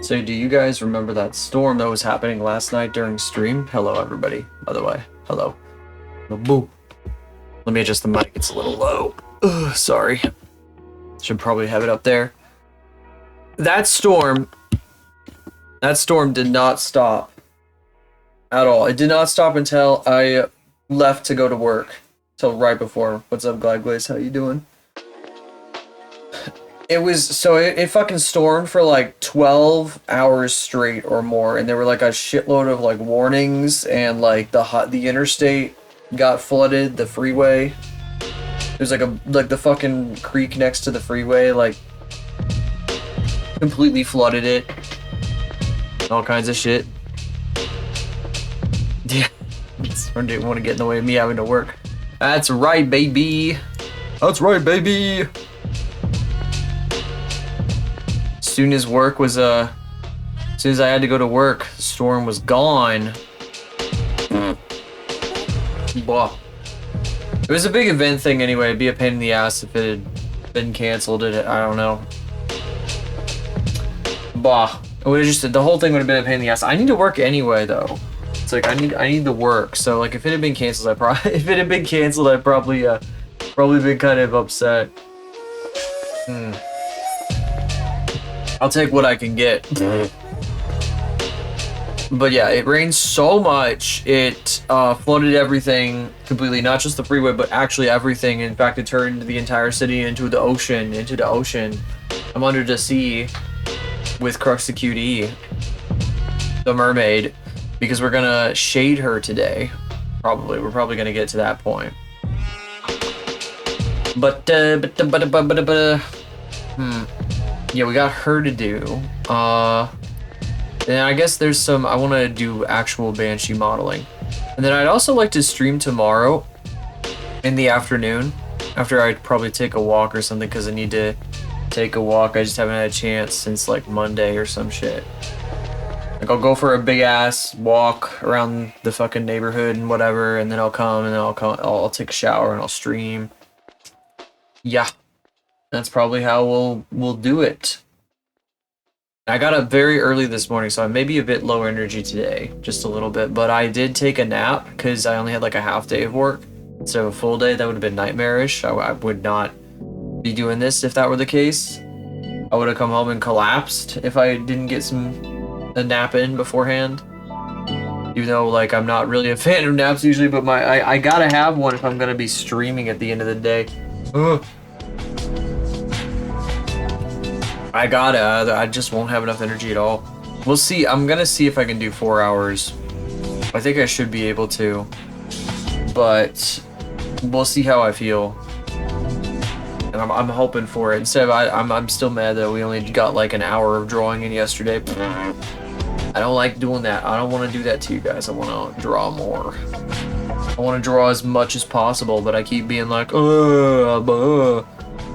So do you guys remember that storm that was happening last night during stream? Hello everybody, by the way. Hello. Boo. Let me adjust the mic, it's a little low. Ugh, sorry. Should probably have it up there. That storm did not stop at all. It did not stop until I left to go to work. Till right before. What's up, Gladglaze? How you doing? It fucking stormed for like 12 hours straight or more, and there were like a shitload of like warnings, and like the interstate got flooded, the freeway. There's like the fucking creek next to the freeway like completely flooded it. All kinds of shit. Yeah. I didn't want to get in the way of me having to work. That's right, baby. That's right, baby. As soon as I had to go to work, the storm was gone. Blah. It was a big event thing anyway. It'd be a pain in the ass if it had been canceled. I don't know. Bah. It would have just, the whole thing would have been a pain in the ass. I need to work anyway though. It's like I need to work. So like if it had been canceled, I'd probably been kind of upset. I'll take what I can get. But yeah, it rained so much, it flooded everything completely, not just the freeway, but actually everything. In fact, it turned the entire city into the ocean. I'm under the sea with Crux the QD, the mermaid, because we're gonna shade her today. We're probably gonna get to that point. Yeah, we got her to do. And I guess there's some, I want to do actual Banshee modeling. And then I'd also like to stream tomorrow in the afternoon after I probably take a walk or something, because I need to take a walk. I just haven't had a chance since like Monday or some shit. Like I'll go for a big ass walk around the fucking neighborhood and whatever, and then I'll take a shower and I'll stream. Yeah. That's probably how we'll do it. I got up very early this morning, so I may be a bit low energy today, just a little bit, but I did take a nap because I only had like a half day of work. So a full day, that would have been nightmarish. I would not be doing this if that were the case. I would have come home and collapsed if I didn't get a nap in beforehand. Even though like I'm not really a fan of naps usually, but I gotta have one if I'm gonna be streaming at the end of the day. Ugh. I just won't have enough energy at all. We'll see. I'm gonna see if I can do 4 hours. I think I should be able to, but we'll see how I feel. And I'm hoping for it. Instead of I'm still mad that we only got like an hour of drawing in yesterday. I don't like doing that. I don't want to do that to you guys. I want to draw more. I want to draw as much as possible, but I keep being like,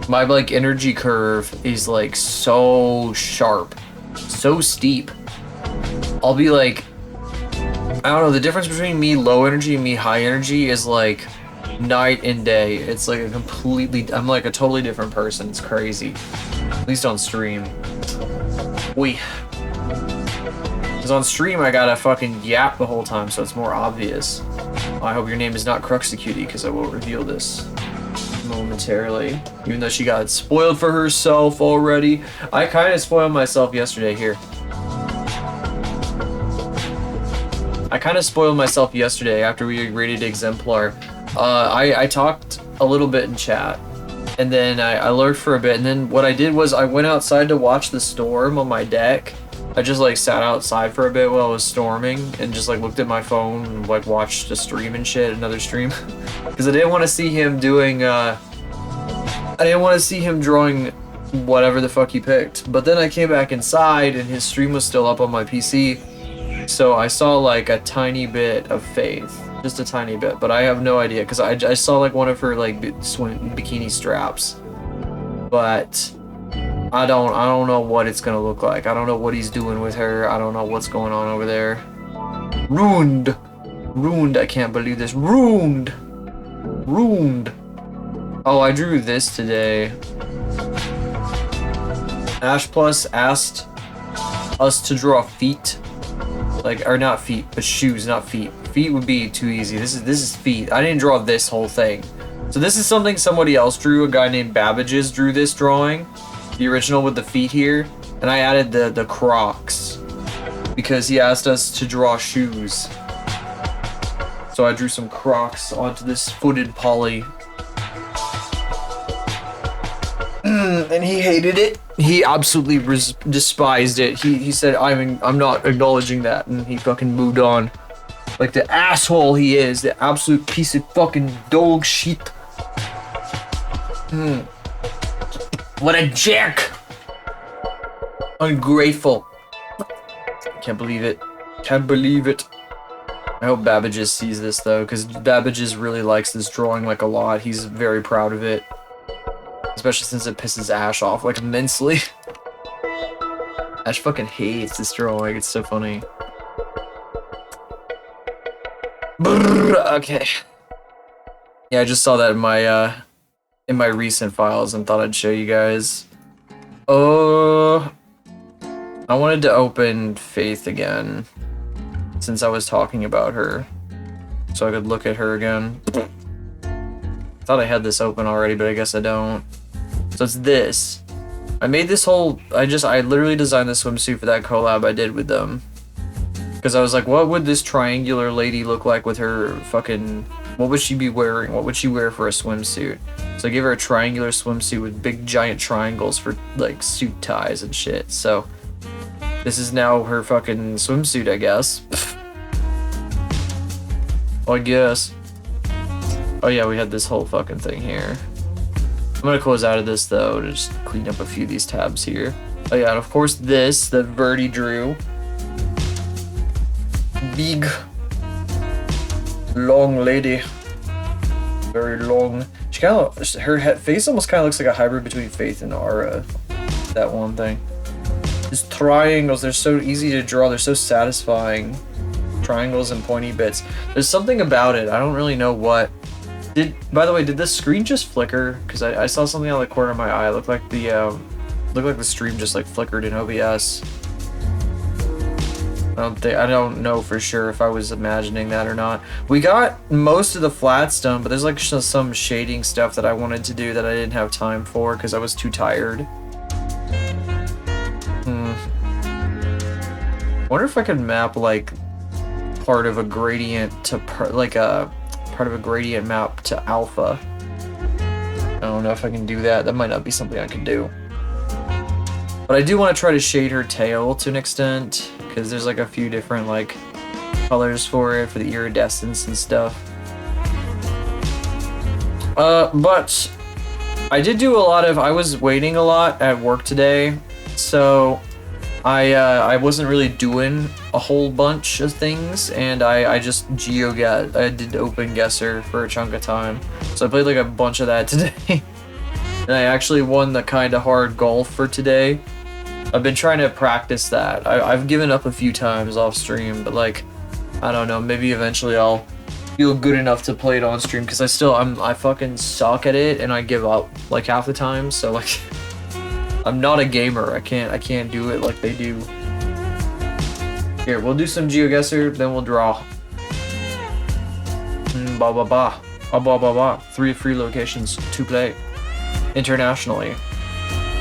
my like energy curve is like so sharp, so steep. I'll be like, I don't know, the difference between me low energy and me high energy is like night and day. It's like I'm like a totally different person. It's crazy. At least on stream. Because on stream I gotta fucking yap the whole time, so it's more obvious. I hope your name is not Crux the Cutie, because I will reveal this momentarily, even though she got spoiled for herself already. I kind of spoiled myself yesterday here. I kind of spoiled myself yesterday after we rated Exemplar. I talked a little bit in chat, and then I lurked for a bit, and then what I did was I went outside to watch the storm on my deck. I just like sat outside for a bit while it was storming and just like looked at my phone and like watched a stream and shit, another stream. Because I didn't want to see him doing, I didn't want to see him drawing whatever the fuck he picked. But then I came back inside and his stream was still up on my PC. So I saw like a tiny bit of Faith. Just a tiny bit, but I have no idea because I saw like one of her like bikini straps. But I don't know what it's gonna look like. I don't know what he's doing with her. I don't know what's going on over there. Ruined. I can't believe this. Ruined. Oh, I drew this today. Ash Plus asked us to draw feet, like, or not feet, but shoes, not feet. Feet would be too easy. This is feet. I didn't draw this whole thing. So this is something somebody else drew. A guy named Babbages drew this drawing, the original with the feet here, and I added the Crocs because he asked us to draw shoes. So I drew some Crocs onto this footed poly. And he hated it. He absolutely despised it. He said, I'm not acknowledging that, and he fucking moved on. Like the asshole he is, the absolute piece of fucking dog shit. What a jerk! Ungrateful. Can't believe it. Can't believe it. I hope Babbages sees this though, because Babbages really likes this drawing like a lot. He's very proud of it. Especially since it pisses Ash off like immensely. Ash fucking hates this drawing, it's so funny. Okay. Yeah, I just saw that in my recent files and thought I'd show you guys. I wanted to open Faith again since I was talking about her, so I could look at her again. Thought I had this open already, but I guess I don't. So it's this. I made this whole, I literally designed this swimsuit for that collab I did with them. Because I was like, what would this triangular lady look like with her fucking, what would she be wearing? What would she wear for a swimsuit? So I gave her a triangular swimsuit with big giant triangles for like suit ties and shit. So this is now her fucking swimsuit, I guess. Well, I guess. Oh yeah, we had this whole fucking thing here. I'm gonna close out of this though to just clean up a few of these tabs here. Oh yeah, and of course this, that Verdi drew. Big, long lady. Very long. She kind of, her face almost kind of looks like a hybrid between Faith and Aura. That one thing. These triangles, they're so easy to draw. They're so satisfying. Triangles and pointy bits. There's something about it. I don't really know what. By the way, did the screen just flicker? Because I saw something on the corner of my eye. It looked like the stream just like flickered in OBS. I don't know for sure if I was imagining that or not. We got most of the flats done, but there's like some shading stuff that I wanted to do that I didn't have time for because I was too tired. I wonder if I could map like part of a gradient to part of a gradient map to alpha. I don't know if I can do that. That might not be something I can do. But I do want to try to shade her tail to an extent, because there's like a few different like colors for it, for the iridescence and stuff. But I did do a lot of, I was waiting a lot at work today, so I wasn't really doing a whole bunch of things, and I just I did open guesser for a chunk of time. So I played like a bunch of that today. And I actually won the kinda hard golf for today. I've been trying to practice that. I've given up a few times off stream, but like, I don't know, maybe eventually I'll feel good enough to play it on stream, because I fucking suck at it and I give up like half the time, so like I'm not a gamer. I can't do it like they do. Here, we'll do some GeoGuessr, then we'll draw. Ba ba ba. Ba ba ba. 3 free locations to play internationally.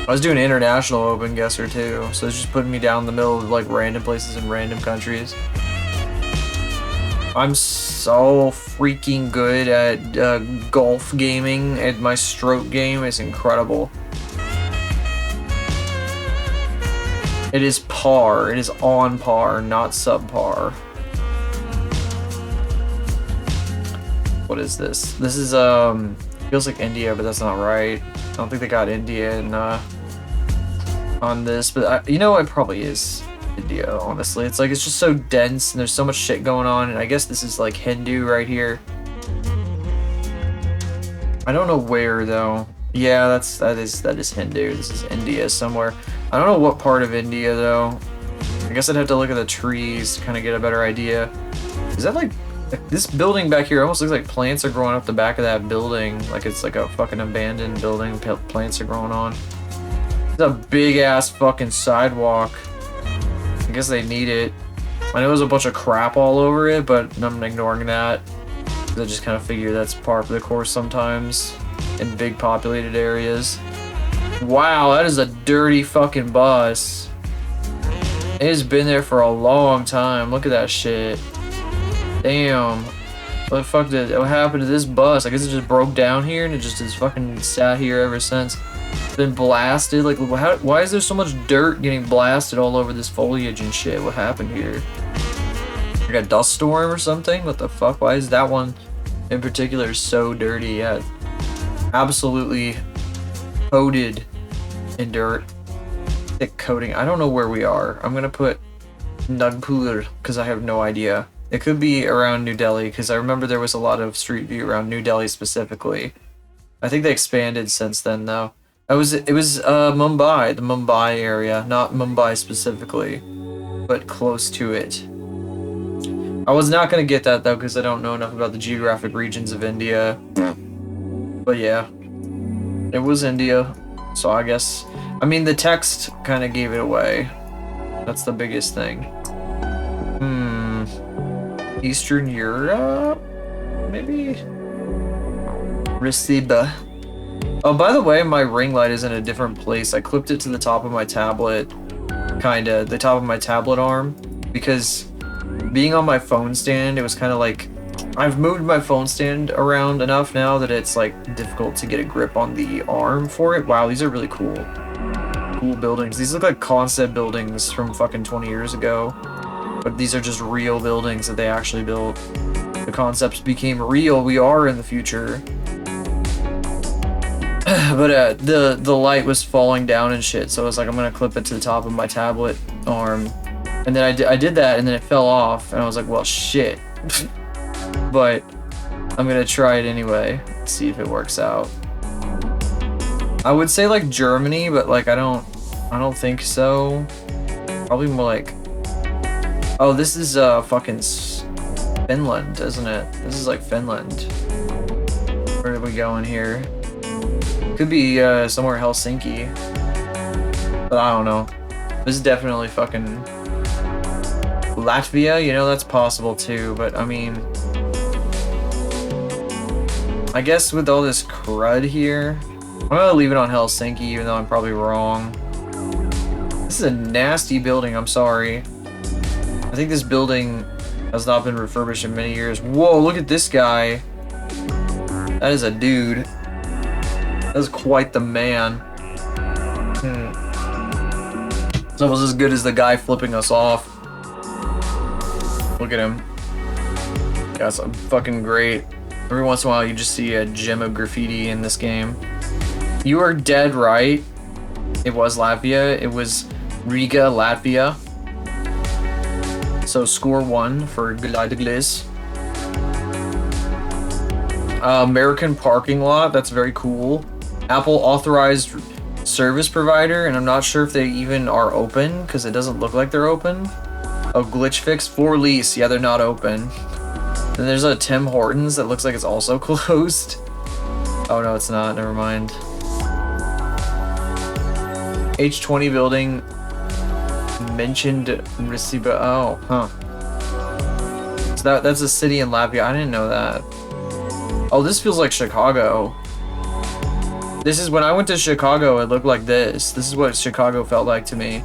I was doing international open guesser too, so it's just putting me down in the middle of like random places in random countries. I'm so freaking good at golf gaming, and my stroke game is incredible. It is par. It is on par, not subpar. What is this? This is feels like India, but that's not right. I don't think they got India in on this, but you know, it probably is India, honestly. It's like, it's just so dense and there's so much shit going on, and I guess this is like Hindu right here. I don't know where though. Yeah, that is Hindu. This is India somewhere. I don't know what part of India though. I guess I'd have to look at the trees to kind of get a better idea. Is that like this building back here almost looks like plants are growing up the back of that building, like it's like a fucking abandoned building. Plants are growing on. It's a big ass fucking sidewalk. I guess they need it. I know there's a bunch of crap all over it, but I'm ignoring that. I just kind of figure that's par for the course sometimes in big populated areas. Wow, that is a dirty fucking bus. It has been there for a long time. Look at that shit. Damn. What the fuck what happened to this bus? I guess it just broke down here and it just has fucking sat here ever since. It's been blasted. Like, why is there so much dirt getting blasted all over this foliage and shit? What happened here? Like a dust storm or something? What the fuck? Why is that one in particular so dirty? Yeah, absolutely coated in dirt. Thick coating. I don't know where we are. I'm gonna put Nagpur because I have no idea. It could be around New Delhi because I remember there was a lot of street view around New Delhi specifically. I think they expanded since then though. It was Mumbai, the Mumbai area, not Mumbai specifically, but close to it. I was not gonna get that though because I don't know enough about the geographic regions of India. But yeah, it was India, so I guess. I mean, the text kind of gave it away. That's the biggest thing. Eastern Europe? Maybe? Reciba. Oh, by the way, my ring light is in a different place. I clipped it to the top of my tablet. Kinda. The top of my tablet arm. Because being on my phone stand, it was kind of like... I've moved my phone stand around enough now that it's like difficult to get a grip on the arm for it. Wow, these are really cool. Cool buildings. These look like concept buildings from fucking 20 years ago. But these are just real buildings that they actually built. The concepts became real. We are in the future. But the light was falling down and shit, so I was like, I'm gonna clip it to the top of my tablet arm. And then I did that, and then it fell off, and I was like, well, shit. But I'm gonna try it anyway, see if it works out. I would say like Germany, but like I don't think so. Probably more like, oh, this is fucking Finland, isn't it? This is like Finland. Where are we going here? Could be somewhere Helsinki, but I don't know. This is definitely fucking Latvia. You know, that's possible too, but I mean, I guess with all this crud here, I'm gonna leave it on Helsinki, even though I'm probably wrong. This is a nasty building, I'm sorry. I think this building has not been refurbished in many years. Whoa, look at this guy. That is a dude. That is quite the man. It's almost as good as the guy flipping us off. Look at him. That's fucking great. Every once in a while you just see a gem of graffiti in this game. You are dead right. It was Latvia. It was Riga, Latvia. So score 1 for Gleideglis. American parking lot. That's very cool. Apple authorized service provider, and I'm not sure if they even are open because it doesn't look like they're open. Oh, glitch fix for lease. Yeah, they're not open. Then there's a Tim Hortons that looks like it's also closed. Oh no, it's not. Never mind. H20 building mentioned Reciba. Oh, huh. So that's a city in Latvia. I didn't know that. Oh, this feels like Chicago. This is when I went to Chicago, it looked like this. This is what Chicago felt like to me.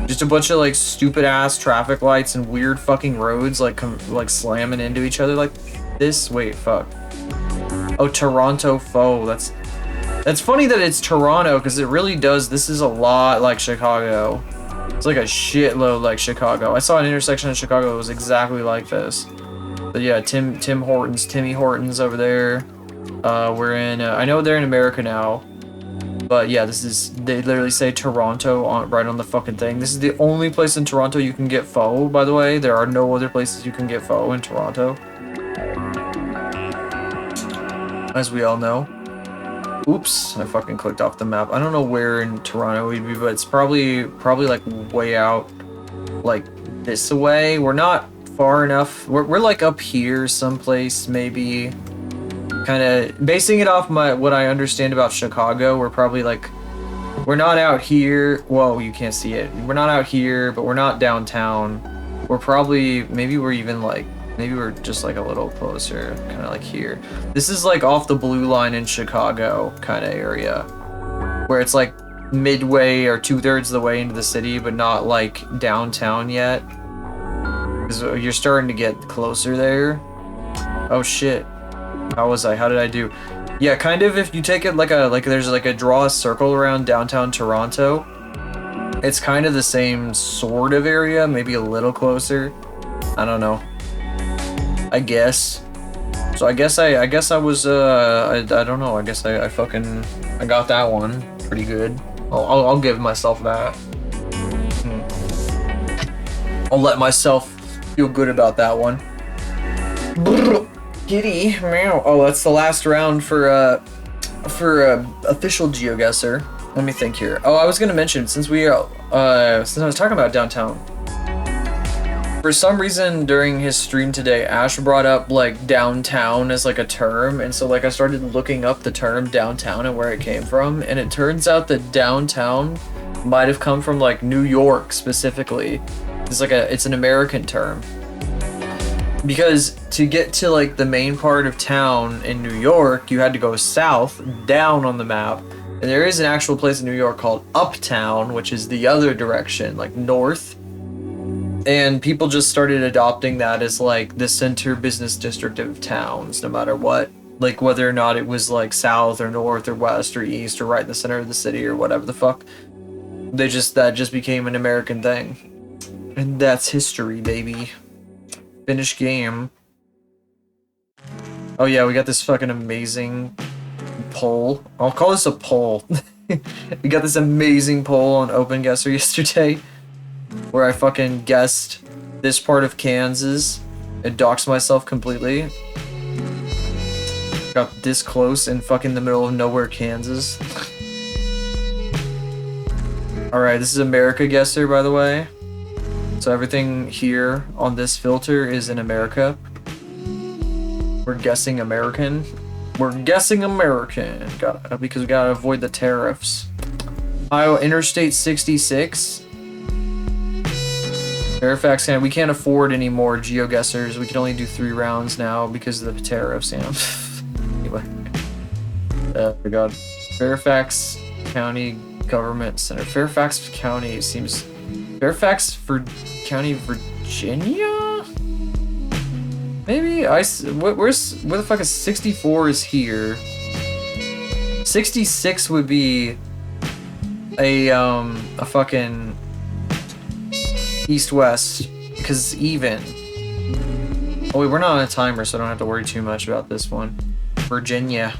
Just a bunch of like stupid ass traffic lights and weird fucking roads like slamming into each other like this. Wait, fuck. Oh, Toronto foe. That's funny that it's Toronto because it really does. This is a lot like Chicago. It's like a shitload like Chicago. I saw an intersection in Chicago that was exactly like this. But yeah, Timmy Hortons over there. We're in. I know they're in America now. But yeah, they literally say Toronto right on the fucking thing. This is the only place in Toronto you can get pho, by the way. There are no other places you can get pho in Toronto. As we all know. Oops, I fucking clicked off the map. I don't know where in Toronto we'd be, but it's probably like way out like this way. We're not far enough. We're like up here someplace, maybe. Kind of basing it off what I understand about Chicago, we're probably like We're not out here. Whoa, you can't see it. We're not out here, but we're not downtown. We're probably, maybe we're even like, maybe we're just like a little closer, kind of like here. This is like off the blue line in Chicago kind of area, where it's like midway or 2/3 of the way into the city, but not like downtown yet. Because you're starting to get closer there. Oh shit. How was I? How did I do? Yeah, kind of if you take it like there's like a draw a circle around downtown Toronto. It's kind of the same sort of area, maybe a little closer. I don't know. I guess. So I guess I was I don't know. I guess I got that one pretty good. I'll give myself that. I'll let myself feel good about that one. Kitty meow. Oh, that's the last round for official GeoGuessr. Let me think here. Oh, I was gonna mention since I was talking about downtown. For some reason during his stream today, Ash brought up like downtown as like a term, and so like I started looking up the term downtown and where it came from, and it turns out that downtown might have come from like New York specifically. It's an American term. Because to get to like the main part of town in New York, you had to go south, down on the map. And there is an actual place in New York called Uptown, which is the other direction, like north. And people just started adopting that as like the center business district of towns, no matter what. Like whether or not it was like south or north or west or east or right in the center of the city or whatever the fuck. That just became an American thing. And that's history, baby. Finish game. Oh yeah, we got this fucking amazing poll. I'll call this a poll. We got this amazing poll on OpenGuesser yesterday, where I fucking guessed this part of Kansas and doxed myself completely. Got this close in fucking the middle of nowhere, Kansas. Alright, this is America Guesser, by the way. So everything here on this filter is in America. We're guessing American. We're guessing American. Because we gotta avoid the tariffs. Iowa Interstate 66. Fairfax County. We can't afford any more GeoGuessers. We can only do 3 rounds now because of the tariffs. Yeah. Anyway. Oh my god. Fairfax County Government Center. Fairfax County seems... Fairfax County, Virginia? Maybe? Where the fuck is 64 is here? 66 would be a fucking east-west, because it's even. Oh wait, we're not on a timer, so I don't have to worry too much about this one. Virginia.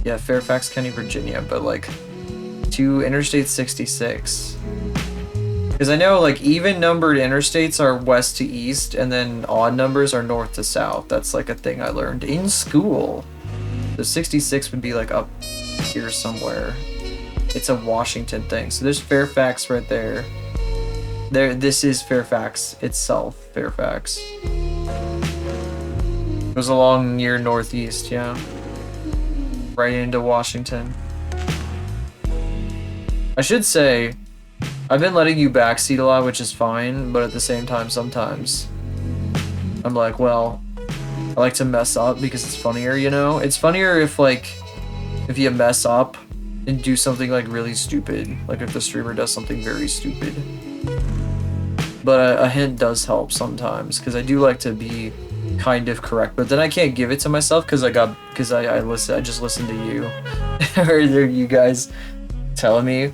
Yeah, Fairfax County, Virginia, but like to Interstate 66. Because I know like even numbered interstates are west to east, and then odd numbers are north to south. That's like a thing I learned in school. The 66 would be like up here somewhere. It's a Washington thing. So there's Fairfax right there. This is Fairfax itself. Fairfax. It goes along near northeast, yeah. Right into Washington. I should say, I've been letting you backseat a lot, which is fine, but at the same time, sometimes I'm like, well, I like to mess up because it's funnier, you know? It's funnier if you mess up and do something like really stupid, like if the streamer does something very stupid. But a hint does help sometimes, because I do like to be kind of correct, but then I can't give it to myself because I just listened to you. Or you guys telling me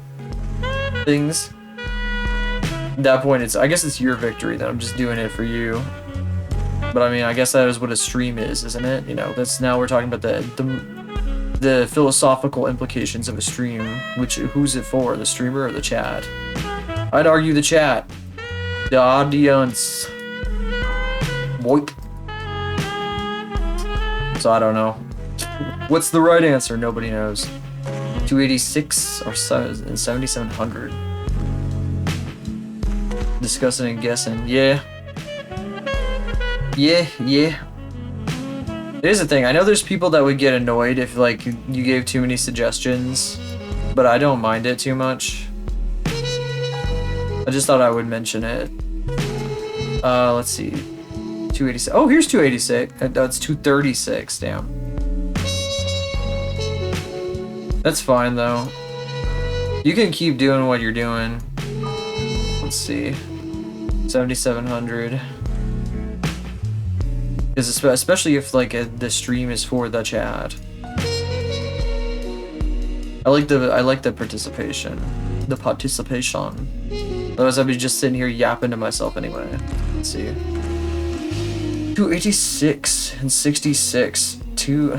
things. At that point, I guess it's your victory that I'm just doing it for you. But I mean, I guess that is what a stream is, isn't it? You know, now we're talking about the philosophical implications of a stream. Who's it for? The streamer or the chat? I'd argue the chat. The audience. Boink. So I don't know. What's the right answer? Nobody knows. 286 or 7,700. Discussing and guessing. Yeah. Here's the thing. I know there's people that would get annoyed if like you gave too many suggestions, but I don't mind it too much. I just thought I would mention it. Let's see. 286. Oh, here's 286. That's 236. Damn. That's fine though. You can keep doing what you're doing. Let's see. 7,700. Because especially if like the stream is for the chat. I like the participation. The participation. Otherwise I'd be just sitting here yapping to myself anyway. Let's see. 286 and 66.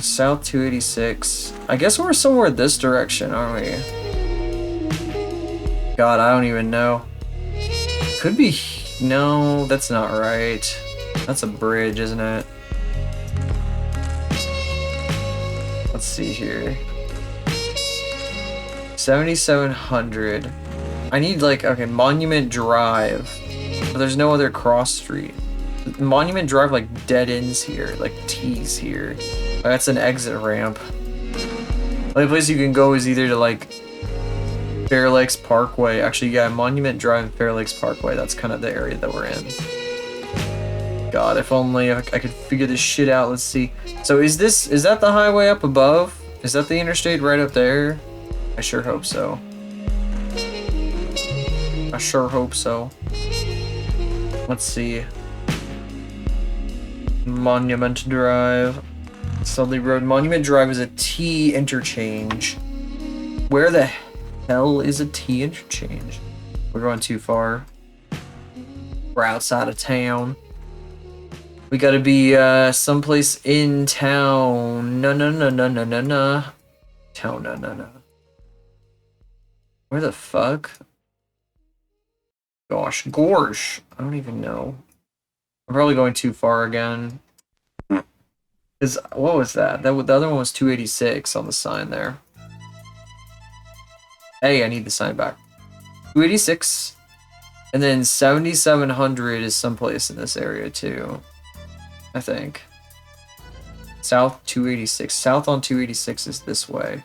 South 286. I guess we're somewhere this direction, aren't we? God, I don't even know. Could be. No, that's not right. That's a bridge, isn't it? Let's see here. 7,700. I need like, okay, Monument Drive. But there's no other cross street. Monument Drive like dead ends here, like T's here. Oh, that's an exit ramp. The only place you can go is either to like Fair Lakes Parkway. Actually, yeah, Monument Drive and Fair Lakes Parkway. That's kind of the area that we're in. God, if only I could figure this shit out. Let's see. So is that the highway up above? Is that the interstate right up there? I sure hope so. I sure hope so. Let's see. Monument Drive. Sudley Road. Monument Drive is a T interchange. Where the hell is a T interchange? We're going too far. We're outside of town. We gotta be someplace in town. No. Town, no. Where the fuck? Gosh, Gorsh. I don't even know. I'm probably going too far again. What was that? The other one was 286 on the sign there. Hey, I need the sign back. 286. And then 7,700 is someplace in this area too. I think. South 286. South on 286 is this way.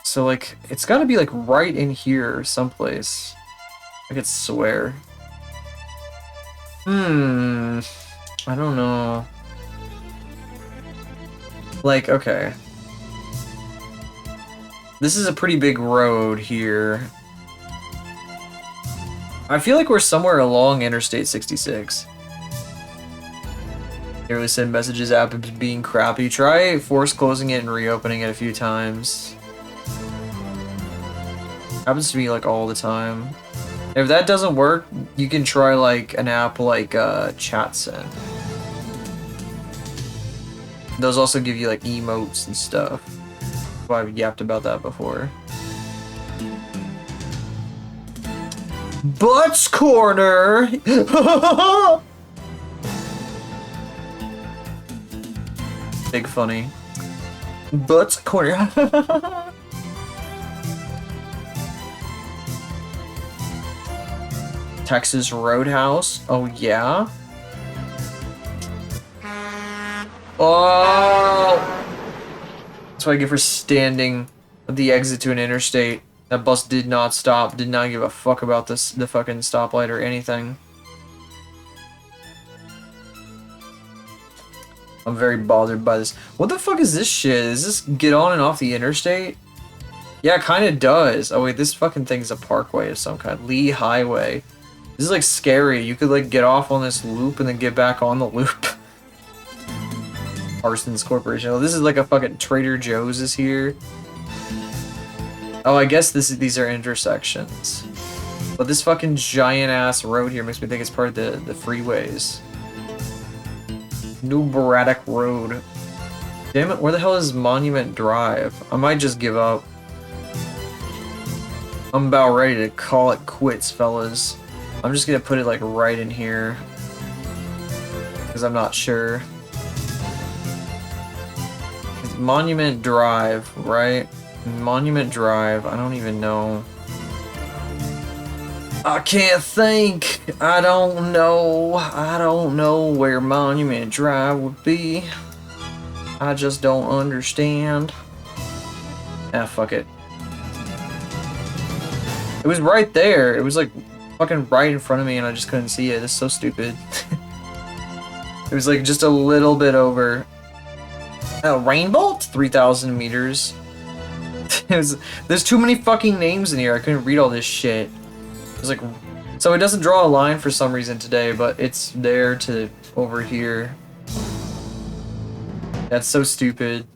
So like, it's gotta be like right in here someplace. I could swear. I don't know. Like, okay. This is a pretty big road here. I feel like we're somewhere along Interstate 66. Nearly send messages app is being crappy. Try force closing it and reopening it a few times. Happens to me like all the time. If that doesn't work, you can try like an app like ChatSend. Those also give you like emotes and stuff. I've yapped about that before. Butts Corner! Big funny. Butts Corner. Texas Roadhouse. Oh, yeah? Oh! That's what I get for standing at the exit to an interstate. That bus did not stop, did not give a fuck about the fucking stoplight or anything. I'm very bothered by this. What the fuck is this shit? Does this get on and off the interstate? Yeah, it kind of does. Oh wait, this fucking thing's a parkway of some kind. Lee Highway. This is like scary. You could like get off on this loop and then get back on the loop. Parsons Corporation. Oh, this is like a fucking Trader Joe's is here. Oh, I guess these are intersections. But this fucking giant ass road here makes me think it's part of the freeways. New Braddock Road. Damn it, where the hell is Monument Drive? I might just give up. I'm about ready to call it quits, fellas. I'm just gonna put it like right in here. Because I'm not sure. It's Monument Drive, right? Monument Drive, I don't even know. I can't think. I don't know. I don't know where Monument Drive would be. I just don't understand. Ah, fuck it. It was right there. It was like fucking right in front of me and I just couldn't see it. It's so stupid. It was like just a little bit over. Rainbow? 3,000 meters. There's too many fucking names in here. I couldn't read all this shit. It was like, so it doesn't draw a line for some reason today, but it's there to over here. That's so stupid.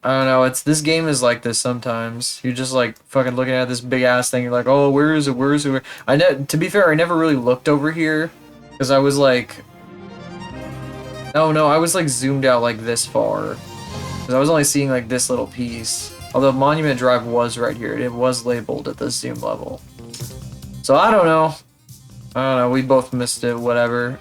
I don't know, this game is like this sometimes. You're just like fucking looking at this big ass thing, you're like, oh, where is it, to be fair, I never really looked over here, because I was like, no, I was like zoomed out like this far, because I was only seeing like this little piece, although Monument Drive was right here, it was labeled at the zoom level. So I don't know, we both missed it, whatever.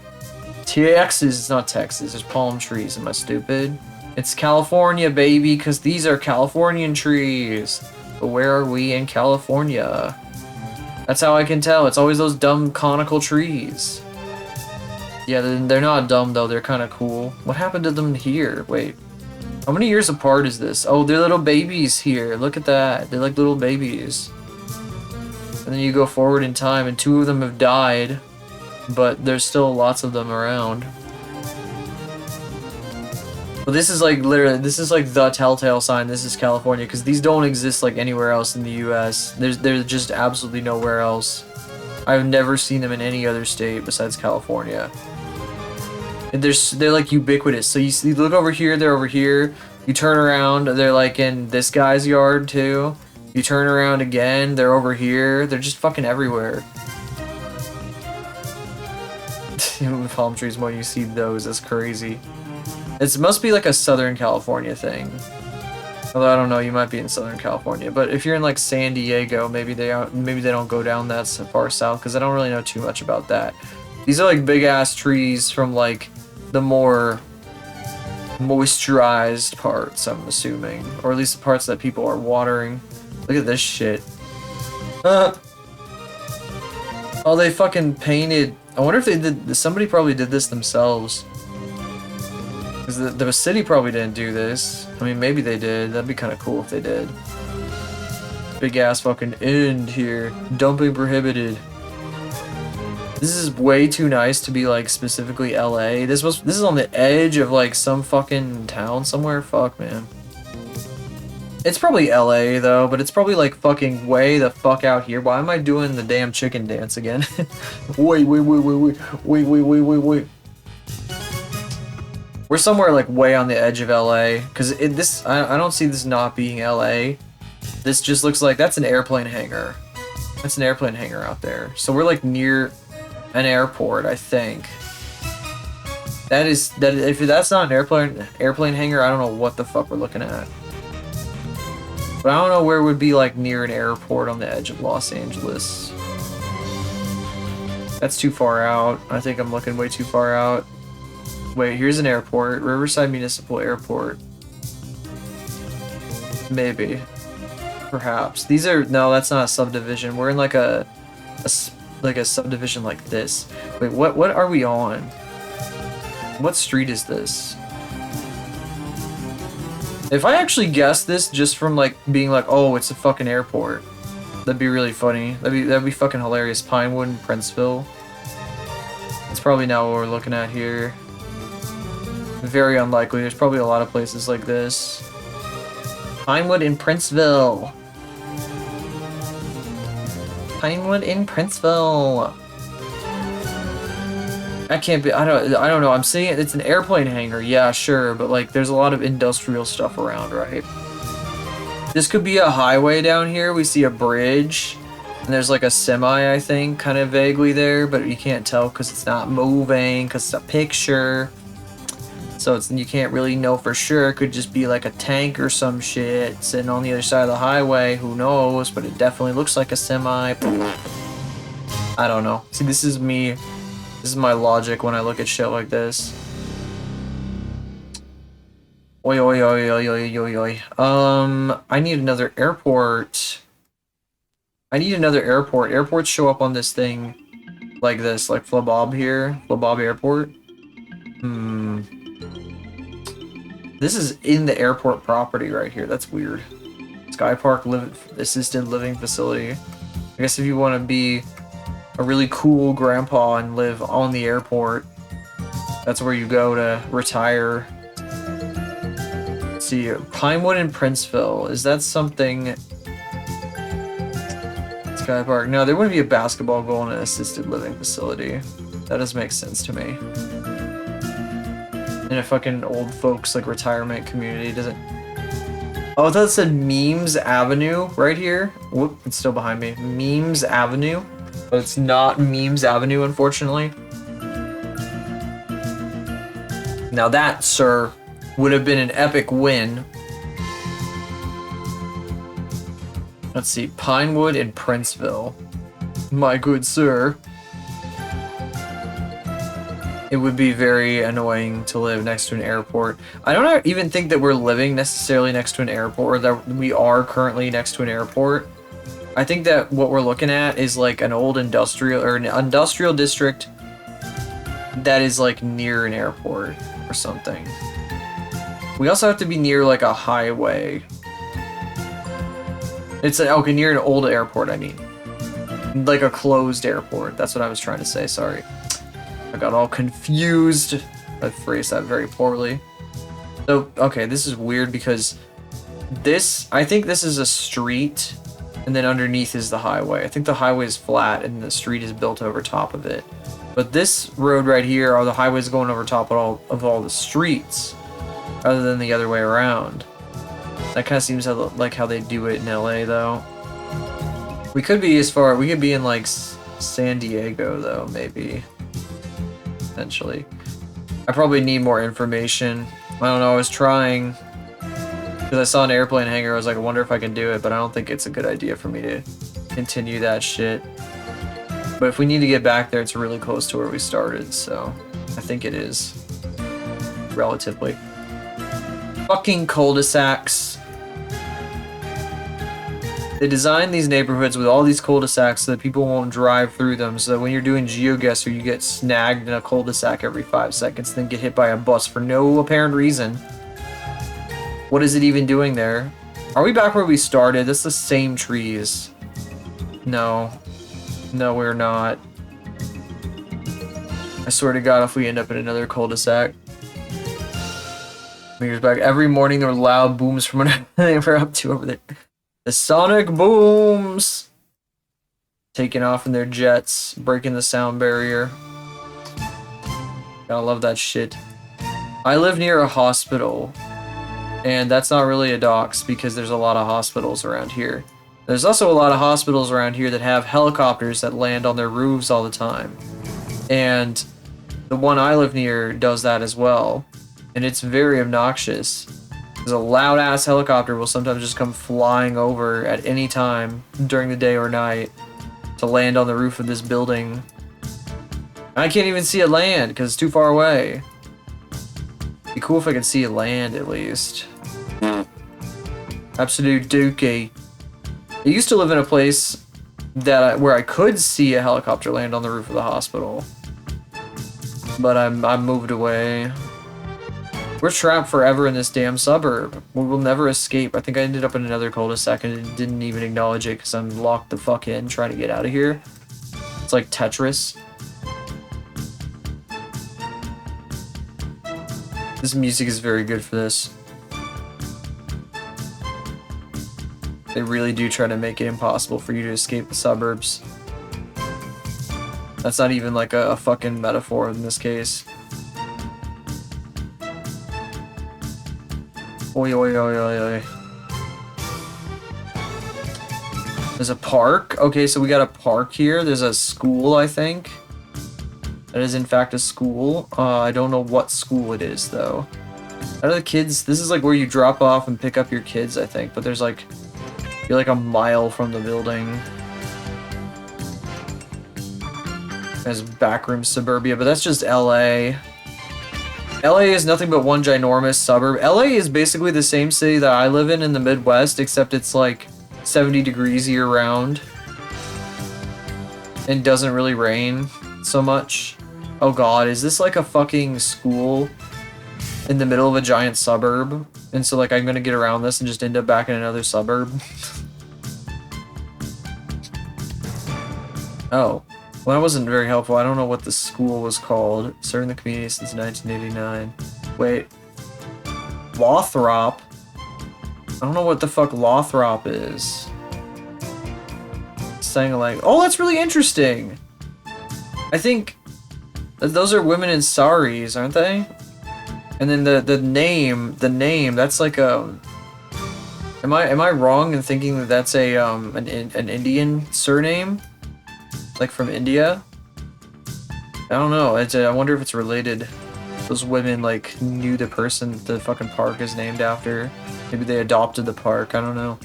Texas, it's not Texas, there's palm trees, am I stupid? It's California, baby, because these are Californian trees. But where are we in California? That's how I can tell. It's always those dumb conical trees. Yeah, they're not dumb, though. They're kind of cool. What happened to them here? Wait. How many years apart is this? Oh, they're little babies here. Look at that. They're like little babies. And then you go forward in time, and 2 of them have died. But there's still lots of them around. Well, this is like literally, this is like the telltale sign this is California, because these don't exist like anywhere else in the US. There's just absolutely nowhere else. I've never seen them in any other state besides California. And they're like ubiquitous. So you look over here, they're over here. You turn around, they're like in this guy's yard too. You turn around again, they're over here. They're just fucking everywhere. Palm trees, when you see those, that's crazy. It must be like a Southern California thing. Although I don't know, you might be in Southern California. But if you're in like San Diego, maybe they don't go down that far south, because I don't really know too much about that. These are like big ass trees from like the more moisturized parts, I'm assuming, or at least the parts that people are watering. Look at this shit. Oh, they fucking painted. I wonder if they did. Somebody probably did this themselves. Because the city probably didn't do this. I mean, maybe they did. That'd be kind of cool if they did. Big ass fucking end here. Dumping prohibited. This is way too nice to be like specifically LA. This is on the edge of like some fucking town somewhere. Fuck, man. It's probably LA though, but it's probably like fucking way the fuck out here. Why am I doing the damn chicken dance again? Wait. We're somewhere like way on the edge of LA, because I don't see this not being LA. This just looks like that's an airplane hangar. That's an airplane hangar out there. So we're like near an airport, I think. If that's not an airplane hangar, I don't know what the fuck we're looking at. But I don't know where it would be like near an airport on the edge of Los Angeles. That's too far out. I think I'm looking way too far out. Wait, here's an airport. Riverside Municipal Airport. Maybe. Perhaps. No, that's not a subdivision. We're in like a subdivision like this. Wait, what are we on? What street is this? If I actually guessed this just from like being like, oh, it's a fucking airport, that'd be really funny. That'd be fucking hilarious. Pinewood and Princeville. That's probably not what we're looking at here. Very unlikely. There's probably a lot of places like this. Pinewood in Princeville. Pinewood in Princeville. That can't be. I don't know. I'm seeing it. It's an airplane hangar. Yeah, sure, but like, there's a lot of industrial stuff around, right? This could be a highway down here. We see a bridge, and there's like a semi, I think, kind of vaguely there, but you can't tell because it's not moving, because it's a picture. So you can't really know for sure. It could just be like a tank or some shit sitting on the other side of the highway. Who knows? But it definitely looks like a semi. I don't know. See, this is me. This is my logic when I look at shit like this. Oi, oi, oi, oi, oi, oi, oi. I need another airport. Airports show up on this thing like this, like Flabob here. Flabob Airport. This is in the airport property right here. That's weird. Sky Park assisted living facility. I guess if you want to be a really cool grandpa and live on the airport, that's where you go to retire. Let's see, Pinewood in Princeville. Is that something? Sky Park. No, there wouldn't be a basketball goal in an assisted living facility. That doesn't make sense to me. In a fucking old folks like retirement community, doesn't. Oh, I thought it said Memes Avenue right here. Whoop, it's still behind me. Memes Avenue. But it's not Memes Avenue, unfortunately. Now that, sir, would have been an epic win. Let's see, Pinewood in Princeville. My good sir. It would be very annoying to live next to an airport. I don't even think that we're living necessarily next to an airport, or that we are currently next to an airport. I think that what we're looking at is like an old industrial, or an industrial district that is like near an airport or something. We also have to be near like a highway. It's okay, near an old airport, I mean. Like a closed airport. That's what I was trying to say, sorry. I got all confused. I phrased that very poorly. So, okay, this is weird because I think this is a street, and then underneath is the highway. I think the highway is flat and the street is built over top of it. But this road right here, are the highways going over top of all the streets, rather than the other way around. That kind of seems like how they do it in LA, though. We could be in like San Diego, though, maybe. Potentially. I probably need more information. I don't know, I was trying. Because I saw an airplane hangar, I was like, I wonder if I can do it, but I don't think it's a good idea for me to continue that shit. But if we need to get back there, it's really close to where we started, so I think it is. Relatively. Fucking cul-de-sacs. They designed these neighborhoods with all these cul-de-sacs so that people won't drive through them, so that when you're doing GeoGuessr, you get snagged in a cul-de-sac every 5 seconds, then get hit by a bus for no apparent reason. What is it even doing there? Are we back where we started? That's the same trees. No. No, we're not. I swear to God, if we end up in another cul-de-sac. Meters back. Every morning there were loud booms from whatever they were up to over there. The sonic booms! Taking off in their jets, breaking the sound barrier. Gotta love that shit. I live near a hospital, and that's not really a dox because there's a lot of hospitals around here. There's also a lot of hospitals around here that have helicopters that land on their roofs all the time. And the one I live near does that as well. And it's very obnoxious. Because a loud-ass helicopter will sometimes just come flying over at any time during the day or night to land on the roof of this building. I can't even see it land because it's too far away. It'd be cool if I could see it land at least. Absolute dookie. I used to live in a place that where I could see a helicopter land on the roof of the hospital. But I moved away. We're trapped forever in this damn suburb. We will never escape. I think I ended up in another cul-de-sac and didn't even acknowledge it because I'm locked the fuck in trying to get out of here. It's like Tetris. This music is very good for this. They really do try to make it impossible for you to escape the suburbs. That's not even like a fucking metaphor in this case. Oi, oi, oi, oi, oi. There's a park. Okay, so we got a park here. There's a school, I think. That is, in fact, a school. I don't know what school it is, though. How do the kids... This is, like, where you drop off and pick up your kids, I think. But there's, like... You're, like, a mile from the building. There's backroom suburbia, but that's just LA. LA is nothing but one ginormous suburb. LA is basically the same city that I live in the Midwest, except it's like 70 degrees year round. And doesn't really rain so much. Oh god, is this like a fucking school? in the middle of a giant suburb, and so like I'm gonna get around this and just end up back in another suburb. Oh, well that wasn't very helpful. I don't know what the school was called. Serving the community since 1989. Wait, Lothrop? I don't know what the fuck Lothrop is. Saying like, oh, that's really interesting. I think those are women in saris, aren't they? And then the name, that's like am I wrong in thinking that that's a an Indian surname, like from India? I don't know. I wonder if it's related. Those women like knew the person the fucking park is named after. Maybe they adopted the park. I don't know.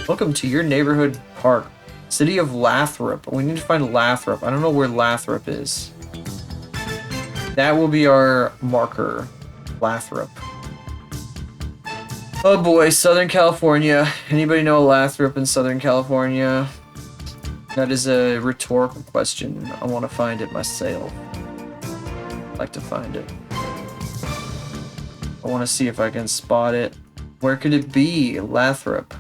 Welcome to your neighborhood park, City of Lathrop. We need to find Lathrop. I don't know where Lathrop is. That will be our marker. Lathrop. Oh boy, Southern California. Anybody know Lathrop in Southern California? That is a rhetorical question. I want to find it myself. I'd like to find it. I want to see if I can spot it. Where could it be? Lathrop.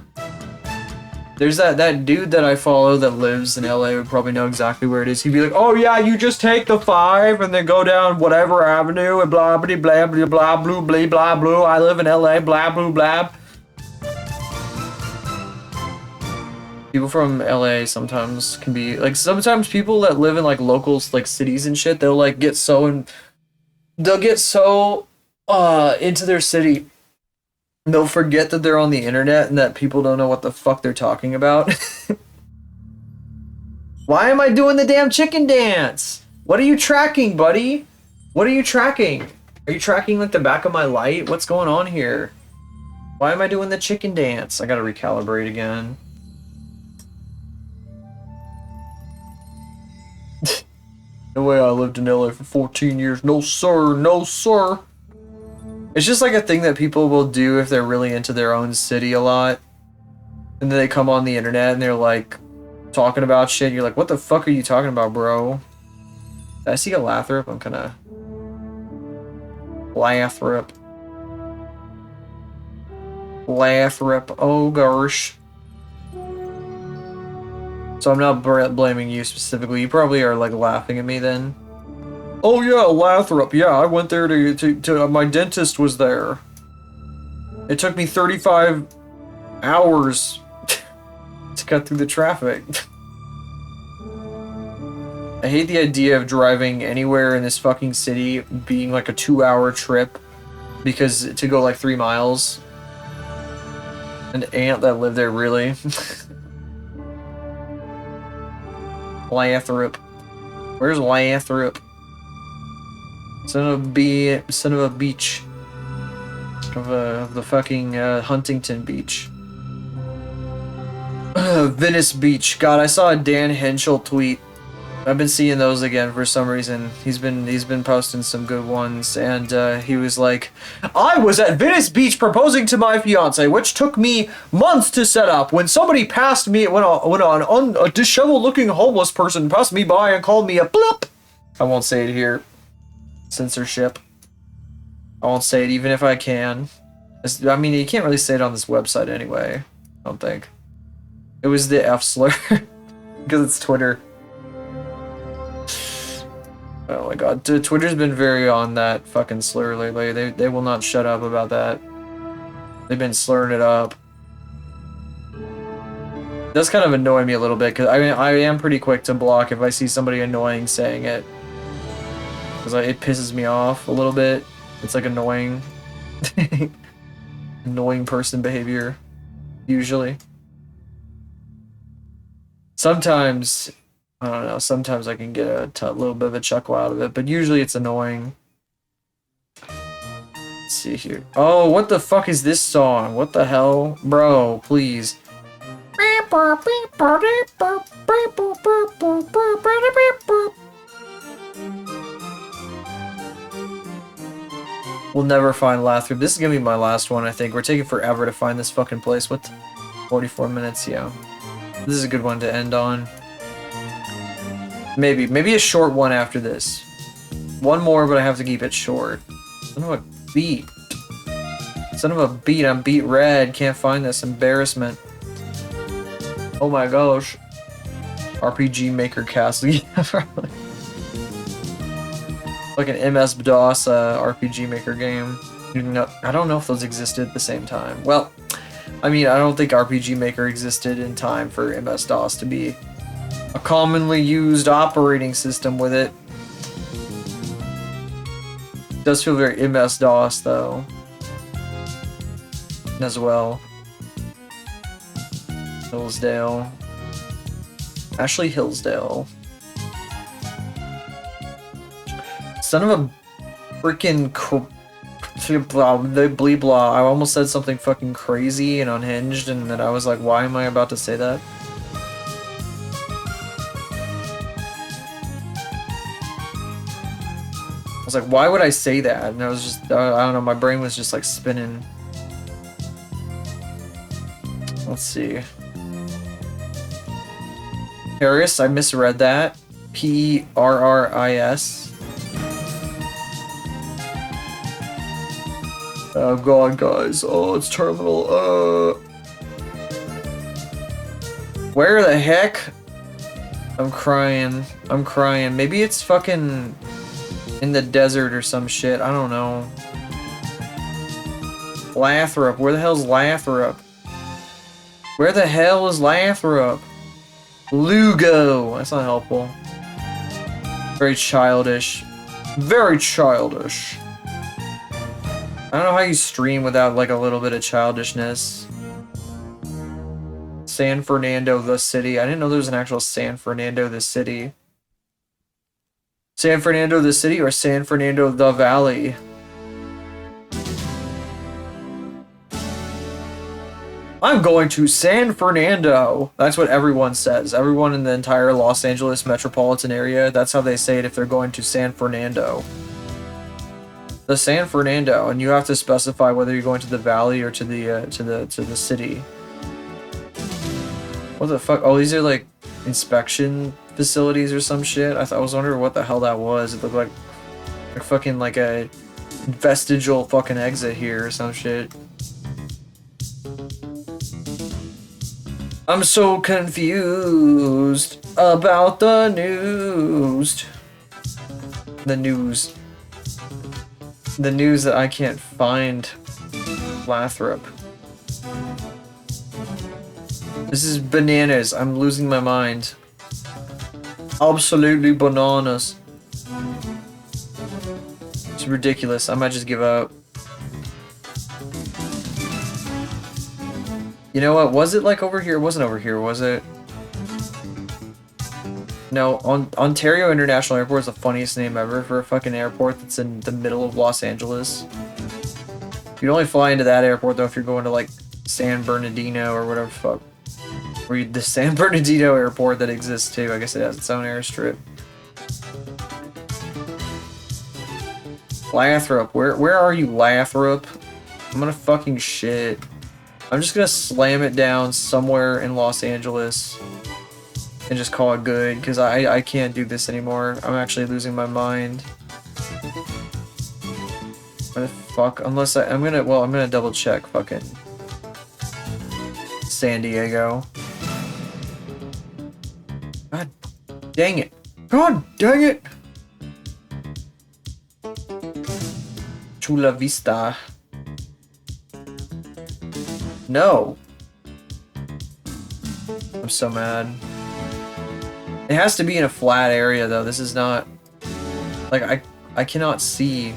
There's that dude that I follow that lives in LA would probably know exactly where it is. He'd be like, oh yeah, you just take the 5 and then go down whatever avenue and blah blah blah blah blah blah blah blah blah. I live in LA, blah blah blah. People from LA sometimes can be like, sometimes people that live in like local like cities and shit, they'll like get so into their city. They'll forget that they're on the internet and that people don't know what the fuck they're talking about. Why am I doing the damn chicken dance? What are you tracking, buddy? What are you tracking? Are you tracking like the back of my light? What's going on here? Why am I doing the chicken dance? I gotta recalibrate again. No way, I lived in LA for 14 years. No sir, no sir. It's just like a thing that people will do if they're really into their own city a lot. And then they come on the internet and they're like talking about shit. You're like, what the fuck are you talking about, bro? Did I see a Lathrop? I'm kinda... Lathrop. Lathrop. Oh gosh. So I'm not blaming you specifically. You probably are like laughing at me then. Oh yeah, Lathrop. Yeah, I went there to my dentist was there. It took me 35 hours to cut through the traffic. I hate the idea of driving anywhere in this fucking city being like a 2-hour trip because to go like 3 miles. An aunt that lived there, really. Lathrop. Where's Lathrop? Son of a beach. Of the fucking Huntington Beach. Venice Beach. God, I saw a Dan Henschel tweet. I've been seeing those again for some reason. He's been posting some good ones, and he was like, I was at Venice Beach proposing to my fiance, which took me months to set up. When somebody passed me, when a disheveled-looking homeless person passed me by and called me a blip. I won't say it here. Censorship. I won't say it even if I can. I mean, you can't really say it on this website anyway. I don't think. It was the F slur. Because it's Twitter. Oh my god. Twitter's been very on that fucking slur lately. They will not shut up about that. They've been slurring it up. It does kind of annoy me a little bit, because I am pretty quick to block if I see somebody annoying saying it. Because it pisses me off a little bit. It's like annoying. Annoying person behavior. Usually. Sometimes, I don't know, sometimes I can get a little bit of a chuckle out of it, but usually it's annoying. Let's see here. Oh, what the fuck is this song? What the hell? Bro, please. We'll never find Lathrop. This is gonna be my last one, I think. We're taking forever to find this fucking place. What? 44 minutes, yeah. This is a good one to end on. Maybe a short one after this. One more, but I have to keep it short. I don't know what beat. Son of a beat, I'm beat red. Can't find this embarrassment. Oh my gosh. RPG Maker Castle. Yeah, probably. Like an MS-DOS RPG Maker game. I don't know if those existed at the same time. Well, I mean, I don't think RPG Maker existed in time for MS-DOS to be a commonly used operating system with it. It does feel very MS-DOS though. As well. Hillsdale. Ashley Hillsdale. Son of a freaking blah blah. I almost said something fucking crazy and unhinged, and then I was like, why am I about to say that? I was like, why would I say that? And I was just, I don't know, my brain was just like spinning. Let's see. Paris, I misread that. P-R-R-I-S. Oh god, guys. Oh, it's terminal. Where the heck? I'm crying. I'm crying. Maybe it's fucking in the desert or some shit. I don't know. Lathrop. Where the hell's Lathrop? Where the hell is Lathrop? Lugo. That's not helpful. Very childish. Very childish. I don't know how you stream without like a little bit of childishness. San Fernando, the city. I didn't know there was an actual San Fernando, the city. San Fernando, the city, or San Fernando, the valley? I'm going to San Fernando. That's what everyone says. Everyone in the entire Los Angeles metropolitan area, that's how they say it if they're going to San Fernando. The San Fernando, and you have to specify whether you're going to the valley or to the city. What the fuck? Oh, these are like inspection facilities or some shit. I was wondering what the hell that was. It looked like fucking like a vestigial fucking exit here or some shit. I'm so confused about the news. The news. The news that I can't find Lathrop. This is bananas. I'm losing my mind. Absolutely bananas. It's ridiculous. I might just give up. You know what? Was it like over here? It wasn't over here, was it? No, Ontario International Airport is the funniest name ever for a fucking airport that's in the middle of Los Angeles. You'd only fly into that airport though if you're going to like San Bernardino or whatever the fuck. Or the San Bernardino airport that exists too. I guess it has its own airstrip. Lathrop, where are you, Lathrop? I'm gonna fucking shit. I'm just gonna slam it down somewhere in Los Angeles and just call it good, because I can't do this anymore. I'm actually losing my mind. What the fuck? Unless I'm gonna double check fucking San Diego. God dang it. God dang it! Chula Vista. No. I'm so mad. It has to be in a flat area though. This is not like I cannot see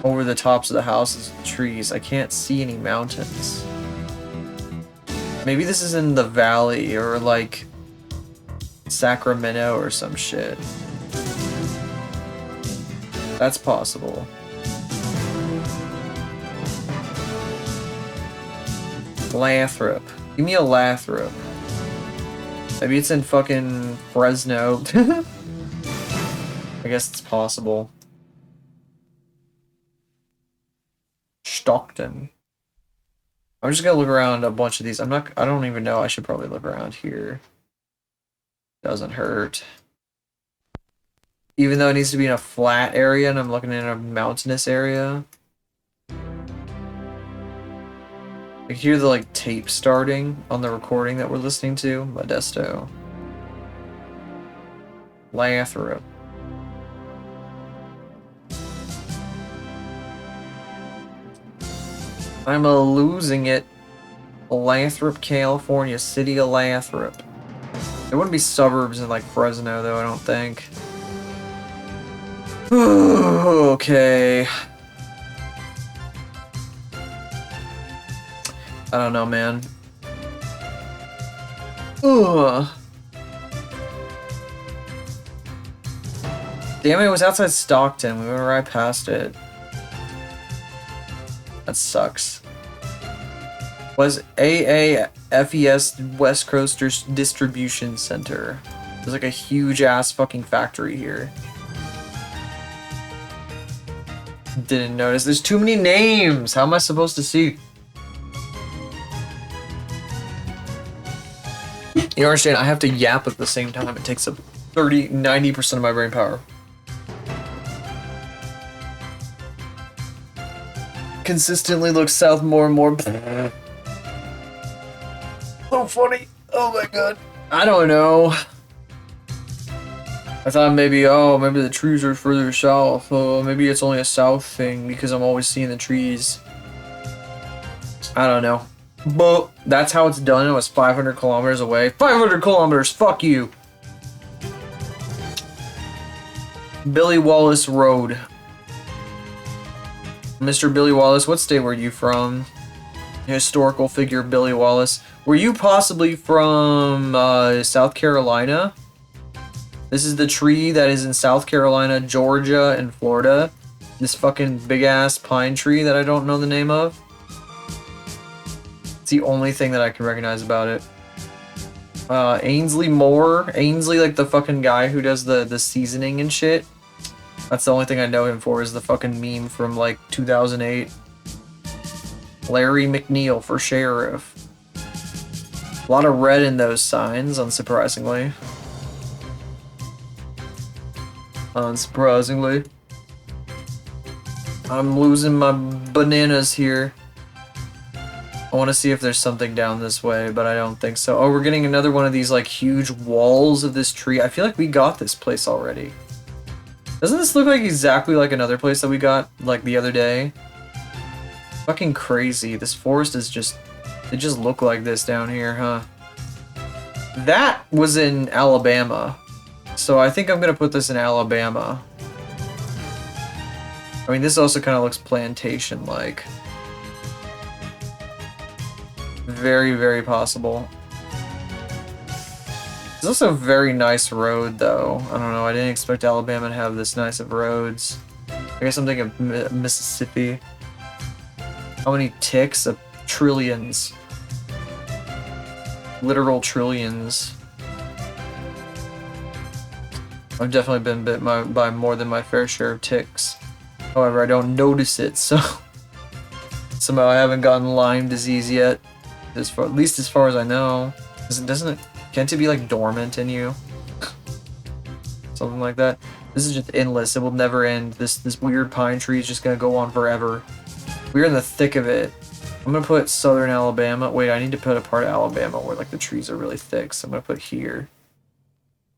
over the tops of the houses and trees. I can't see any mountains. Maybe this is in the valley or like Sacramento or some shit. That's possible. Lathrop. Give me a Lathrop. Maybe it's in fucking Fresno. I guess it's possible. Stockton. I'm just gonna look around a bunch of these. I don't even know. I should probably look around here. Doesn't hurt. Even though it needs to be in a flat area and I'm looking in a mountainous area. I hear the like tape starting on the recording that we're listening to. Modesto. Lathrop. I'm losing it. Lathrop, California. City of Lathrop. There wouldn't be suburbs in like Fresno though, I don't think. Okay. I don't know, man. Ugh. Damn it, it was outside Stockton. We went right past it. That sucks. Was AAFES West Coast Distribution Center. There's like a huge ass fucking factory here. Didn't notice. There's too many names. How am I supposed to see? You understand? I have to yap at the same time. It takes up 90% of my brain power. Consistently look south more and more. So funny. Oh my god. I don't know. I thought maybe the trees are further south. Oh, maybe it's only a south thing because I'm always seeing the trees. I don't know. But that's how it's done. It was 500 kilometers away. 500 kilometers, fuck you. Billy Wallace Road. Mr. Billy Wallace, what state were you from? Historical figure Billy Wallace. Were you possibly from South Carolina? This is the tree that is in South Carolina, Georgia, and Florida. This fucking big ass pine tree that I don't know the name of. It's the only thing that I can recognize about it. Ainsley Moore. Ainsley, like the fucking guy who does the seasoning and shit. That's the only thing I know him for, is the fucking meme from like 2008. Larry McNeil for sheriff. A lot of red in those signs, unsurprisingly. Unsurprisingly. I'm losing my bananas here. I want to see if there's something down this way, but I don't think so. Oh, we're getting another one of these like huge walls of this tree. I feel like we got this place already. Doesn't this look like exactly like another place that we got like the other day? Fucking crazy. This forest is just... They just look like this down here, huh? That was in Alabama. So I think I'm gonna put this in Alabama. I mean, this also kind of looks plantation-like. Very, very possible. It's also a very nice road, though. I don't know, I didn't expect Alabama to have this nice of roads. I guess I'm thinking of Mississippi. How many ticks? Trillions. Literal trillions. I've definitely been bit by more than my fair share of ticks. However, I don't notice it, so... Somehow I haven't gotten Lyme disease yet. At least as far as I know. Can't it be like dormant in you? Something like that. This is just endless. It will never end. This weird pine tree is just gonna go on forever. We're in the thick of it. I'm gonna put southern Alabama. Wait, I need to put a part of Alabama where like the trees are really thick, so I'm gonna put here.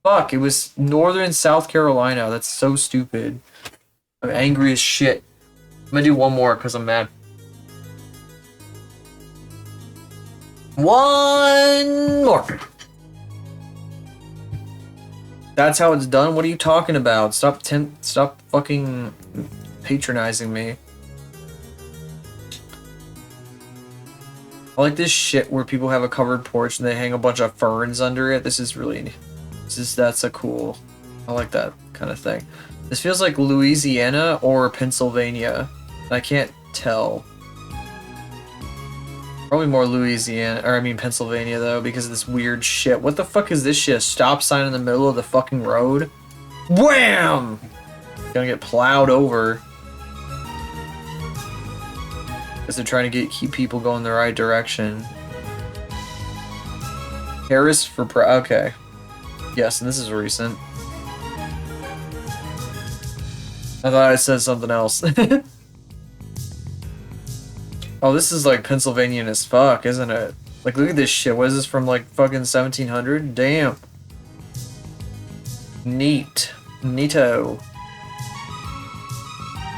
Fuck, it was northern South Carolina. That's so stupid. I'm angry as shit. I'm gonna do one more because I'm mad. One more. That's how it's done? What are you talking about? Stop fucking patronizing me. I like this shit where people have a covered porch and they hang a bunch of ferns under it. That's a cool... I like that kind of thing. This feels like Louisiana or Pennsylvania. I can't tell. Probably more Louisiana, or I mean Pennsylvania though, because of this weird shit. What the fuck is this shit? A stop sign in the middle of the fucking road? Wham! Gonna get plowed over. Because they're trying to keep people going the right direction. Harris for okay. Yes, and this is recent. I thought I said something else. Oh, this is like Pennsylvanian as fuck, isn't it? Like, look at this shit. What is this from like fucking 1700? Damn. Neat. Neato.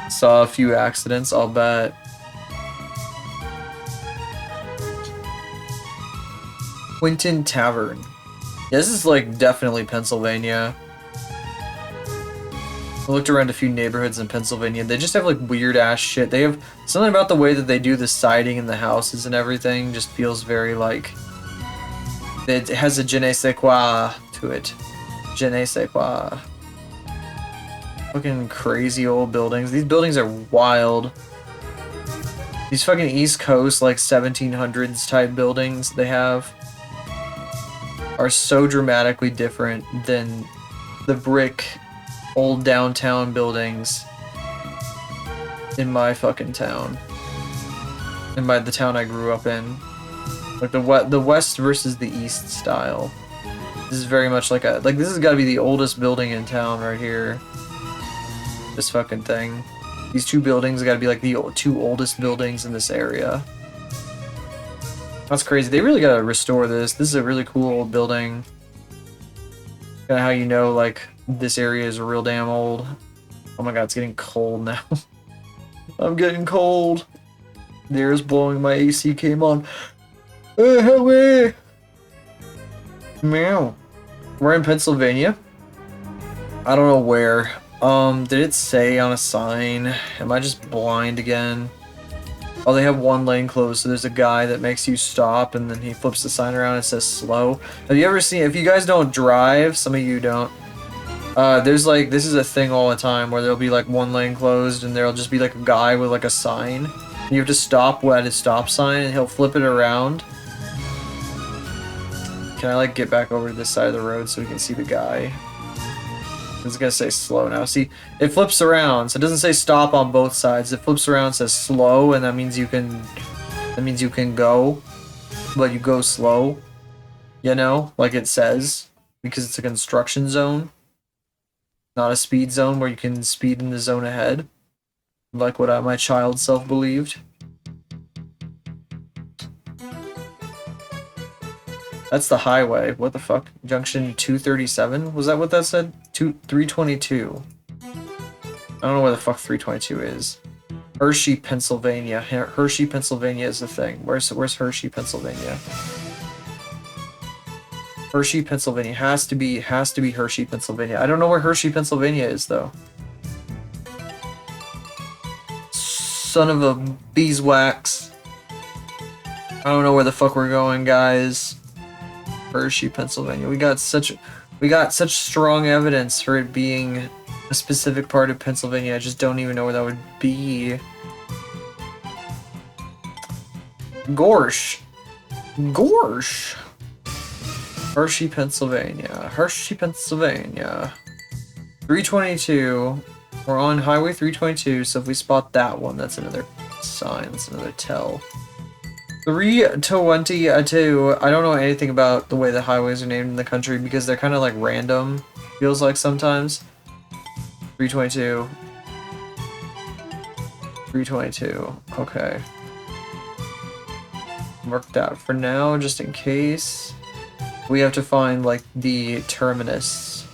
Saw a few accidents, I'll bet. Quinton Tavern. Yeah, this is like definitely Pennsylvania. I looked around a few neighborhoods in Pennsylvania. They just have like weird ass shit. They have something about the way that they do the siding in the houses and everything just feels very like it has a je ne sais quoi to it. Je ne sais quoi. Fucking crazy old buildings. These buildings are wild. These fucking East Coast like 1700s type buildings they have are so dramatically different than the brick old downtown buildings in my fucking town. In the town I grew up in. Like the west versus the east style. This is very much like this has got to be the oldest building in town right here. This fucking thing. These two buildings got to be like the two oldest buildings in this area. That's crazy. They really gotta restore this. This is a really cool old building. Kind of how you know, like, this area is real damn old. Oh my god, it's getting cold now. I'm getting cold. The air is blowing. My AC came on. Meow. We're in Pennsylvania. I don't know where. Did it say on a sign? Am I just blind again? Oh, they have one lane closed, so there's a guy that makes you stop, and then he flips the sign around and it says slow. Have you ever seen, if you guys don't drive, some of you don't, there's like, this is a thing all the time where there'll be like one lane closed and there'll just be like a guy with like a sign. And you have to stop at his stop sign and he'll flip it around. Can I like get back over to this side of the road so we can see the guy? It's gonna say slow now. See, it flips around, so it doesn't say stop on both sides. It flips around and says slow, and that means you can go, but you go slow. You know, like it says, because it's a construction zone, not a speed zone where you can speed in the zone ahead, like what my child self believed. That's the highway. What the fuck? Junction 237? Was that what that said? 322. I don't know where the fuck 322 is. Hershey, Pennsylvania. Hershey, Pennsylvania is the thing. Where's Hershey, Pennsylvania? Hershey, Pennsylvania. Has to be Hershey, Pennsylvania. I don't know where Hershey, Pennsylvania is though. Son of a beeswax. I don't know where the fuck we're going, guys. Hershey, Pennsylvania. We got such strong evidence for it being a specific part of Pennsylvania. I just don't even know where that would be. Gorsh. Hershey, Pennsylvania. Hershey, Pennsylvania. 322. We're on Highway 322, so if we spot that one, that's another sign. That's another tell. 322. I don't know anything about the way the highways are named in the country because they're kind of like random. Feels like sometimes. 322. 322. Okay. Marked out for now, just in case. We have to find like the terminus.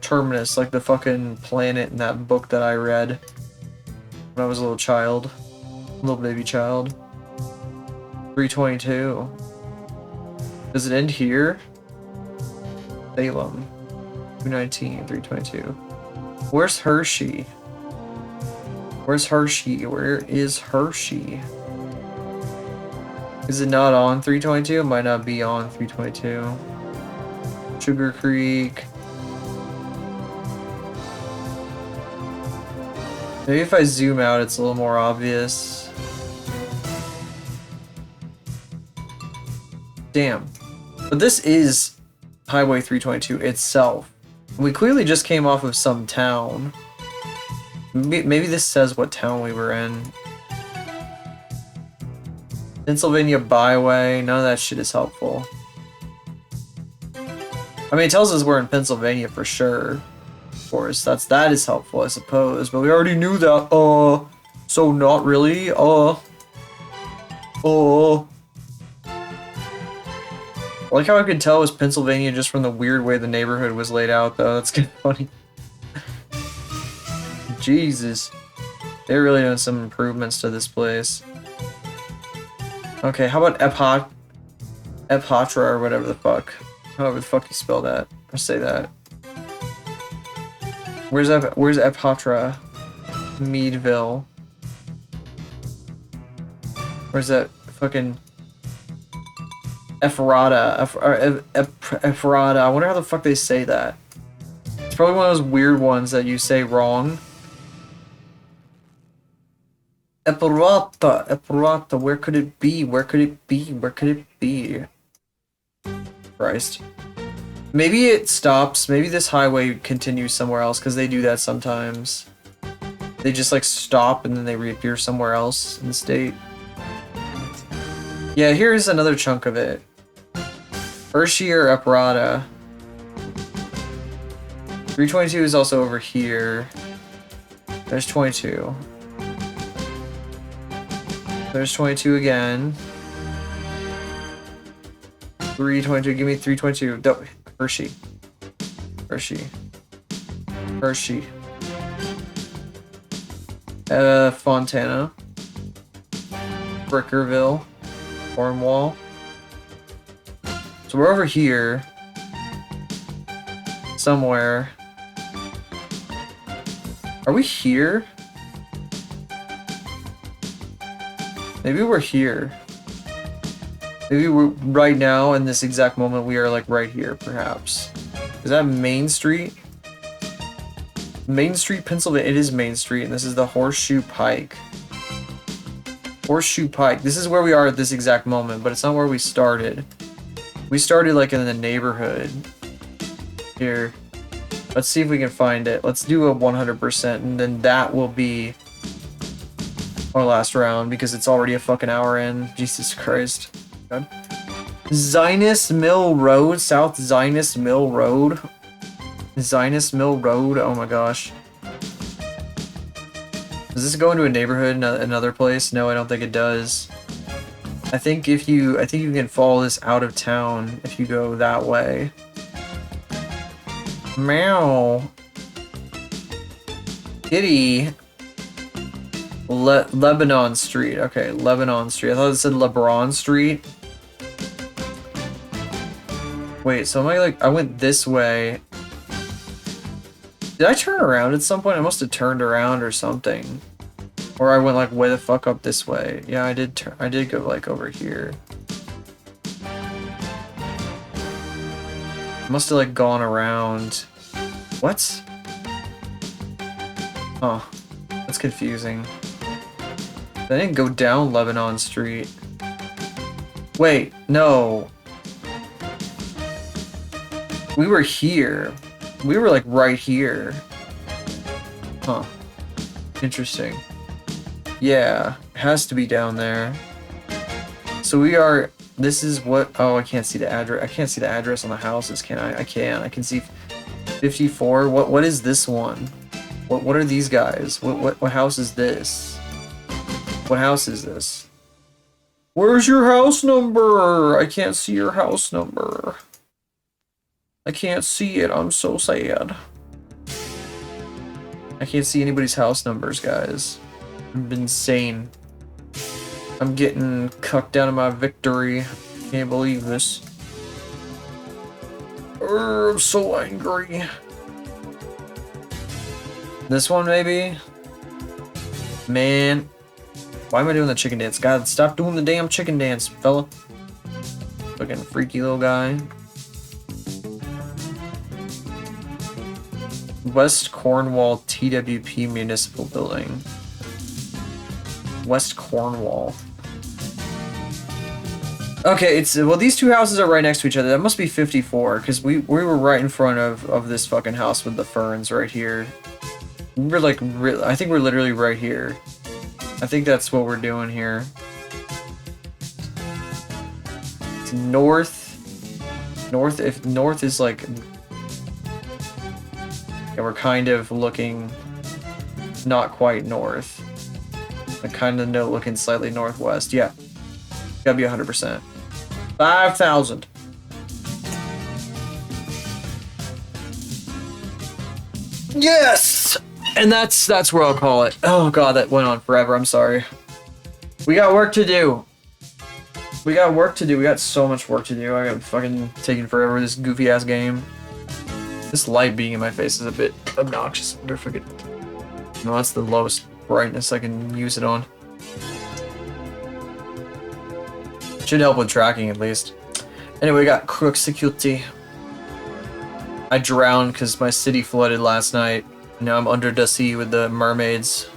Terminus, like the fucking planet in that book that I read when I was a little child. Little baby child. 322. Does it end here? Salem. 219, 322. Where's Hershey? Where's Hershey? Where is Hershey? Is it not on 322? It might not be on 322. Sugar Creek. Maybe if I zoom out, it's a little more obvious. Damn. But this is Highway 322 itself. We clearly just came off of some town. Maybe this says what town we were in. Pennsylvania Byway. None of that shit is helpful. I mean, it tells us we're in Pennsylvania for sure. Of course, that is helpful, I suppose. But we already knew that. So not really. Oh. I like how I could tell it was Pennsylvania just from the weird way the neighborhood was laid out, though. That's kind of funny. Jesus. They're really doing some improvements to this place. Okay, how about Epatra or whatever the fuck. However the fuck you spell that. Or say that. Where's Epatra? Meadville. Where's that fucking Ephrata? Ephrata. I wonder how the fuck they say that. It's probably one of those weird ones that you say wrong. Ephrata. Where could it be? Where could it be? Where could it be? Christ. Maybe it stops. Maybe this highway continues somewhere else, because they do that sometimes. They just like stop and then they reappear somewhere else in the state. Yeah, here's another chunk of it. Hershey or Ephrata. 322 is also over here. There's 22. There's 22 again. 322, give me 322. Hershey. Hershey. Hershey. Fontana. Brickerville. Cornwall. So we're over here. Somewhere. Are we here? Maybe we're here. Maybe we're right now in this exact moment we are like right here, perhaps. Is that Main Street? Main Street, Pennsylvania. It is Main Street, and this is the Horseshoe Pike. Horseshoe Pike. This is where we are at this exact moment, but it's not where we started. We started like in the neighborhood. Here. Let's see if we can find it. Let's do a 100%, and then that will be our last round, because it's already a fucking hour in. Jesus Christ. God. Zionist Mill Road, South Zionist Mill Road. Zionist Mill Road, oh my gosh. Does this go into a neighborhood, another place? No, I don't think it does. I think you can follow this out of town if you go that way. Meow. Kitty. Lebanon Street. Okay, Lebanon Street. I thought it said LeBron Street. Wait, so am I like... I went this way. Did I turn around at some point? I must have turned around or something. Or I went like way the fuck up this way. Yeah, I did go like over here. Must have like gone around. What? Oh, that's confusing. I didn't go down Lebanon Street. Wait, no. We were here. We were like right here. Huh. Interesting. Yeah, it has to be down there. So we are... This is what... Oh, I can't see the address. I can't see the address on the houses, can I? I can. I can see 54. What is this one? What are these guys? What house is this? What house is this? Where's your house number? I can't see your house number. I can't see it. I'm so sad. I can't see anybody's house numbers, guys. I'm insane. I'm getting cucked out of my victory. Can't believe this. I'm so angry. This one, maybe? Man. Why am I doing the chicken dance? God, stop doing the damn chicken dance, fella. Fucking freaky little guy. West Cornwall TWP Municipal Building. West Cornwall. Okay, well, these two houses are right next to each other. That must be 54, because we were right in front of this fucking house with the ferns right here. We're like, I think we're literally right here. I think that's what we're doing here. It's north. If north is like... Yeah, we're kind of looking not quite north. I kind of know looking slightly northwest. Yeah. Gotta be 100%. 5,000. Yes! And that's where I'll call it. Oh god, that went on forever. I'm sorry. We got work to do. We got work to do. We got so much work to do. I got fucking taking forever this goofy ass game. This light being in my face is a bit obnoxious. I wonder if I could... No, that's the lowest brightness I can use it on. Should help with tracking at least. Anyway, we got crook security. I drowned because my city flooded last night. Now I'm under the sea with the mermaids.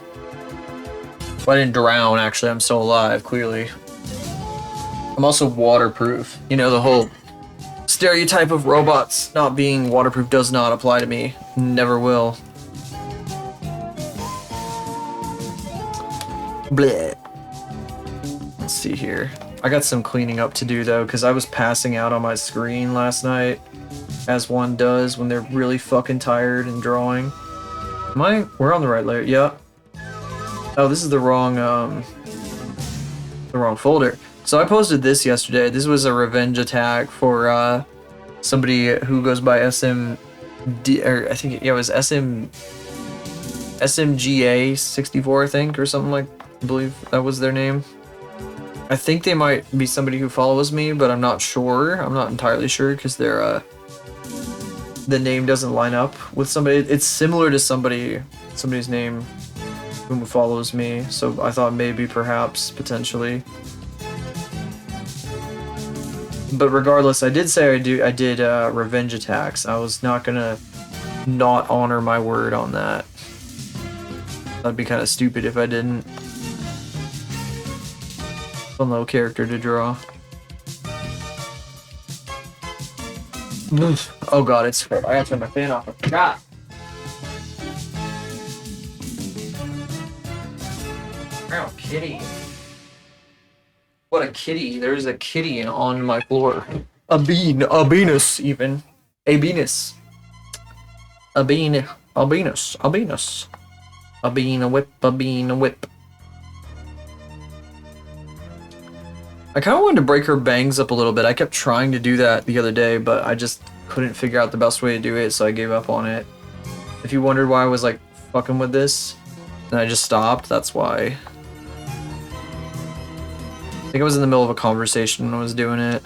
Well, I didn't drown, actually. I'm still alive, clearly. I'm also waterproof. You know, the whole stereotype of robots not being waterproof does not apply to me. Never will. Bleh. Let's see here. I got some cleaning up to do, though, because I was passing out on my screen last night. As one does when they're really fucking tired and drawing. We're on the right layer, yeah. Oh, this is the wrong folder. So I posted this yesterday. This was a revenge attack for somebody who goes by SMD, or I think it was SMGA 64, I think, or something like. I believe that was their name. I think they might be somebody who follows me, but I'm not sure. I'm not entirely sure because they're the name doesn't line up with somebody. It's similar to somebody's name who follows me. So I thought maybe, perhaps, potentially. But regardless, I did say I did revenge attacks. I was not gonna not honor my word on that. That'd be kind of stupid if I didn't. Fun little character to draw. Oh god, it's cold. I gotta turn my fan off. I forgot. Oh, kitty. What a kitty. There's a kitty on my floor. A Venus, even. A Venus. A bean. A Venus. A Venus. A bean, a whip, a bean, a whip. I kind of wanted to break her bangs up a little bit. I kept trying to do that the other day, but I just couldn't figure out the best way to do it, so I gave up on it. If you wondered why I was like fucking with this, and I just stopped, that's why. I think I was in the middle of a conversation when I was doing it.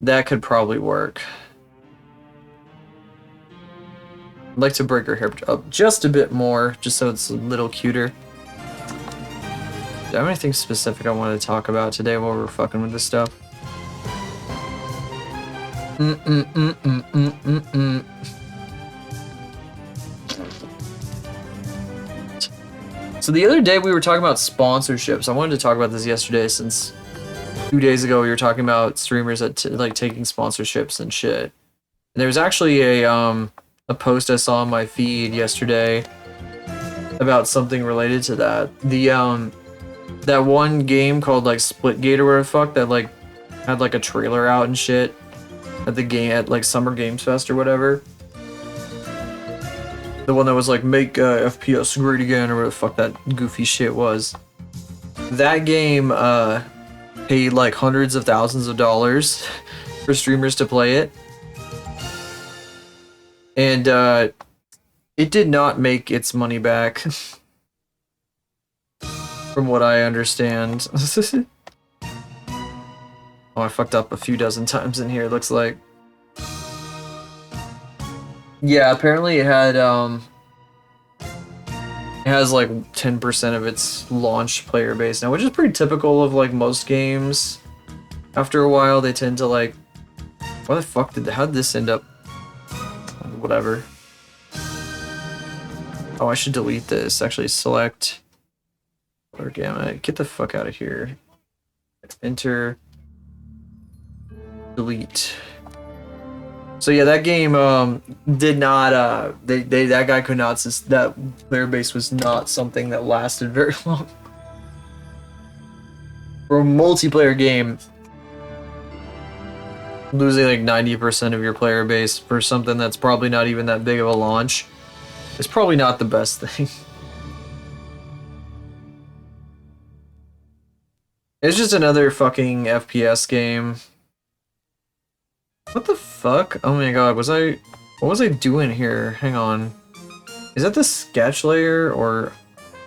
That could probably work. I'd like to break her hair up just a bit more, just so it's a little cuter. Do I have anything specific I wanted to talk about today while we're fucking with this stuff? So the other day we were talking about sponsorships. I wanted to talk about this yesterday since 2 days ago we were talking about streamers that like taking sponsorships and shit. And there was actually a post I saw on my feed yesterday about something related to that. The that one game called like Splitgate or whatever the fuck that like had like a trailer out and shit at the game at like Summer Games Fest or whatever. The one that was like make FPS great again or whatever the fuck that goofy shit was. That game paid like hundreds of thousands of dollars for streamers to play it. And it did not make its money back. From what I understand. Oh, I fucked up a few dozen times in here, it looks like. Yeah, apparently it had, it has like 10% of its launch player base now, which is pretty typical of like most games. After a while, they tend to like, why the fuck how'd this end up? Whatever. Oh, I should delete this. Actually, select or gamma. Get the fuck out of here. Enter. Delete. So yeah, that game did not. That guy could not. That player base was not something that lasted very long. For a multiplayer game. Losing like 90% of your player base for something that's probably not even that big of a launch is probably not the best thing. It's just another fucking FPS game. What the fuck? Oh my god, what was I doing here? Hang on. Is that the sketch layer or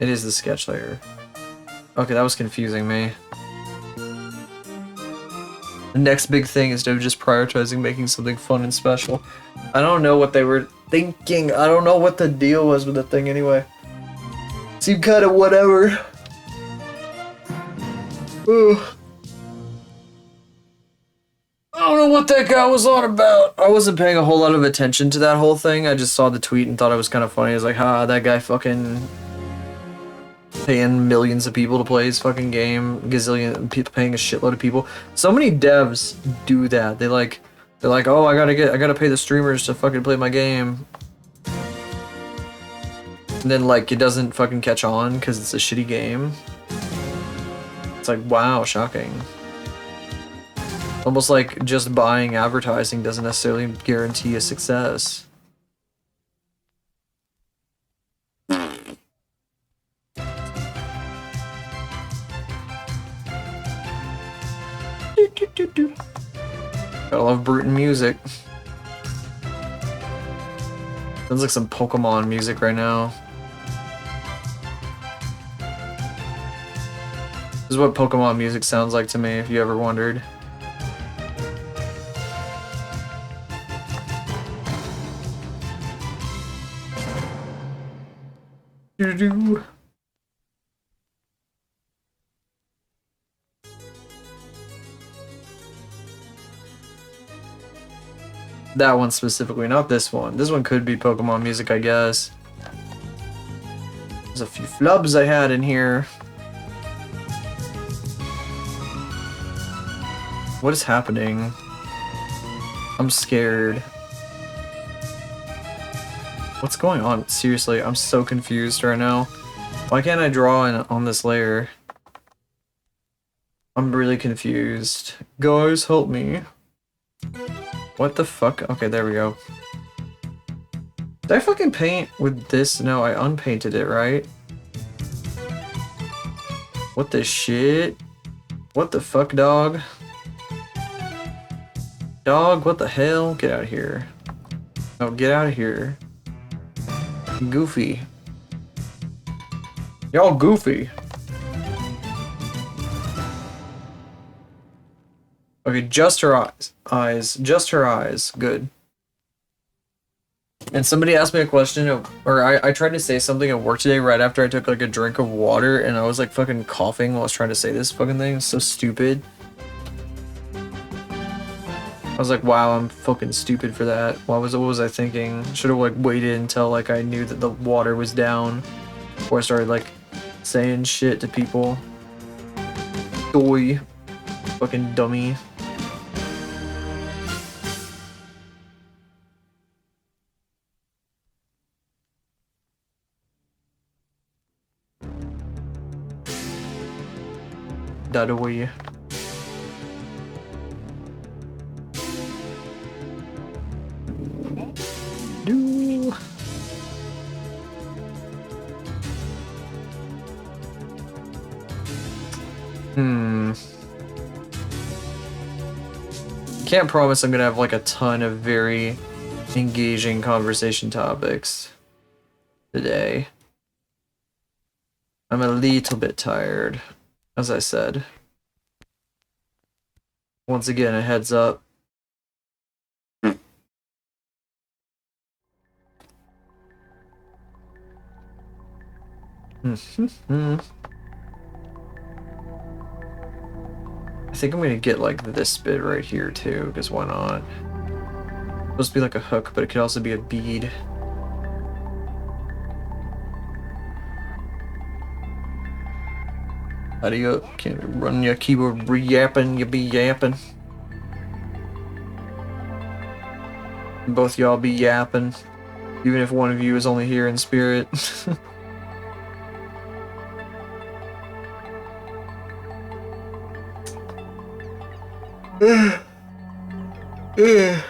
it is the sketch layer? Okay, that was confusing me. The next big thing is to just prioritizing making something fun and special. I don't know what they were thinking. I don't know what the deal was with the thing anyway. Seemed kind of whatever. Ooh. I don't know what that guy was on about. I wasn't paying a whole lot of attention to that whole thing. I just saw the tweet and thought it was kind of funny. I was like, ha, that guy fucking paying millions of people to play his fucking game, gazillion people paying a shitload of people. So many devs do that. They're like, oh, I gotta pay the streamers to fucking play my game. And then like it doesn't fucking catch on because it's a shitty game. It's like, wow, shocking. Almost like just buying advertising doesn't necessarily guarantee a success. Gotta love Bruton music. Sounds like some Pokemon music right now. This is what Pokemon music sounds like to me, if you ever wondered. Doo-doo. That one specifically, not this one. This one could be Pokemon music, I guess. There's a few flubs I had in here. What is happening? I'm scared. What's going on? Seriously, I'm so confused right now. Why can't I draw on this layer? I'm really confused. Guys, help me. What the fuck? Okay, there we go. Did I fucking paint with this? No, I unpainted it, right? What the shit? What the fuck, dog? Dog, what the hell? Get out of here. Oh, get out of here. Goofy. Y'all goofy. Okay, just her eyes. Just her eyes. Good. And somebody asked me a question, or I tried to say something at work today right after I took like a drink of water, and I was like fucking coughing while I was trying to say this fucking thing. It's so stupid. I was like, wow, I'm fucking stupid for that. What was I thinking? Should have like waited until like I knew that the water was down before I started like saying shit to people. Doy. Fucking dummy. Doy. Do. Can't promise I'm gonna have like a ton of very engaging conversation topics today. I'm a little bit tired, as I said. Once again, a heads up. I think I'm gonna get like this bit right here too, because why not? It's supposed to be like a hook, but it could also be a bead. How do you can't run your keyboard yapping, you be yapping. Both y'all be yapping, even if one of you is only here in spirit. Ugh.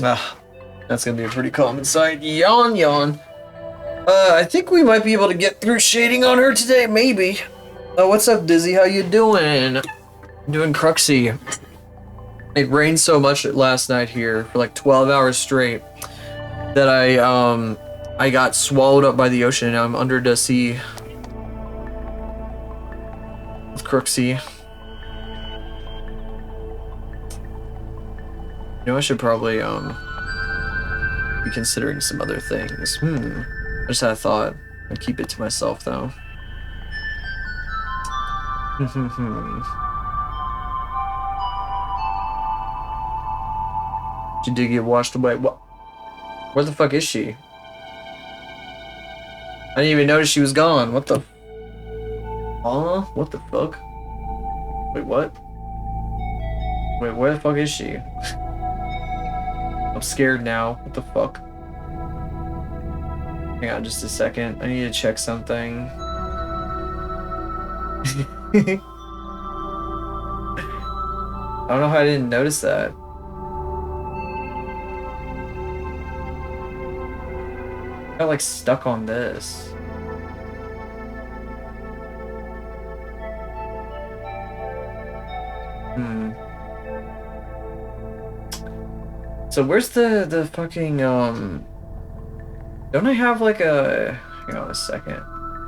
Ah, that's gonna be a pretty common sight. Yawn, yawn. I think we might be able to get through shading on her today, maybe. What's up, Dizzy? How you doing? Doing Cruxy. It rained so much last night here for like 12 hours straight that I got swallowed up by the ocean and now I'm under the sea with Cruxy. You know, I should probably be considering some other things. I just had a thought. I'll keep it to myself though. She did get washed away. What? Where the fuck is she? I didn't even notice she was gone. What the? What the fuck? Wait, what? Wait, where the fuck is she? I'm scared now. What the fuck? Hang on just a second. I need to check something. I don't know how I didn't notice that. I got like stuck on this. So where's the fucking don't I have like a hang on a second.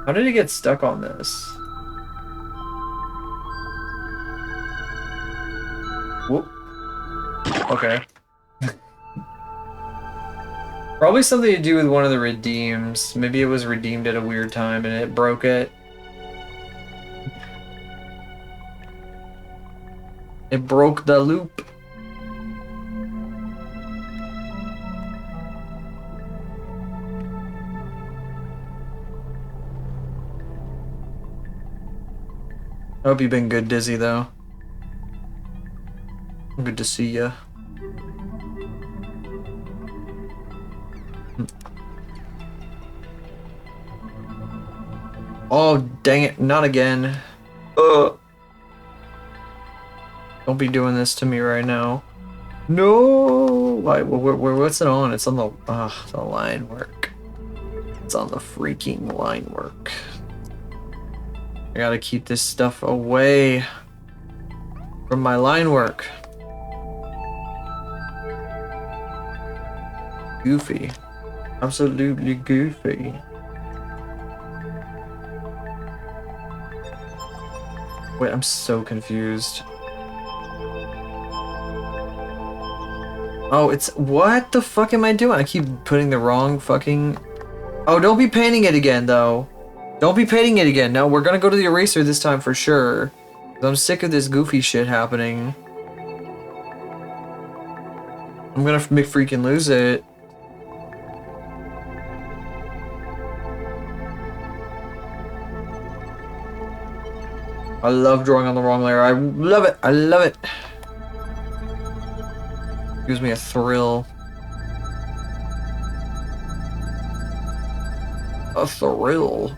How did it get stuck on this? Whoop. Okay. Probably something to do with one of the redeems. Maybe it was redeemed at a weird time and it broke it. It broke the loop. I hope you've been good, Dizzy, though. Good to see ya. Oh, dang it. Not again. Don't be doing this to me right now. No! What's it on? It's on the line work. It's on the freaking line work. I gotta keep this stuff away from my line work. Goofy. Absolutely goofy. Wait, I'm so confused. Oh, it's... What the fuck am I doing? I keep putting the wrong fucking... Oh, don't be painting it again, though. Don't be painting it again. No, we're gonna go to the eraser this time for sure. I'm sick of this goofy shit happening. I'm gonna freaking lose it. I love drawing on the wrong layer. I love it. I love it. Gives me a thrill. A thrill.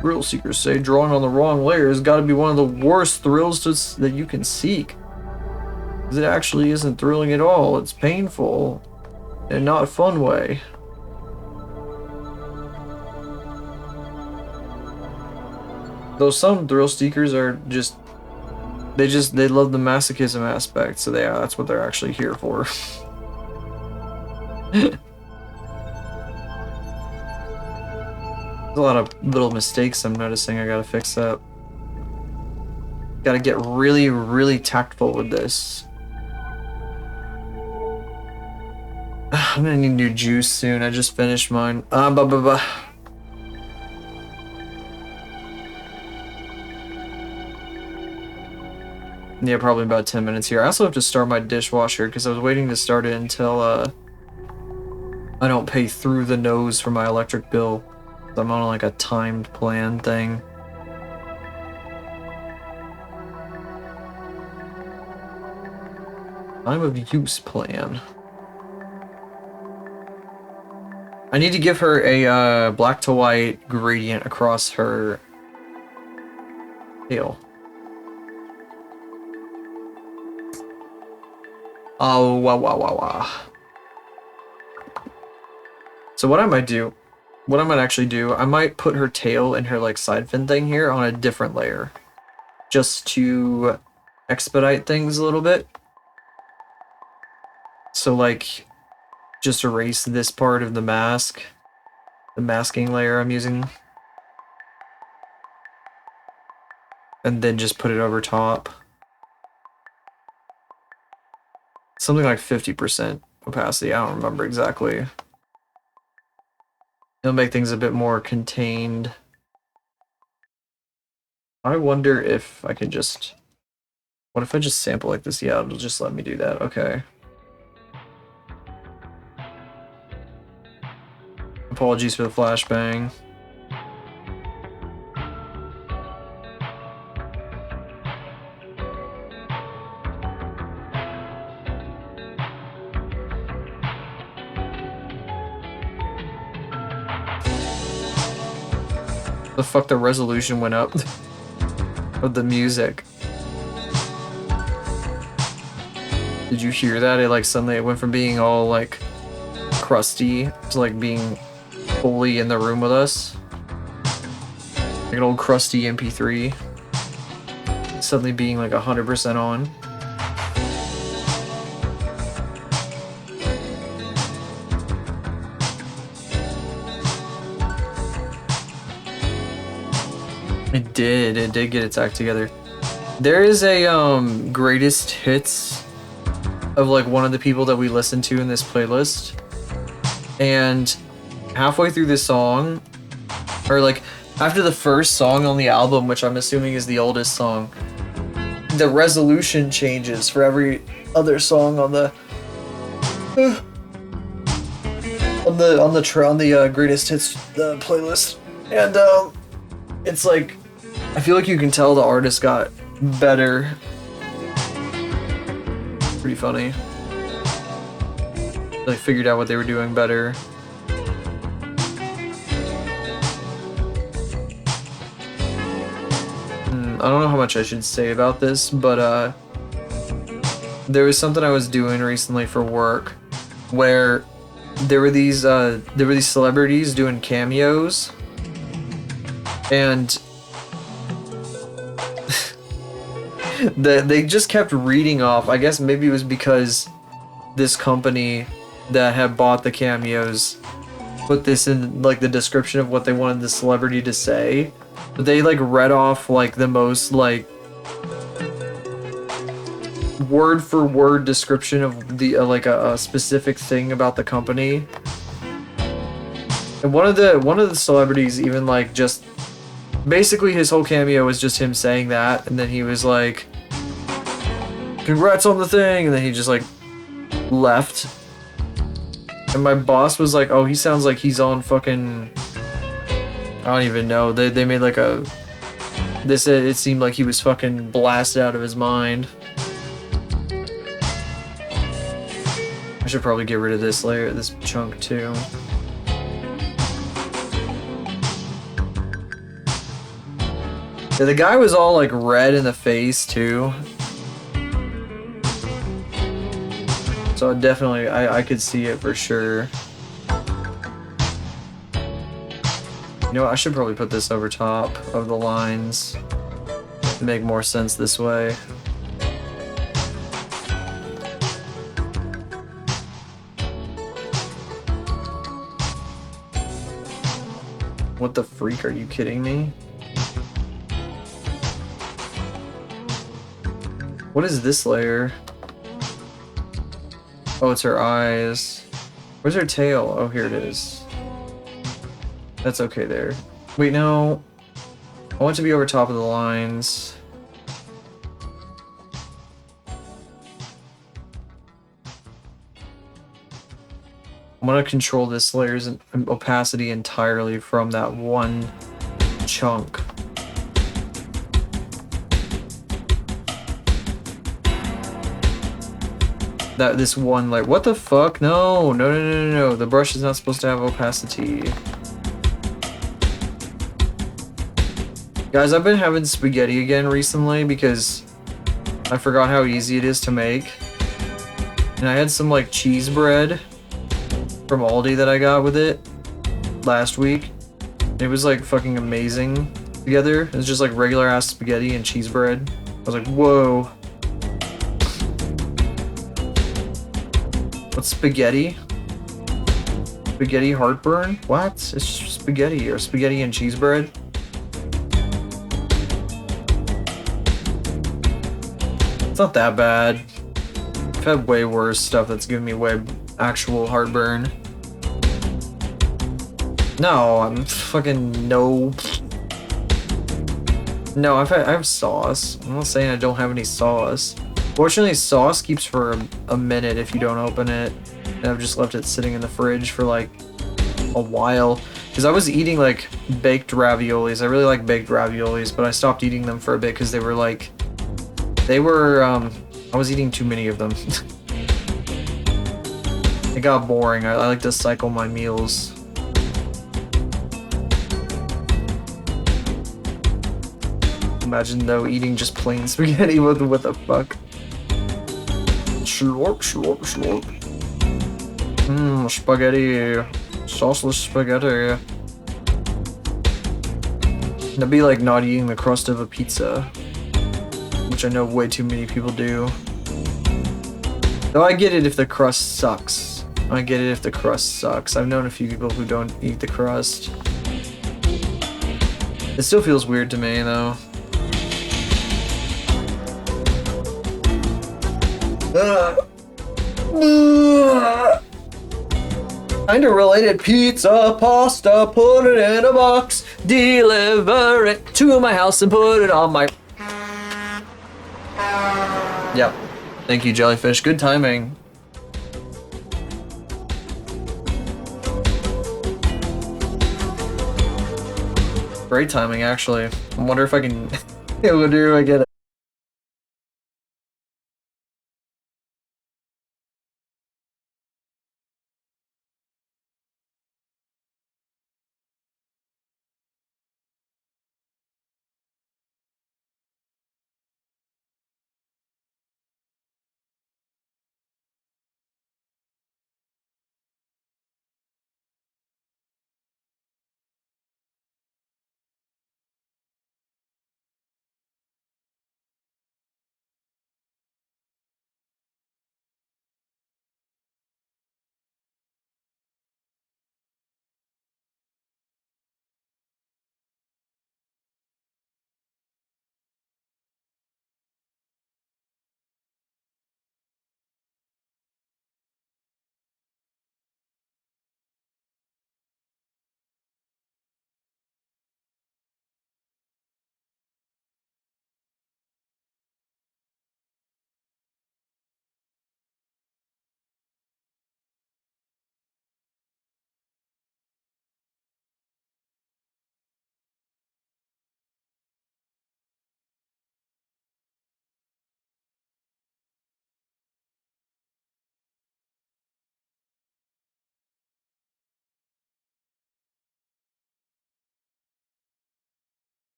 Thrill seekers say drawing on the wrong layer has got to be one of the worst thrills that you can seek. Because it actually isn't thrilling at all. It's painful. In not a fun way. Though some thrill seekers are just... They love the masochism aspect, so that's what they're actually here for. There's a lot of little mistakes I'm noticing I gotta fix up. Gotta get really, really tactful with this. I'm gonna need new juice soon. I just finished mine. Yeah, probably about 10 minutes here. I also have to start my dishwasher because I was waiting to start it until I don't pay through the nose for my electric bill. I'm on like a timed plan thing. Time of use plan. I need to give her a black to white gradient across her tail. Oh, wow, wow, wow, wow. So what I might do, what I might actually do, I might put her tail and her like side fin thing here on a different layer, just to expedite things a little bit. So like, just erase this part of the mask, the masking layer I'm using, and then just put it over top. Something like 50% opacity, I don't remember exactly. It'll make things a bit more contained. I wonder if I can just... What if I just sample like this? Yeah, it'll just let me do that. Okay. Apologies for the flashbang. The fuck, the resolution went up of the music. Did you hear that? It like suddenly it went from being all like crusty to like being fully in the room with us. Like an old crusty MP3. Suddenly being like 100% on. It did get its act together. There is a greatest hits of like one of the people that we listen to in this playlist, and halfway through this song, or like after the first song on the album, which I'm assuming is the oldest song, the resolution changes for every other song on the on the greatest hits playlist, and it's like I feel like you can tell the artist got better. Pretty funny. They figured out what they were doing better. I don't know how much I should say about this, but there was something I was doing recently for work where there were these celebrities doing cameos, and they just kept reading off. I guess maybe it was because this company that had bought the cameos put this in like the description of what they wanted the celebrity to say. But they like read off like the most like word for word description of the like a specific thing about the company. And one of the celebrities even like just basically his whole cameo was just him saying that, and then he was like, "Congrats on the thing," and then he just like left. And my boss was like, "Oh, he sounds like he's on fucking, I don't even know." They made like a, they said it seemed like he was fucking blasted out of his mind. I should probably get rid of this layer, this chunk too. Yeah, the guy was all like red in the face too. So definitely, I could see it for sure. You know what, I should probably put this over top of the lines to make more sense this way. What the freak, are you kidding me? What is this layer? Oh, it's her eyes. Where's her tail? Oh, here it is. That's okay there. Wait, no. I want it to be over top of the lines. I'm gonna control this layer's opacity entirely from that one chunk. This one, like, what the fuck? No, no, no, no, no, no. The brush is not supposed to have opacity. Guys, I've been having spaghetti again recently because I forgot how easy it is to make. And I had some like cheese bread from Aldi that I got with it last week. It was like fucking amazing together. It was just like regular ass spaghetti and cheese bread. I was like, whoa. What's spaghetti? Spaghetti heartburn? What? It's just spaghetti or spaghetti and cheese bread. It's not that bad. I've had way worse stuff that's given me way actual heartburn. No, I'm fucking no. No, I have sauce. I'm not saying I don't have any sauce. Fortunately, sauce keeps for a minute if you don't open it. And I've just left it sitting in the fridge for like a while. Because I was eating like baked raviolis. I really like baked raviolis, but I stopped eating them for a bit because they were like... I was eating too many of them. It got boring. I like to cycle my meals. Imagine though eating just plain spaghetti. What the fuck? Slurp, slurp, slurp. Mmm, spaghetti. Sauceless spaghetti. That'd be like not eating the crust of a pizza. Which I know way too many people do. Though I get it if the crust sucks. I get it if the crust sucks. I've known a few people who don't eat the crust. It still feels weird to me though. Kinda related. Pizza, pasta, put it in a box, deliver it to my house and put it on my... Yep. Thank you, Jellyfish. Good timing. Great timing, actually. I wonder if I can... I wonder if I get it.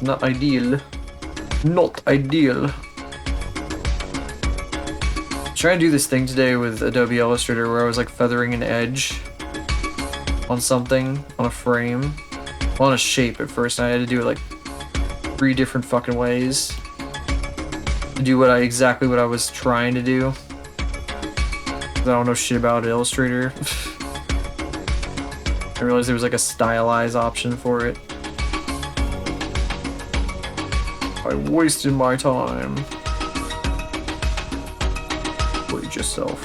Not ideal. Not ideal. Trying to do this thing today with Adobe Illustrator where I was like feathering an edge on something, on a frame, on a shape at first, and I had to do it like 3 different fucking ways to do exactly what I was trying to do. I don't know shit about Illustrator. I realized there was like a stylize option for it. I wasted my time. Wait yourself.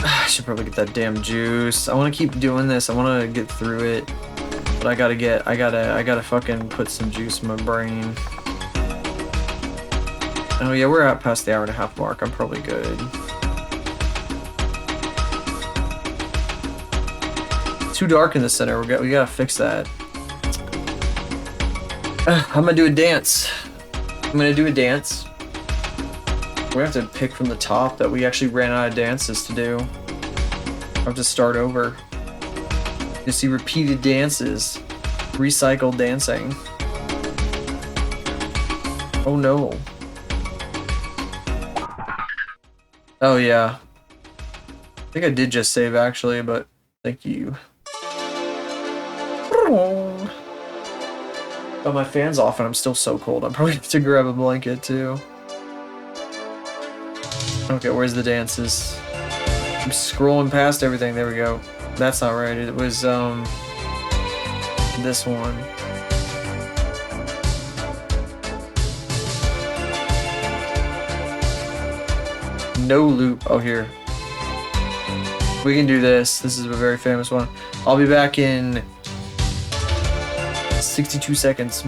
I should probably get that damn juice. I want to keep doing this. I want to get through it. But I gotta fucking put some juice in my brain. Oh yeah, we're out past the hour-and-a-half mark. I'm probably good. Too dark in the center. We gotta fix that. I'm gonna do a dance. I'm gonna do a dance. We have to pick from the top that we actually ran out of dances to do. I have to start over. You see repeated dances. Recycled dancing. Oh no. Oh yeah. I think I did just save actually, but thank you. Oh, my fan's off and I'm still so cold. I'm probably have to grab a blanket too. Okay, where's the dances? I'm scrolling past everything. There we go. That's not right. It was this one. No loop. Oh, here. We can do this. This is a very famous one. I'll be back in 62 seconds.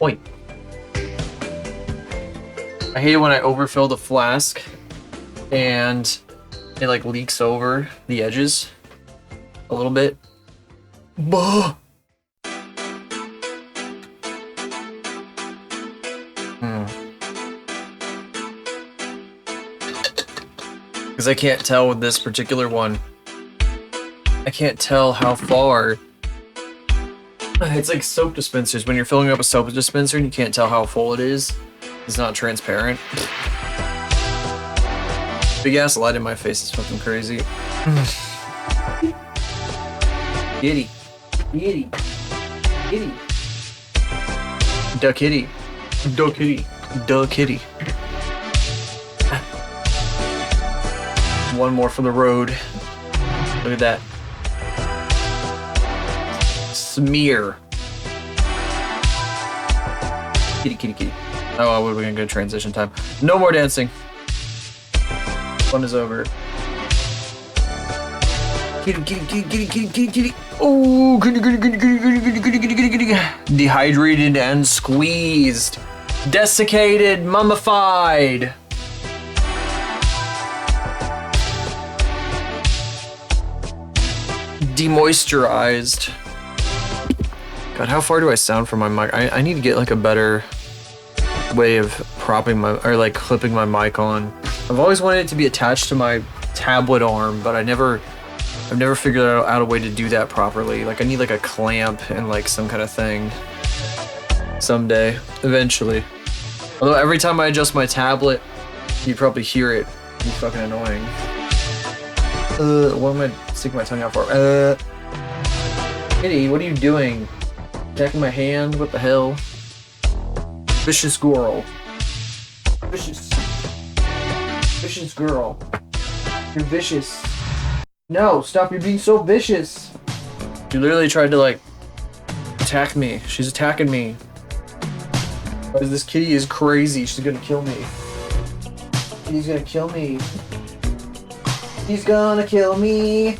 Oi. I hate it when I overfill the flask and it like leaks over the edges a little bit. Bah! Because I can't tell with this particular one. I can't tell how far. It's like soap dispensers. When you're filling up a soap dispenser and you can't tell how full it is, it's not transparent. Big ass light in my face is fucking crazy. Kitty. Kitty. Kitty. Duck kitty. Duck kitty. Duck kitty. One more for the road. Look at that. Smear. Kitty, kitty, kitty. Oh, we're gonna go transition time. No more dancing. Fun is over. Kitty, kitty, kitty, kitty, kitty, kitty, kitty. Oh, kitty, kitty, kitty, kitty, kitty, kitty, kitty, kitty, kitty, kitty. Dehydrated and squeezed. Desiccated, mummified. Demoisturized. God, how far do I sound from my mic? I need to get like a better way of propping my, or like clipping my mic on. I've always wanted it to be attached to my tablet arm, but I've never figured out a way to do that properly. Like I need like a clamp and like some kind of thing. Someday, eventually. Although every time I adjust my tablet, you probably hear it. It's fucking annoying. What am I sticking my tongue out for? Kitty, what are you doing? Attacking my hand? What the hell? Vicious girl. Vicious. Vicious girl. You're vicious. No, stop, you're being so vicious. She literally tried to like attack me. She's attacking me. Because this kitty is crazy. She's gonna kill me. Kitty's gonna kill me. She's gonna kill me.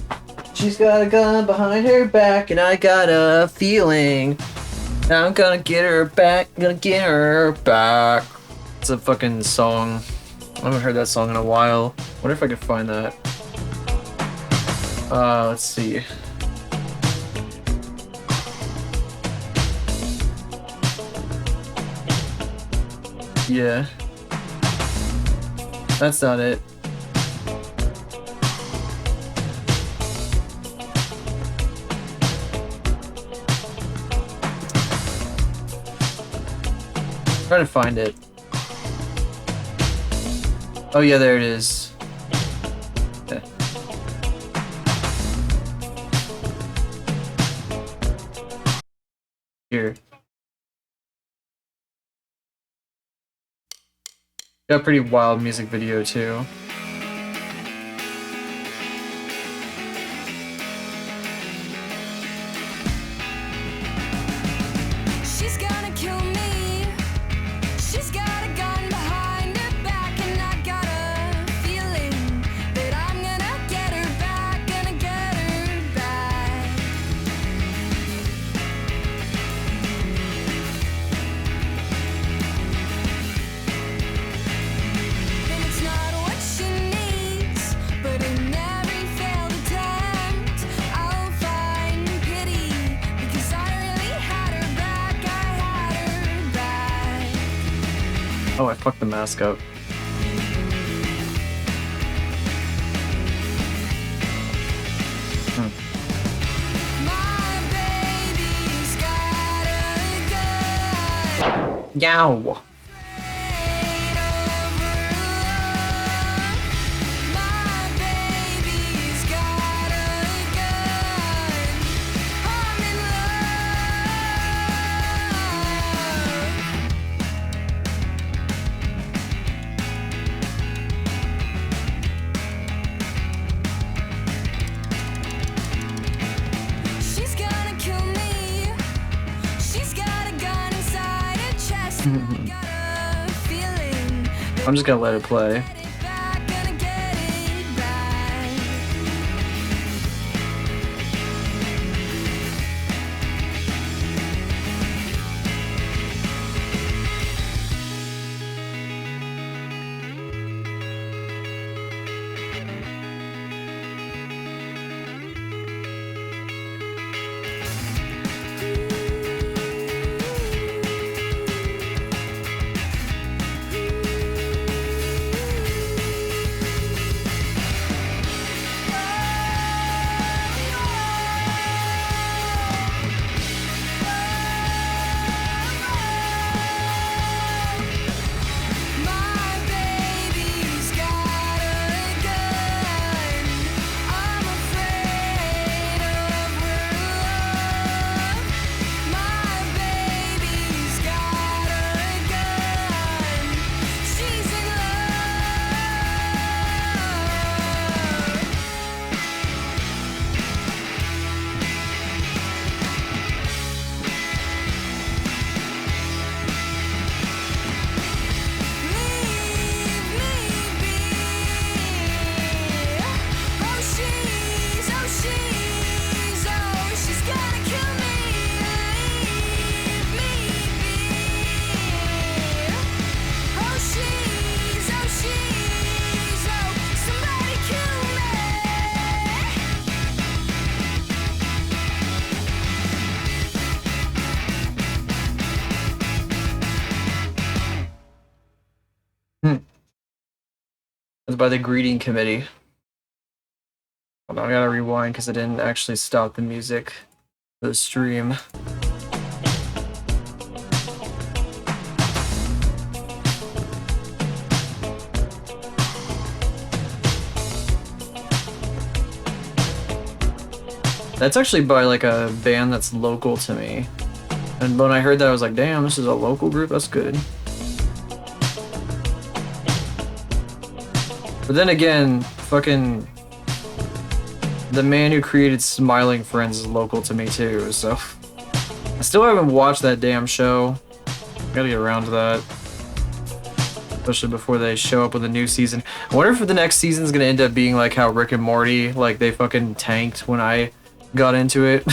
She's got a gun behind her back, and I got a feeling I'm gonna get her back. Gonna get her back. It's a fucking song. I haven't heard that song in a while. Wonder if I could find that. Let's see. Yeah. That's not it. Trying to find it. Oh yeah, there it is. Okay. Here. Got a pretty wild music video too. She's gonna kill me. She's got a gun behind her back, and I got a feeling that I'm gonna get her back, gonna get her back. And it's not what she needs, but in every failed attempt, I'll find pity, because I really had her back, I had her back. Oh, I fucked the mask up. My baby's got a gun. Yow! My baby's got a gun. I'm in love. She's gonna kill me. She's got a gun inside her chest. I got a feeling that I'm just gonna let it play. get it back, gonna get it back. banned by the greeting committee. Hold on, I gotta rewind because I didn't actually stop the music for the stream. That's actually by like a band that's local to me. And when I heard that, I was like, damn, this is a local group? That's good. But then again, fucking... the man who created Smiling Friends is local to me too, so... I still haven't watched that damn show. Gotta get around to that. Especially before they show up with a new season. I wonder if the next season's gonna end up being like how Rick and Morty, like they fucking tanked when I got into it.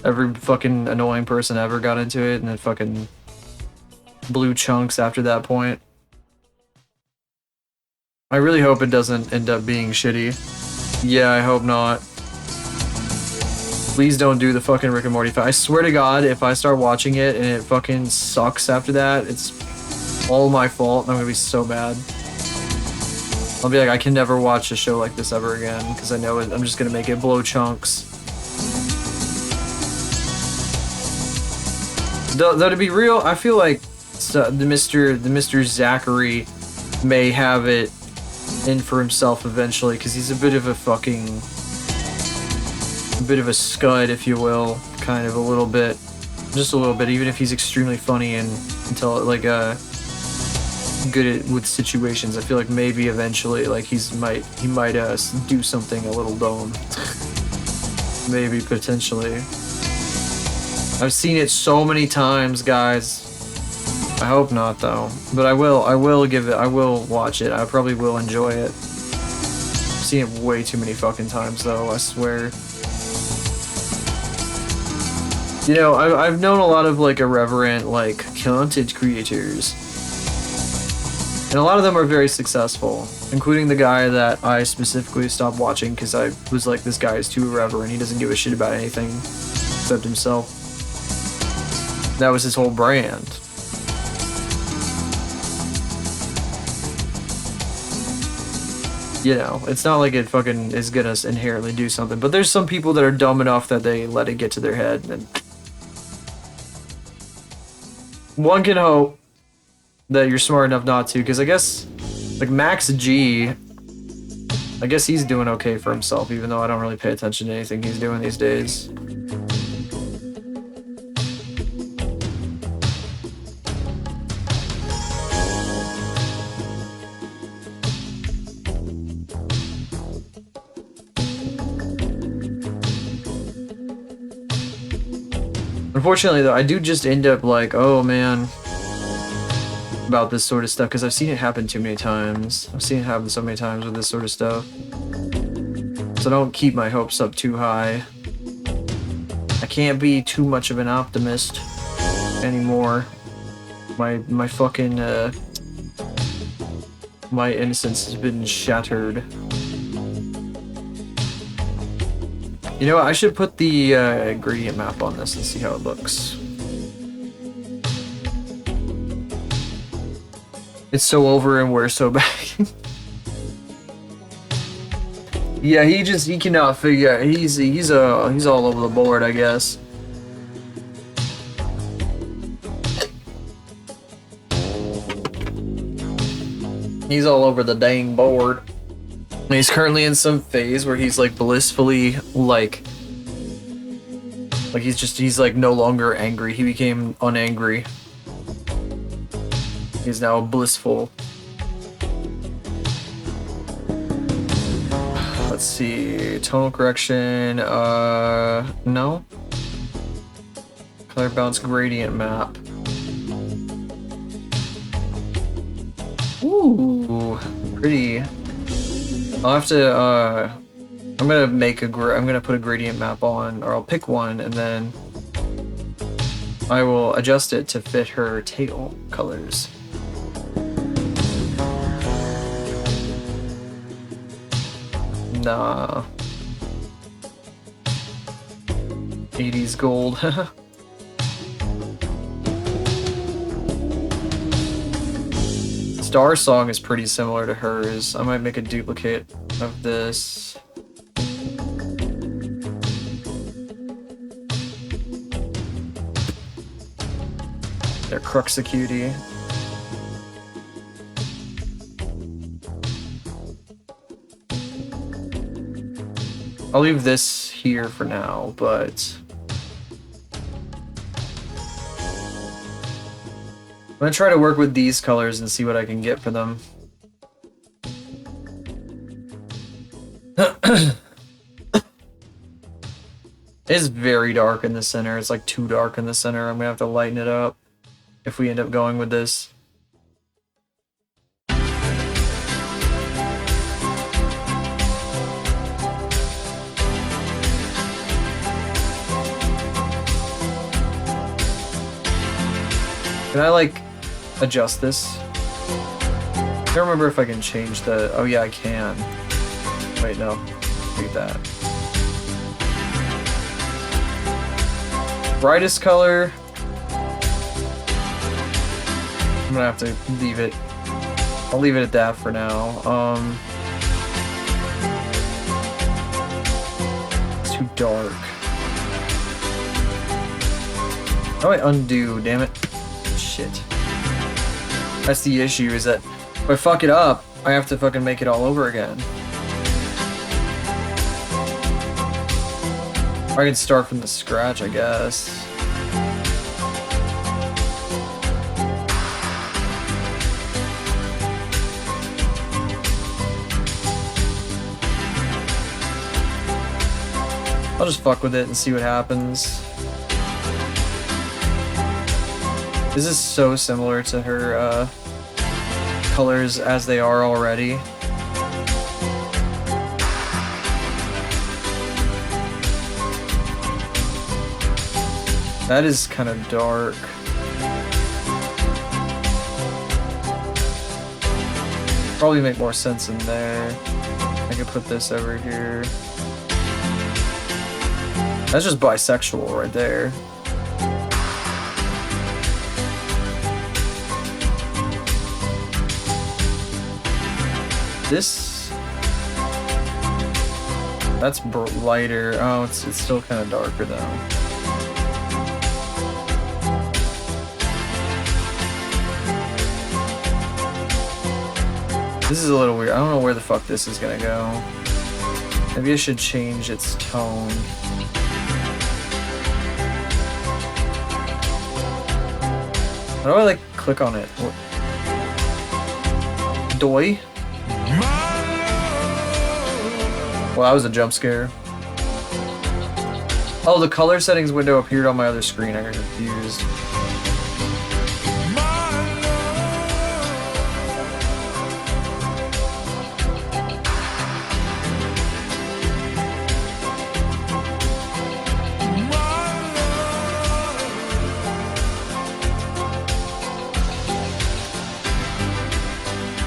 Every fucking annoying person ever got into it and then fucking blew chunks after that point. I really hope it doesn't end up being shitty. Yeah, I hope not. Please don't do the fucking Rick and Morty fight. I swear to God, if I start watching it and it fucking sucks after that, it's all my fault and I'm gonna be so mad. I'll be like, I can never watch a show like this ever again because I know I'm just gonna make it blow chunks. Though to be real, I feel like the Mr. Zachary may have it in for himself eventually because he's a bit of a scud, if you will, kind of a little bit, just a little bit. Even if he's extremely funny and until like good with situations, I feel like maybe eventually like he might do something a little dumb. Maybe potentially. I've seen it so many times, guys. I hope not though, but I will watch it. I probably will enjoy it. I've seen it way too many fucking times though, I swear. You know, I've known a lot of like irreverent like content creators. And a lot of them are very successful, including the guy that I specifically stopped watching because I was like, this guy is too irreverent. He doesn't give a shit about anything except himself. That was his whole brand. You know, it's not like it fucking is gonna inherently do something, but there's some people that are dumb enough that they let it get to their head, and one can hope that you're smart enough not to, because I guess, like Max G, I guess he's doing okay for himself, even though I don't really pay attention to anything he's doing these days. Unfortunately though, I do just end up like, oh man, about this sort of stuff, because I've seen it happen too many times. I've seen it happen so many times with this sort of stuff. So don't keep my hopes up too high. I can't be too much of an optimist anymore. My fucking, my innocence has been shattered. You know what, I should put the gradient map on this and see how it looks. It's so over and we're so back. Yeah, he cannot figure out, he's all over the board, I guess. He's all over the dang board. He's currently in some phase where he's like blissfully like he's like no longer angry. He became unangry. He's now blissful. Let's see, tonal correction, no. Color balance gradient map. Ooh, pretty. I'll have to, I'm gonna put a gradient map on, or I'll pick one, and then I will adjust it to fit her tail colors. Nah. 80s gold. Let's Star Song is pretty similar to hers. I might make a duplicate of this. They're Cruxacutie. I'll leave this here for now, but I'm gonna try to work with these colors and see what I can get for them. It's very dark in the center. It's like too dark in the center. I'm gonna have to lighten it up if we end up going with this. Can I, like, adjust this? I can't remember if I can change the... Oh, yeah, I can. Wait, no. Leave that. Brightest color. I'm gonna have to leave it. I'll leave it at that for now. It's too dark. How do I undo? Damn it. Shit. That's the issue, is that if I fuck it up, I have to fucking make it all over again. I can start from the scratch, I guess. I'll just fuck with it and see what happens. This is so similar to her colors as they are already. That is kind of dark. Probably make more sense in there. I could put this over here. That's just bisexual right there. This... That's lighter. Oh, it's still kind of darker though. This is a little weird. I don't know where the fuck this is gonna go. Maybe I should change its tone. How do I, like, click on it? What? Doi? Well, that was a jump scare. Oh, the color settings window appeared on my other screen. I got confused.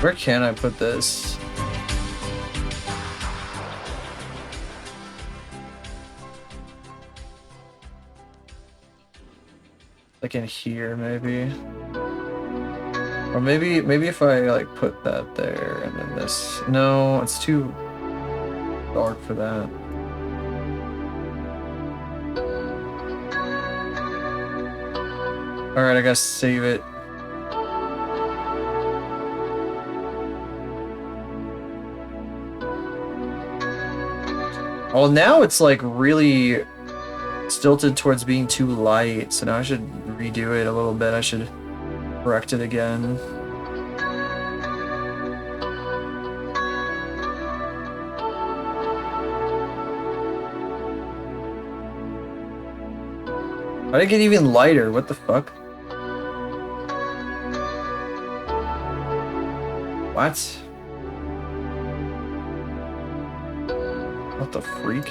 Where can I put this? Like in here, maybe? Or maybe if I like put that there and then this. No, it's too dark for that. Alright, I gotta save it. Well, now it's like really stilted towards being too light, so now I should redo it a little bit. I should correct it again. How did it get even lighter? What the fuck? What? What the freak?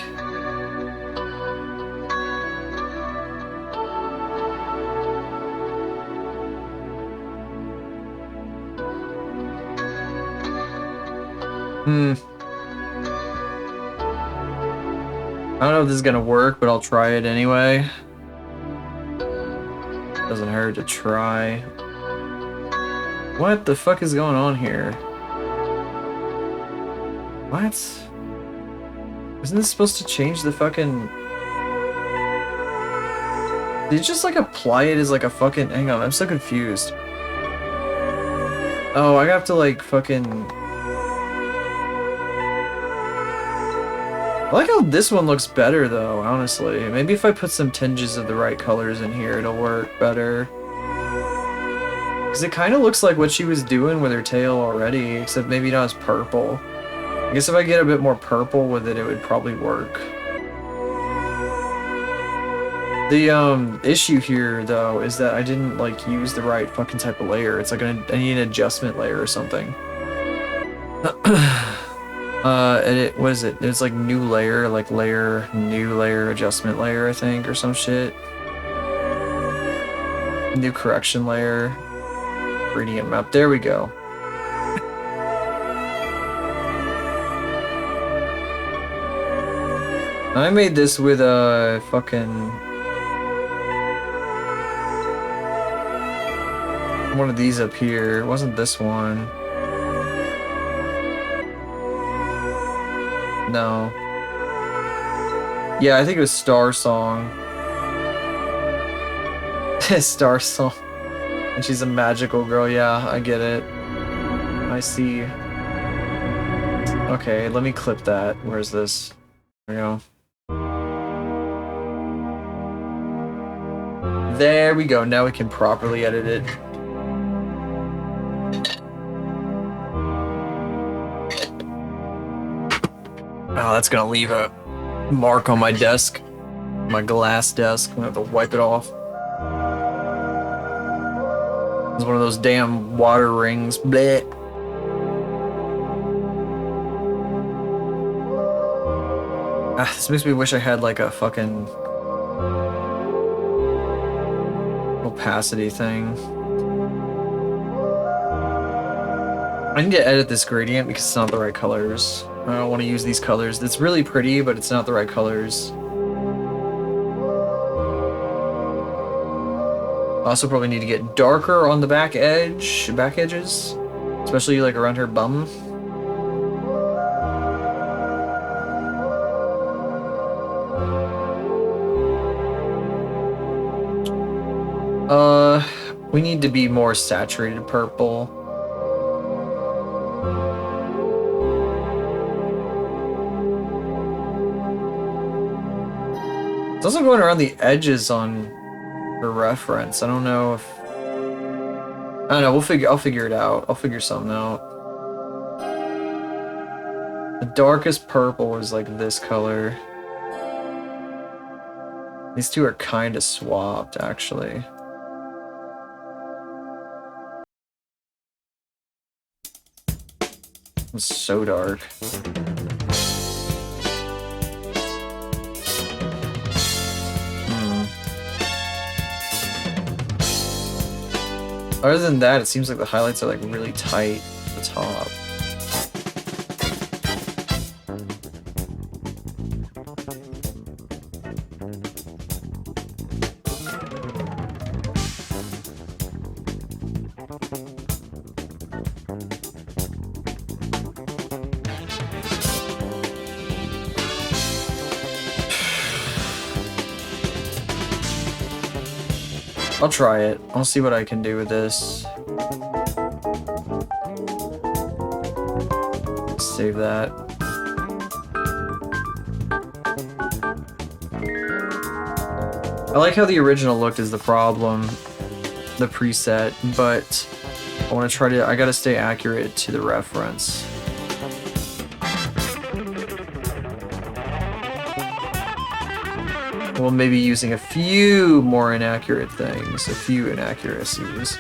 I don't know if this is gonna work, but I'll try it anyway. Doesn't hurt to try. What the fuck is going on here? What? Isn't this supposed to change the fucking... Did you just like apply it as like a fucking... Hang on, I'm so confused. Oh, I have to like fucking... I like how this one looks better though, honestly. Maybe if I put some tinges of the right colors in here, it'll work better. Because it kind of looks like what she was doing with her tail already, except maybe not as purple. I guess if I get a bit more purple with it, it would probably work. The issue here though is that I didn't like use the right fucking type of layer. It's like I need an adjustment layer or something. What is it? It's like new layer, like layer, new layer, adjustment layer, I think, or some shit. New correction layer. Gradient map. There we go. I made this with a fucking... one of these up here. It wasn't this one. No. Yeah, I think it was Star Song. Star Song. And she's a magical girl. Yeah, I get it. I see. Okay, let me clip that. Where's this? There we go. There we go. Now we can properly edit it. Oh, that's gonna leave a mark on my desk. My glass desk. I'm gonna have to wipe it off. It's one of those damn water rings. Blech. This makes me wish I had like a fucking opacity thing. I need to edit this gradient because it's not the right colors. I don't want to use these colors. It's really pretty, but it's not the right colors. Also probably need to get darker on the back edges, especially like around her bum. We need to be more saturated purple. It's also going around the edges on her reference. I don't know if... I don't know, I'll figure it out. I'll figure something out. The darkest purple is like this color. These two are kind of swapped, actually. It's so dark. Other than that, it seems like the highlights are like really tight at the top. I'll try it. I'll see what I can do with this. Save that. I like how the original looked is the problem, the preset, but I want to try to, I gotta stay accurate to the reference. Well, maybe using a few more inaccurate things, a few inaccuracies.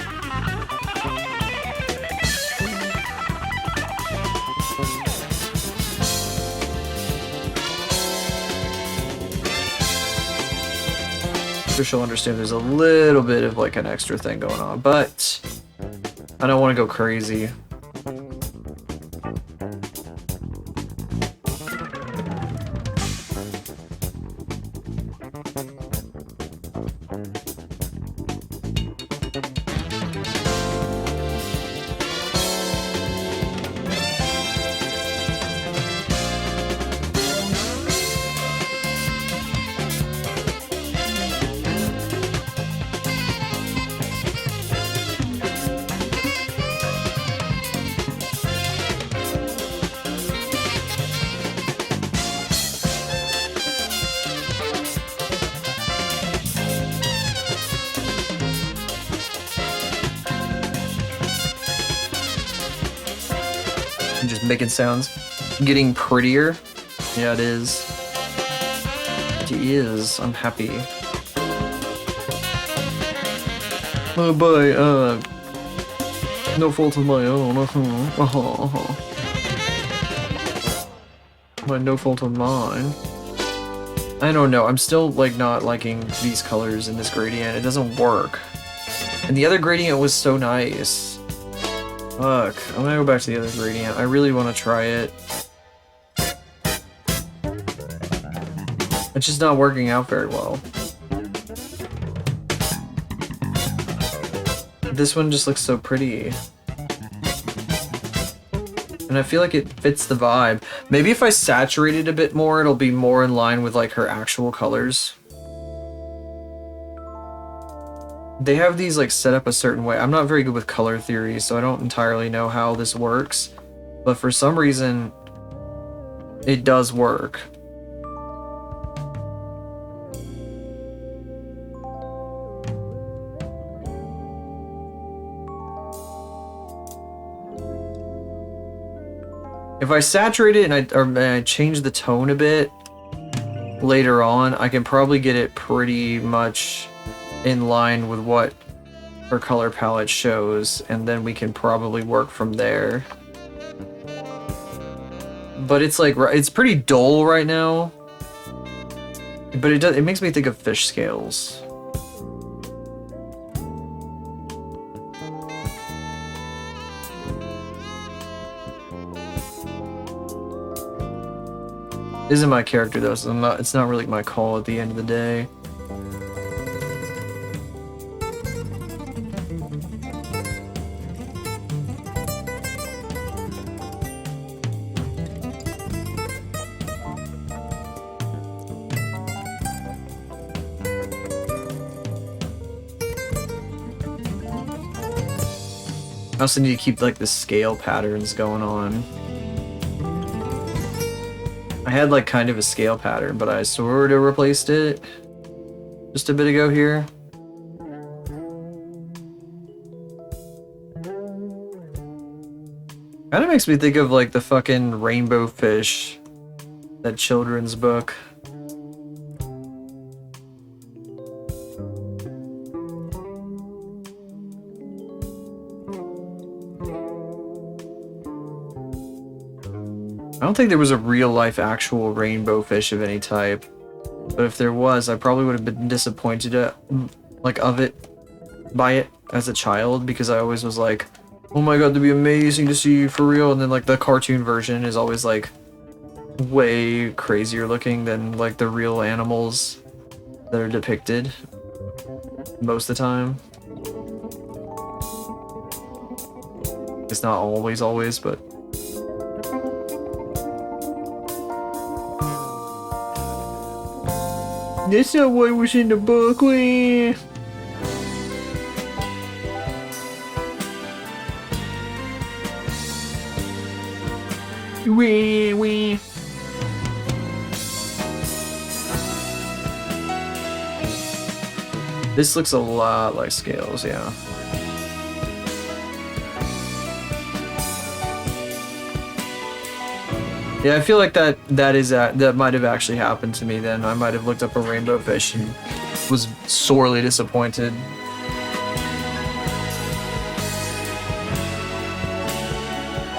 So she'll understand there's a little bit of like an extra thing going on, but I don't want to go crazy. just making sounds. Getting prettier. Yeah, it is. It is. I'm happy. By no fault of my own. By no fault of mine. I don't know. I'm still like not liking these colors in this gradient. It doesn't work. And the other gradient was so nice. Fuck. I'm gonna go back to the other gradient. I really want to try it. It's just not working out very well. This one just looks so pretty. And I feel like it fits the vibe. Maybe if I saturate it a bit more, it'll be more in line with like her actual colors. They have these like set up a certain way. I'm not very good with color theory, so I don't entirely know how this works. But for some reason, it does work. If I saturate it and I change the tone a bit later on, I can probably get it pretty much in line with what her color palette shows, and then we can probably work from there. But it's like, it's pretty dull right now. But it makes me think of fish scales. Isn't my character though, so it's not really my call at the end of the day. I also need to keep like the scale patterns going on. I had like kind of a scale pattern, but I sort of replaced it just a bit ago here. Kind of makes me think of like the fucking rainbow fish, that children's book. I don't think there was a real life actual rainbow fish of any type, but if there was, I probably would have been disappointed by it as a child, because I always was like, oh my god, that'd be amazing to see for real, and then like the cartoon version is always like way crazier looking than like the real animals that are depicted most of the time. It's not always, but that's not what was in the book. Wee. Wee wee. This looks a lot like Scales, yeah. Yeah, I feel like that might have actually happened to me then. I might have looked up a rainbow fish and was sorely disappointed.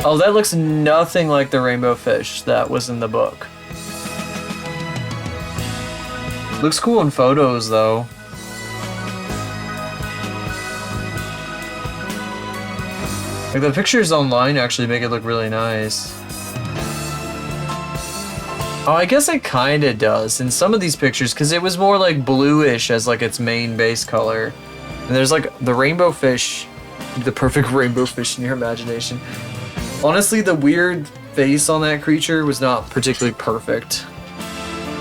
Oh, that looks nothing like the rainbow fish that was in the book. Looks cool in photos though. Like the pictures online actually make it look really nice. Oh, I guess it kinda does in some of these pictures, because it was more like bluish as like its main base color. And there's like the rainbow fish, the perfect rainbow fish in your imagination. Honestly, the weird face on that creature was not particularly perfect.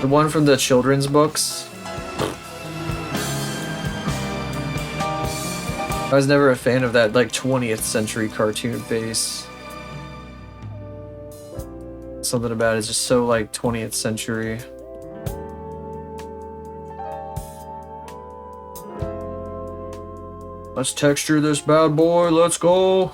The one from the children's books. I was never a fan of that like 20th century cartoon face. Something about it is just so like 20th century. Let's texture this bad boy, let's go.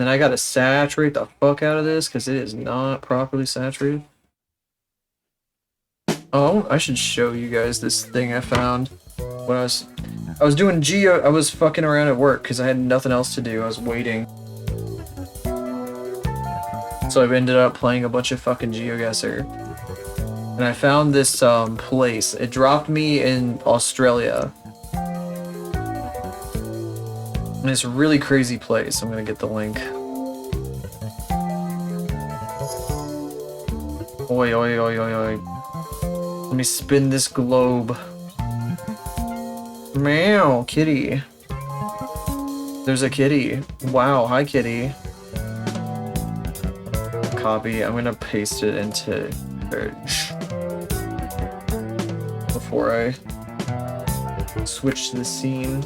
Then I gotta saturate the fuck out of this because it is not properly saturated. Oh, I should show you guys this thing I found when I was doing I was fucking around at work because I had nothing else to do. I was waiting. So I ended up playing a bunch of fucking GeoGuessr. And I found this place. It dropped me in Australia. And it's a really crazy place. I'm gonna get the link. Oi, oi, oi, oi, oi. Let me spin this globe. Meow, kitty. There's a kitty. Wow, hi kitty. Copy. I'm gonna paste it into search before I switch the scene.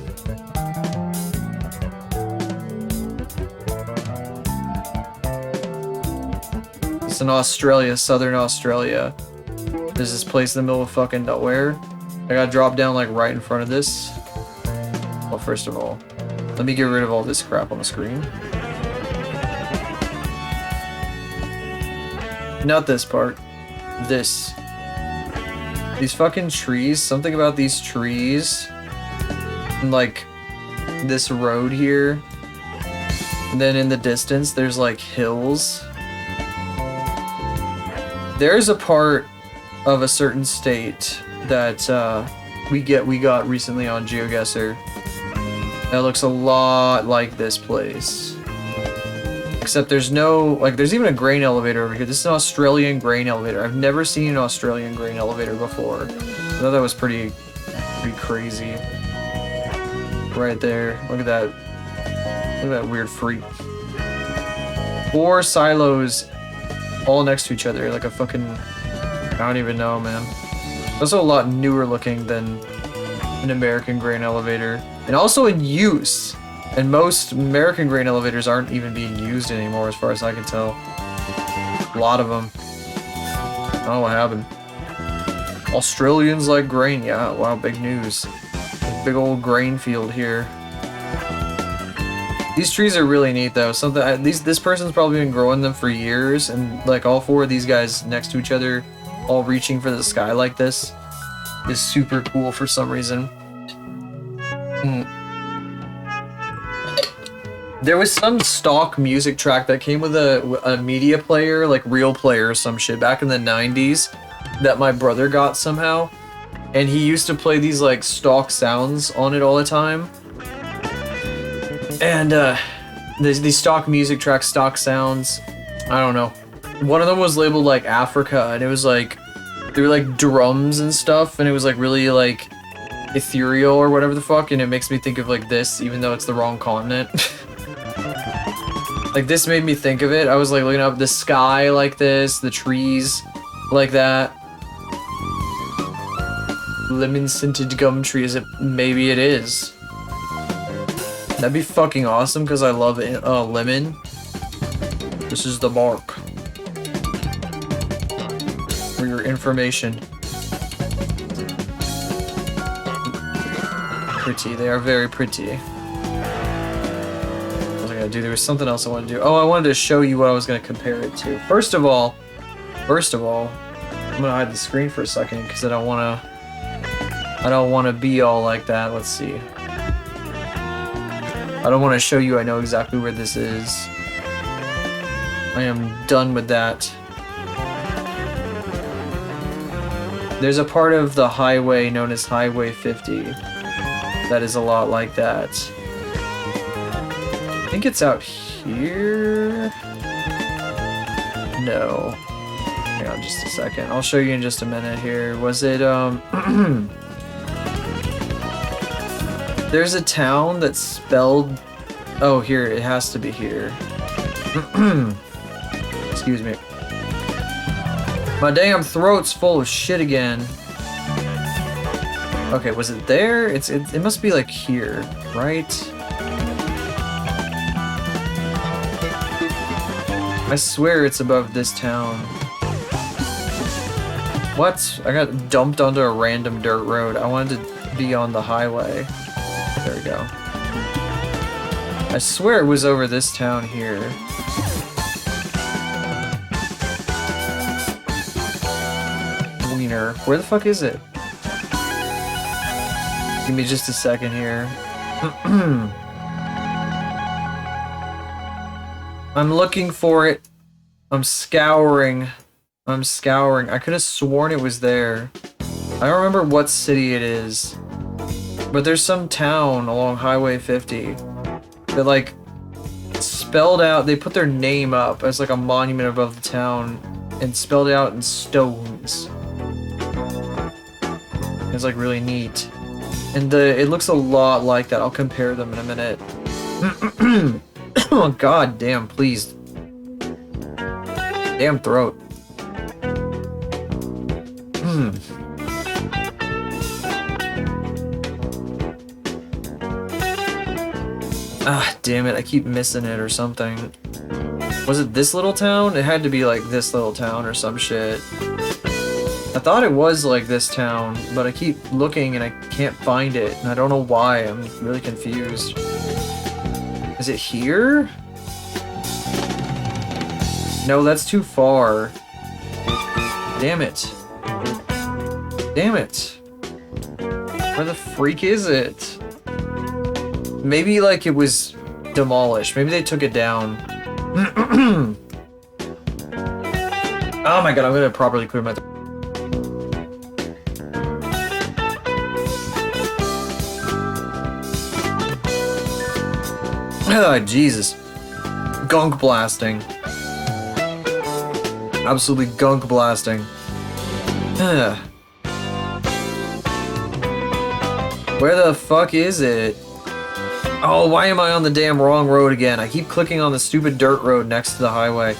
It's in Australia, southern Australia. There's this place in the middle of fucking nowhere. I got dropped down like right in front of this. Well, first of all, let me get rid of all this crap on the screen. Not this part. This. These fucking trees. Something about these trees. And like this road here. And then in the distance, there's like hills. There's a part of a certain state that we got recently on GeoGuessr that looks a lot like this place. Except there's no, like, there's even a grain elevator over here. This is an Australian grain elevator. I've never seen an Australian grain elevator before. I thought that was pretty crazy. Right there. Look at that. Look at that weird freak. 4 silos all next to each other, like a fucking, I don't even know, man. Also a lot newer looking than an American grain elevator. And also in use. And most American grain elevators aren't even being used anymore, as far as I can tell. A lot of them. I don't know what happened. Australians like grain. Yeah, wow, big news. Big old grain field here. These trees are really neat though. This person's probably been growing them for years, and like all 4 of these guys next to each other, all reaching for the sky like this, is super cool for some reason. There was some stock music track that came with a media player, like Real Player or some shit, back in the 90s that my brother got somehow. And he used to play these like stock sounds on it all the time. And these stock music tracks, stock sounds, I don't know. One of them was labeled like Africa, and it was like, they were like drums and stuff, and it was like really like ethereal or whatever the fuck, and it makes me think of like this, even though it's the wrong continent. Like this made me think of it. I was like looking up the sky like this, the trees like that. Lemon scented gum tree, is it? Maybe it is. That'd be fucking awesome because I love lemon. This is the bark. For your information. Pretty, they are very pretty. What was I gonna do? There was something else I wanted to do. Oh, I wanted to show you what I was gonna compare it to. First of all, I'm gonna hide the screen for a second because I don't wanna be all like that. Let's see. I don't want to show you I know exactly where this is. I am done with that. There's a part of the highway known as Highway 50 that is a lot like that. I think it's out here. No. Hang on just a second. I'll show you in just a minute here. Was it, there's a town that's spelled... Oh, here. It has to be here. Excuse me. My damn throat's full of shit again. Okay, was it there? It must be like here, right? I swear it's above this town. What? I got dumped onto a random dirt road. I wanted to be on the highway. There we go. I I swear it was over this town here. Wiener. Where the fuck is it? Give me just a second here. I'm looking for it. I'm scouring. I'm scouring. I could have sworn it was there. I don't remember what city it is. But there's some town along Highway 50 that, like, spelled out, they put their name up as, like, a monument above the town and spelled it out in stones. It's, like, really neat. And it looks a lot like that. I'll compare them in a minute. Oh, god damn, please. Damn throat. Ah, damn it, I keep missing it or something. Was it this little town? It had to be like this little town or some shit. I thought it was like this town, but I keep looking and I can't find it, and I don't know why. I'm really confused. Is it here? No, that's too far. Damn it. Damn it. Where the freak is it? Maybe, like, it was demolished. Maybe they took it down. Oh my god, I'm gonna properly clear my... Oh, Jesus. Gunk blasting. Absolutely gunk blasting. Where the fuck is it? Oh, why am I on the damn wrong road again? I keep clicking on the stupid dirt road next to the highway.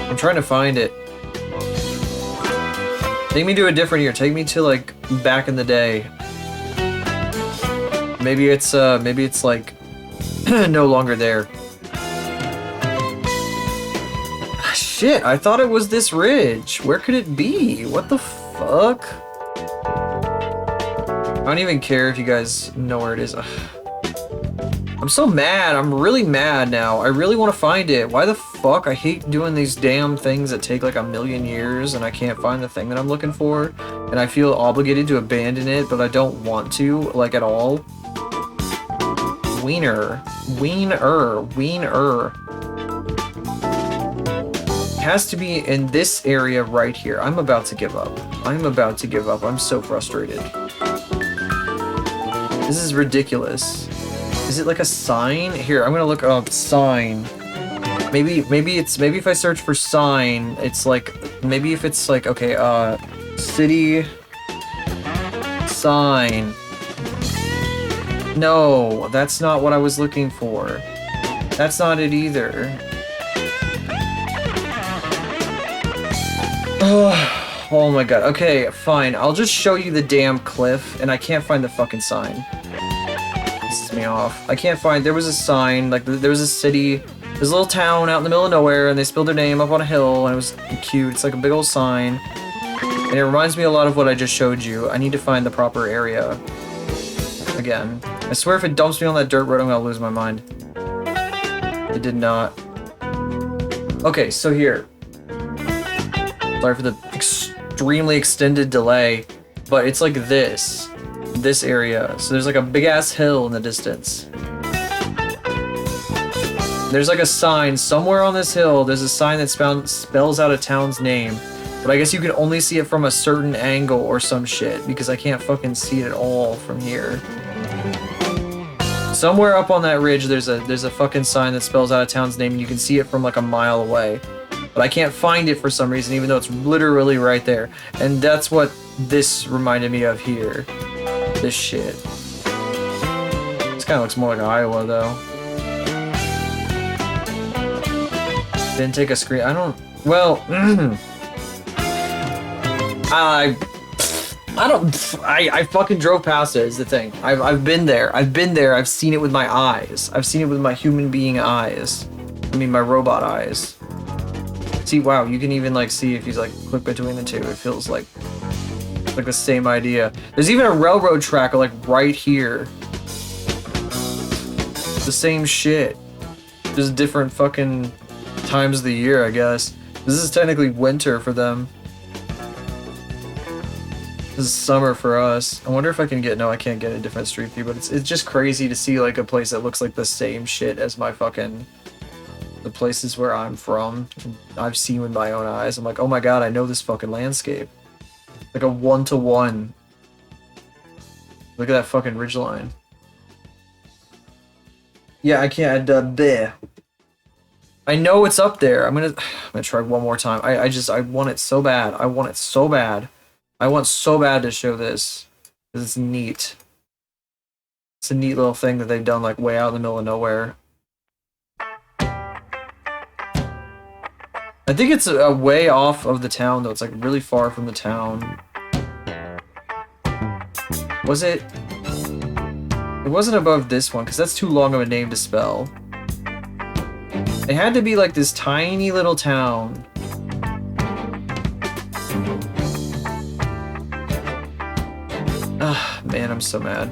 I'm trying to find it. Take me to a different year. Take me to, like, back in the day. Maybe it's like no longer there. Shit, I thought it was this ridge. Where could it be? What the fuck? I don't even care if you guys know where it is. Ugh. I'm so mad. I'm really mad now. I really want to find it. Why the fuck? I hate doing these damn things that take like a million years and I can't find the thing that I'm looking for. And I feel obligated to abandon it, but I don't want to, like, at all. Wiener. Wiener. Wiener. It has to be in this area right here. I'm about to give up. I'm about to give up. I'm so frustrated. This is ridiculous. Is it like a sign? Here, I'm gonna look up sign. Maybe if I search for sign, it's like, maybe if it's like, okay, city sign. No, that's not what I was looking for. That's not it either. Oh my god. Okay, fine. I'll just show you the damn cliff, and I can't find the fucking sign. Pisses me off. I can't find... There was a sign, like, there was a city... There's a little town out in the middle of nowhere, and they spilled their name up on a hill, and it was cute. It's like a big old sign. And it reminds me a lot of what I just showed you. I need to find the proper area. Again. I swear if it dumps me on that dirt road, I'm gonna lose my mind. It did not. Okay, so here. Sorry for the extremely extended delay, but it's like this area. So there's like a big ass hill in the distance. There's like a sign somewhere on this hill. There's a sign that spells out a town's name, but I guess you can only see it from a certain angle or some shit, because I can't fucking see it at all from here. Somewhere up on that ridge, there's a fucking sign that spells out a town's name, and you can see it from like a mile away. But I can't find it for some reason, even though it's literally right there. And that's what this reminded me of here. This shit. This kind of looks more like Iowa, though. Didn't take a screen. I don't... Well... I fucking drove past it, is the thing. I've been there. I've been there. I've seen it with my eyes. I've seen it with my human being eyes. I mean, my robot eyes. See, wow, you can even, like, see if you, like, click between the two. It feels like the same idea. There's even a railroad track, like, right here. The same shit. Just different fucking times of the year, I guess. This is technically winter for them. This is summer for us. I wonder if I can get... No, I can't get a different street view, but it's just crazy to see like a place that looks like the same shit as my fucking... the places where I'm from. I've seen with my own eyes. I'm like, oh my god, I know this fucking landscape. Like a one-to-one. Look at that fucking ridgeline. Yeah, I can't... there. I know it's up there. I'm gonna try one more time. I want it so bad. I want it so bad. I want so bad to show this. Because it's neat. It's a neat little thing that they've done like way out in the middle of nowhere. I think it's a way off of the town though. It's like really far from the town. Was it? It wasn't above this one because that's too long of a name to spell. It had to be like this tiny little town. Ah, man, I'm so mad.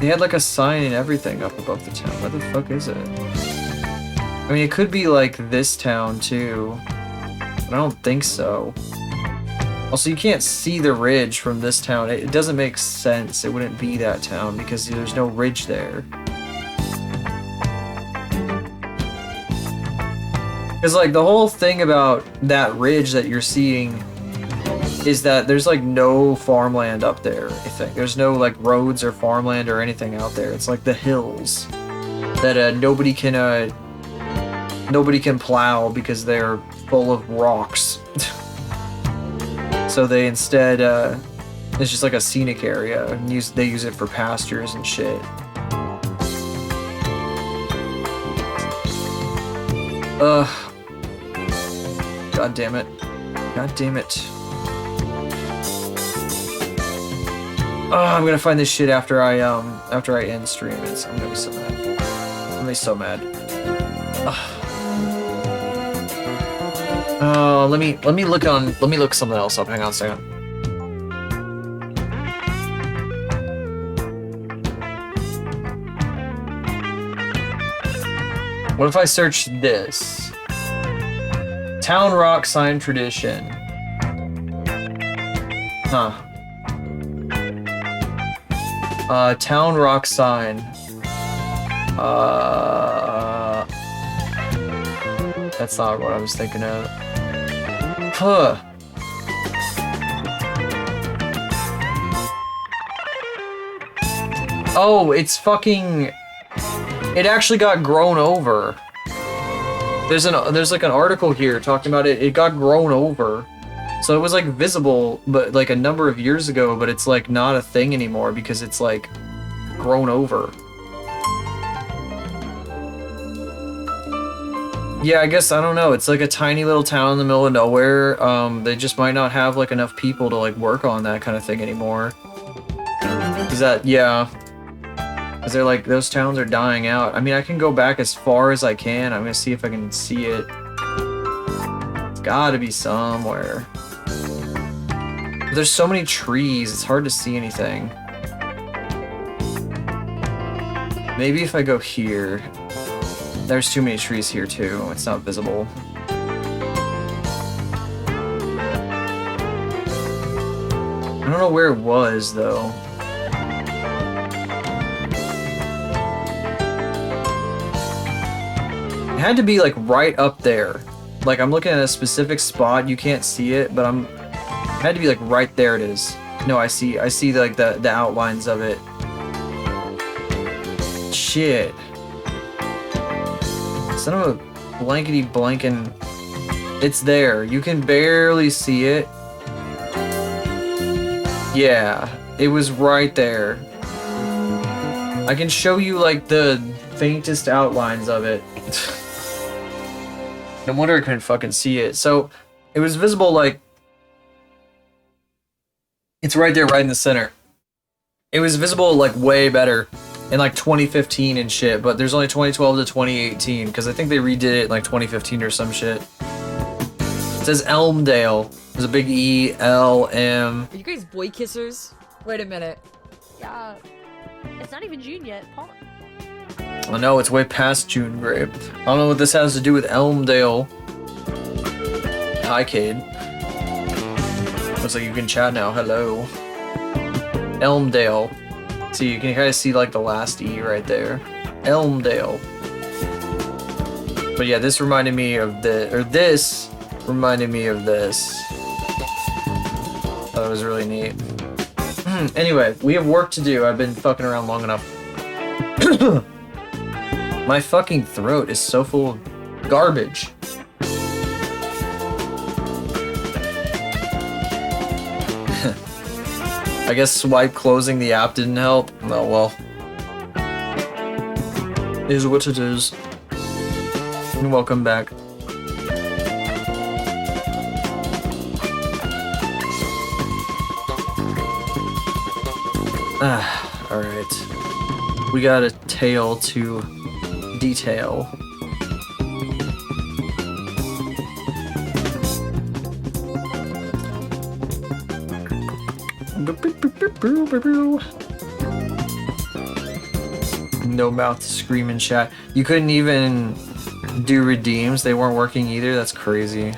They had like a sign and everything up above the town. Where the fuck is it? I mean, it could be like this town too, but I don't think so. Also, you can't see the ridge from this town. It doesn't make sense. It wouldn't be that town because there's no ridge there. Because like the whole thing about that ridge that you're seeing is that there's like no farmland up there, I think. There's no like roads or farmland or anything out there. It's like the hills that nobody can plow because they're full of rocks. So they instead, it's just like a scenic area, and they use it for pastures and shit. Ugh. God damn it. God damn it. Oh, I'm gonna find this shit after I end stream. I'm gonna be so mad. I'm gonna be so mad. Oh, let me look something else up. Hang on a second. What if I search this? Town rock sign tradition. Huh. Town rock sign. That's not what I was thinking of. Huh. Oh, it's fucking... It actually got grown over. There's like an article here talking about it. It got grown over. So it was like visible, but like a number of years ago, but it's like not a thing anymore because it's like grown over. Yeah, I guess, I don't know. It's like a tiny little town in the middle of nowhere. They just might not have like enough people to like work on that kind of thing anymore. Is that, yeah. Because they're like, those towns are dying out. I mean, I can go back as far as I can. I'm gonna see if I can see it. It's gotta be somewhere. But there's so many trees, it's hard to see anything. Maybe if I go here. There's too many trees here too. It's not visible. I don't know where it was though. It had to be like right up there. Like I'm looking at a specific spot. You can't see it, but it had to be like right there. It is. No, I see like the outlines of it. Shit. Son of a blankety blankin'. It's there. You can barely see it. Yeah, it was right there. I can show you like the faintest outlines of it. No wonder I couldn't fucking see it. So it was visible like it's right there, right in the center. It was visible like way better in like 2015 and shit, but there's only 2012 to 2018 because I think they redid it in like 2015 or some shit. It says Elmdale. There's a big E, L, M. Are you guys boy kissers? Wait a minute. Yeah. It's not even June yet, Paul. I know, it's way past June, Grape. I don't know what this has to do with Elmdale. Hi, Cade. Looks like you can chat now. Hello. Elmdale. See, you can kind of see like the last E right there. Elmdale. But yeah, this reminded me of this reminded me of this. That was really neat. Anyway, we have work to do. I've been fucking around long enough. My fucking throat is so full of garbage. I guess swipe closing the app didn't help. Oh well. Is what it is. And welcome back. Alright. We got a tale to detail. No mouth to scream in chat. You couldn't even do redeems? They weren't working either? That's crazy.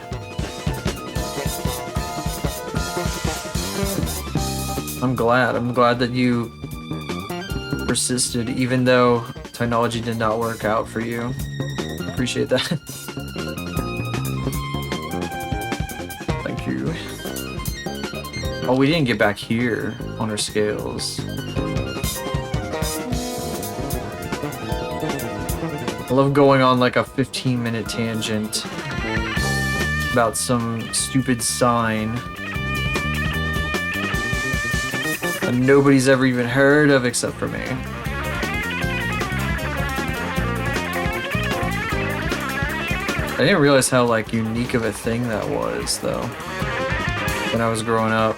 I'm glad that you persisted even though technology did not work out for you. Appreciate that. Thank you. Oh, we didn't get back here on our scales. I love going on like a 15-minute tangent about some stupid sign that nobody's ever even heard of except for me. I didn't realize how like unique of a thing that was though when I was growing up.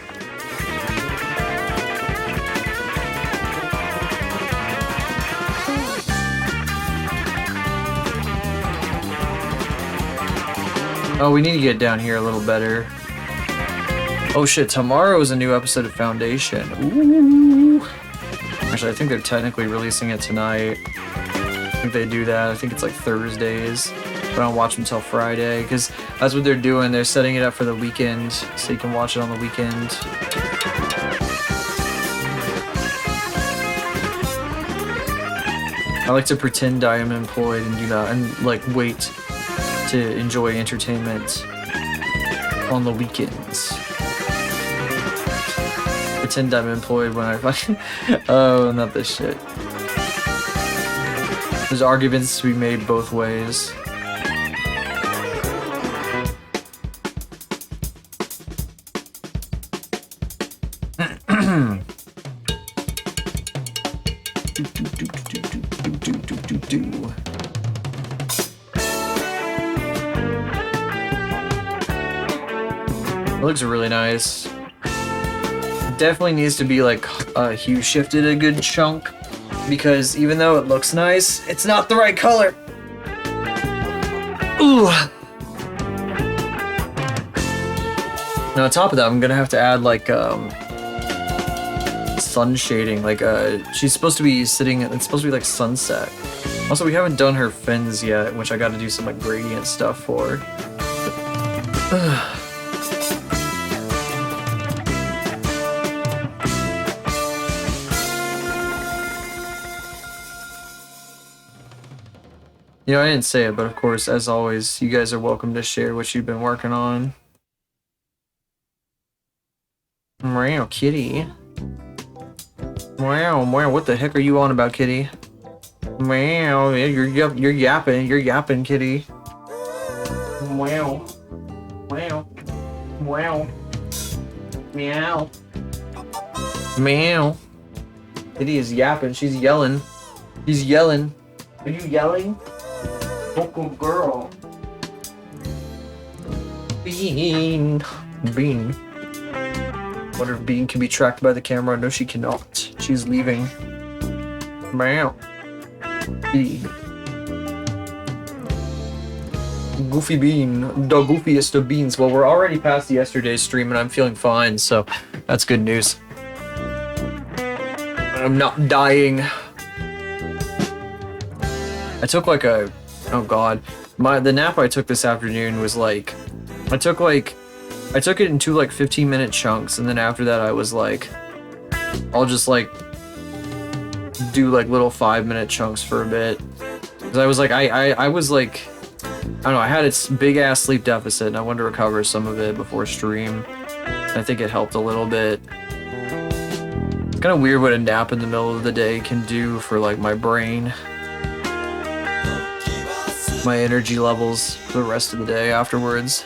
Oh, we need to get down here a little better. Oh shit, tomorrow is a new episode of Foundation. Ooh. Actually, I think they're technically releasing it tonight. I think they do that. I think it's like Thursdays. But I don't watch them until Friday, because that's what they're doing. They're setting it up for the weekend, so you can watch it on the weekend. I like to pretend I am employed and do not, and like wait to enjoy entertainment on the weekends. Pretend I'm employed when I fucking... Oh, not this shit. There's arguments to be made both ways. It looks really nice. Definitely needs to be like hue shifted a good chunk, because even though it looks nice, it's not the right color. Ooh. Now on top of that, I'm gonna have to add like sun shading. Like she's supposed to be sitting. It's supposed to be like sunset. Also, we haven't done her fins yet, which I got to do some like gradient stuff for. You know, I didn't say it, but of course, as always, you guys are welcome to share what you've been working on. Wow, kitty. Wow, what the heck are you on about, kitty? Wow, you're yapping, kitty. Wow. Meow. Meow. Kitty is yapping, she's yelling. She's yelling. Are you yelling? Vocal girl. Bean. Wonder if Bean can be tracked by the camera. No, she cannot. She's leaving. Meow. Goofy Bean. The goofiest of beans. Well, we're already past yesterday's stream and I'm feeling fine, so that's good news. I'm not dying. I took like a, oh god, the nap I took this afternoon was like, I took it in two like 15-minute chunks, and then after that I was like, I'll just like do like little 5-minute chunks for a bit. Cause I was like, I was like, I don't know, I had its big ass sleep deficit and I wanted to recover some of it before stream. I think it helped a little bit. It's kind of weird what a nap in the middle of the day can do for like my brain. My energy levels for the rest of the day afterwards.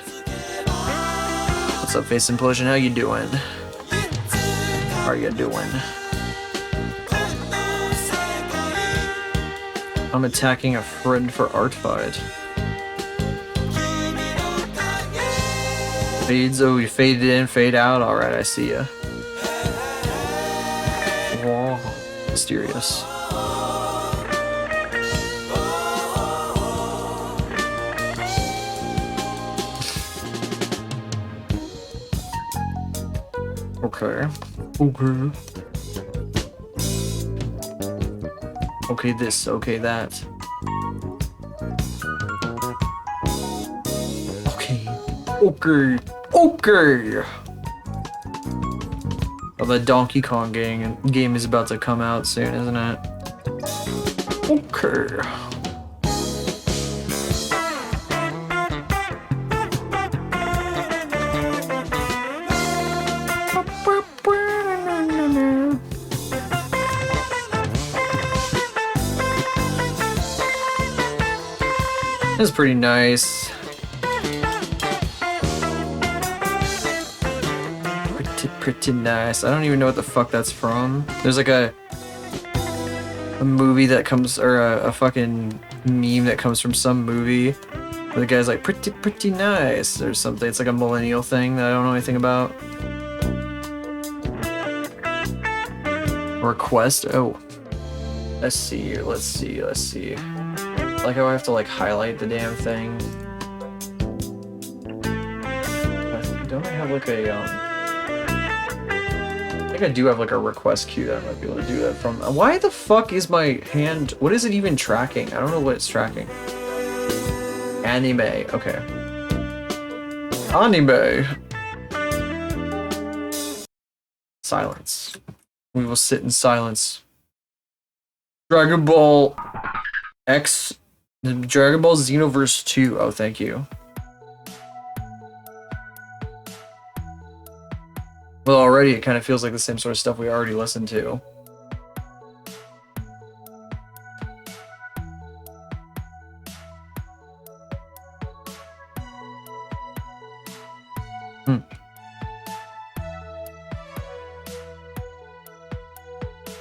What's up, Face Implosion? How you doing? How are you doing? I'm attacking a friend for art fight. Fades, oh, you faded in, fade out. Alright, I see ya. Whoa, mysterious. Okay. Okay. Okay, this. Okay, that. Okay. Okay. Okay. Oh, the Donkey Kong game is about to come out soon, isn't it? Okay. That's pretty nice. Pretty nice. I don't even know what the fuck that's from. There's like a movie that comes, or a fucking meme that comes from some movie where the guy's like, pretty nice or something. It's like a millennial thing that I don't know anything about. Request? Oh. Let's see. Like how I have to like highlight the damn thing. Don't I have like a I think I do have like a request queue that I might be able to do that from. Why the fuck is my hand? What is it even tracking? I don't know what it's tracking. Anime. Okay. Anime. Silence. We will sit in silence. Dragon Ball X. Dragon Ball Xenoverse 2. Oh, thank you. Well, already it kind of feels like the same sort of stuff we already listened to.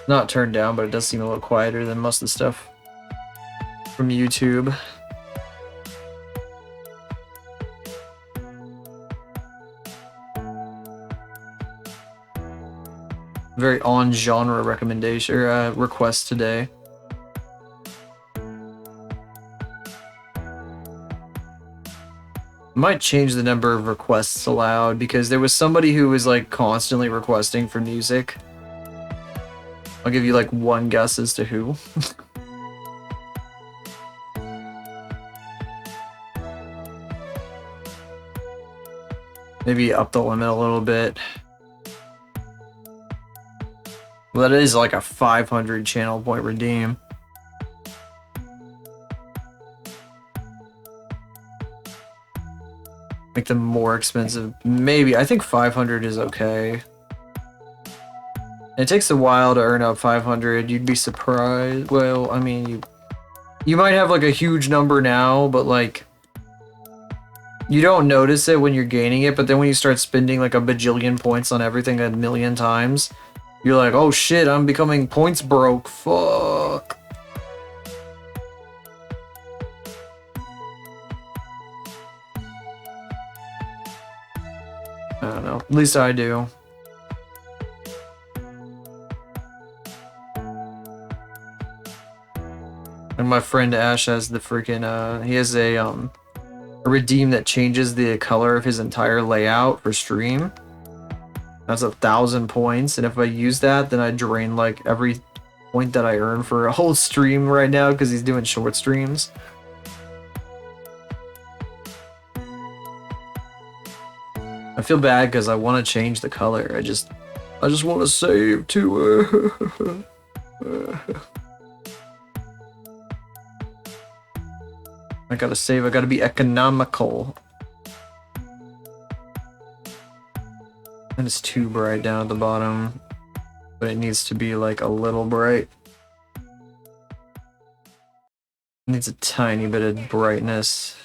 Not turned down, but it does seem a little quieter than most of the stuff from YouTube. Very on genre recommendation or request today. Might change the number of requests allowed because there was somebody who was like constantly requesting for music. I'll give you like one guess as to who. Maybe up the limit a little bit. Well, that is like a 500 channel point redeem. Make them more expensive. Maybe. I think 500 is okay. It takes a while to earn up 500. You'd be surprised. Well, I mean, you might have like a huge number now, but like you don't notice it when you're gaining it, but then when you start spending like a bajillion points on everything a million times, you're like, oh shit, I'm becoming points broke. Fuck. I don't know. At least I do. And my friend Ash has the freaking he has a redeem that changes the color of his entire layout for stream. That's 1,000 points, and if I use that, then I drain like every point that I earn for a whole stream right now because he's doing short streams. I feel bad because I want to change the color. I just want to save to. I gotta save. I gotta be economical. And it's too bright down at the bottom, but it needs to be like a little bright. It needs a tiny bit of brightness.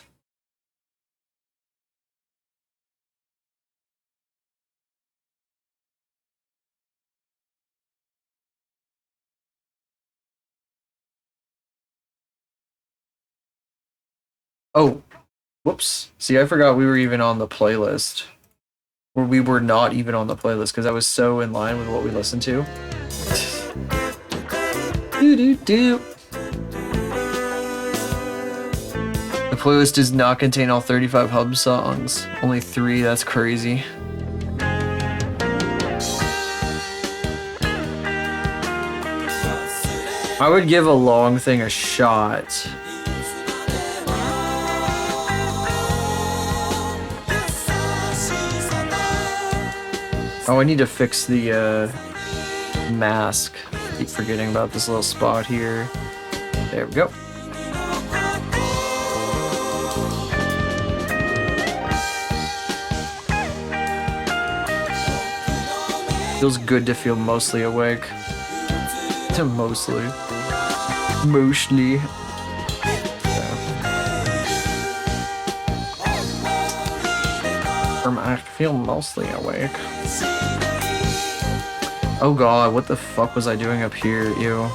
Oh, whoops. See, I forgot we were even on the playlist. Or we were not even on the playlist because I was so in line with what we listened to. Do. The playlist does not contain all 35 hub songs. Only 3, that's crazy. I would give a long thing a shot. Oh, I need to fix the mask. Keep forgetting about this little spot here. There we go. Feels good to feel mostly awake. Mostly. I feel mostly awake. Oh god, what the fuck was I doing up here? Ew.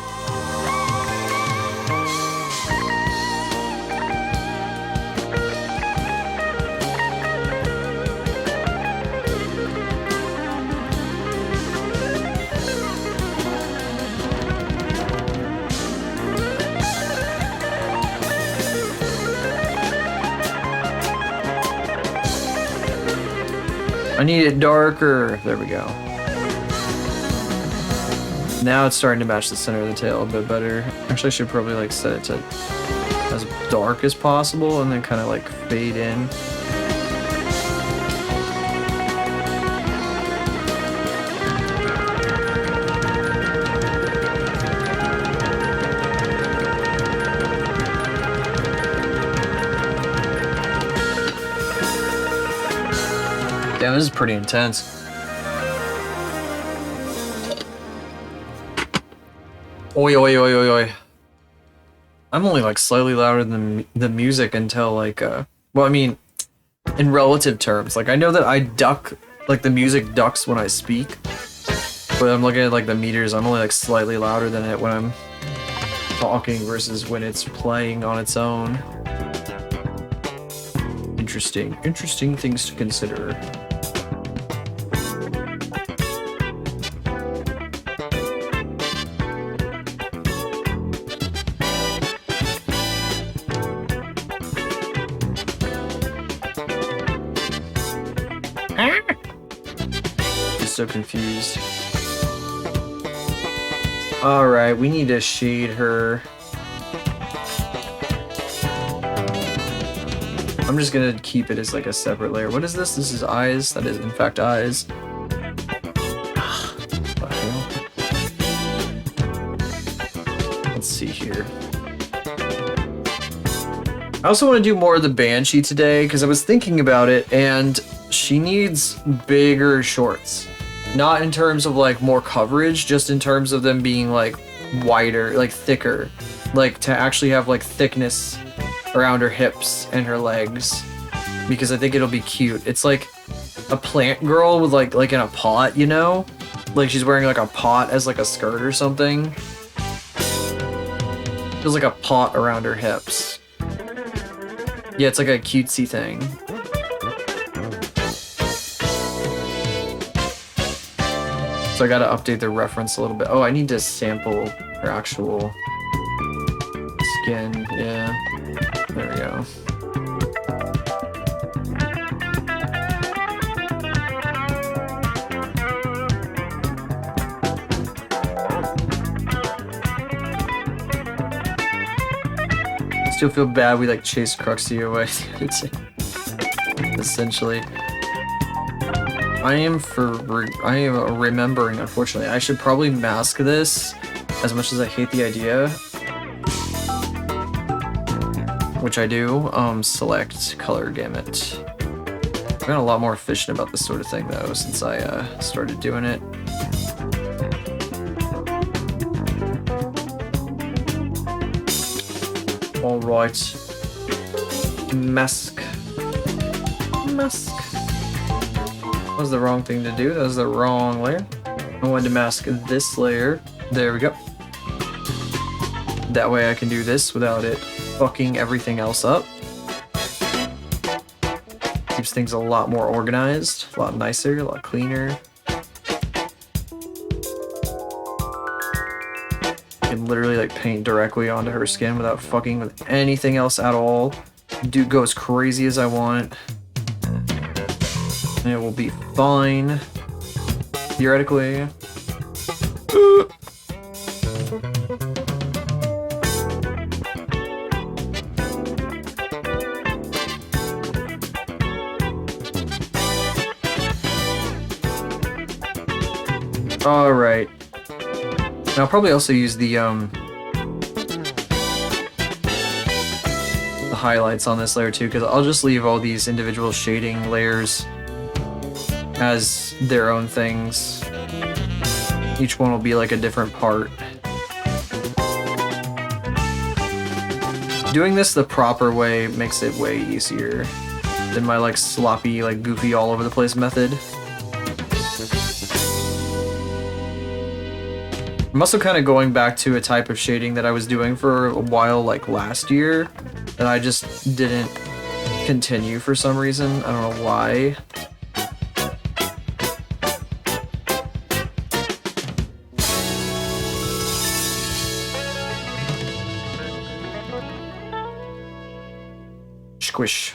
I need it darker. There we go. Now it's starting to match the center of the tail a bit better. Actually, I should probably like set it to as dark as possible and then kind of like fade in. Damn, this is pretty intense. Oi, oi, oi, oi, oi. I'm only like slightly louder than the music until like, well, I mean, in relative terms. Like, I know that I duck, like the music ducks when I speak, but I'm looking at like the meters, I'm only like slightly louder than it when I'm talking versus when it's playing on its own. Interesting things to consider. So confused. Alright, we need to shade her. I'm just gonna keep it as like a separate layer. What is this? This is eyes. That is in fact eyes. Let's see here. I also want to do more of the Banshee today because I was thinking about it and she needs bigger shorts. Not in terms of like more coverage, just in terms of them being like wider, like thicker. Like to actually have like thickness around her hips and her legs. Because I think it'll be cute. It's like a plant girl with like in a pot, you know? Like she's wearing like a pot as like a skirt or something. Feels like a pot around her hips. Yeah, it's like a cutesy thing. So I gotta update the reference a little bit. Oh, I need to sample her actual skin. Yeah, there we go. Still feel bad we like chased Cruxy away. Essentially. I am remembering, unfortunately. I should probably mask this as much as I hate the idea. Which I do. Select color gamut. I've been a lot more efficient about this sort of thing though since I started doing it. Alright. Mask. Mask. That was the wrong thing to do. That was the wrong layer. I wanted to mask this layer. There we go. That way I can do this without it fucking everything else up. Keeps things a lot more organized, a lot nicer, a lot cleaner. I can literally like paint directly onto her skin without fucking with anything else at all. Do go as crazy as I want. And it will be fine. Theoretically. Alright. I'll probably also use the highlights on this layer too, because I'll just leave all these individual shading layers as their own things. Each one will be like a different part. Doing this the proper way makes it way easier than my like sloppy, like goofy all over the place method. I'm also kind of going back to a type of shading that I was doing for a while like last year that I just didn't continue for some reason. I don't know why. Squish.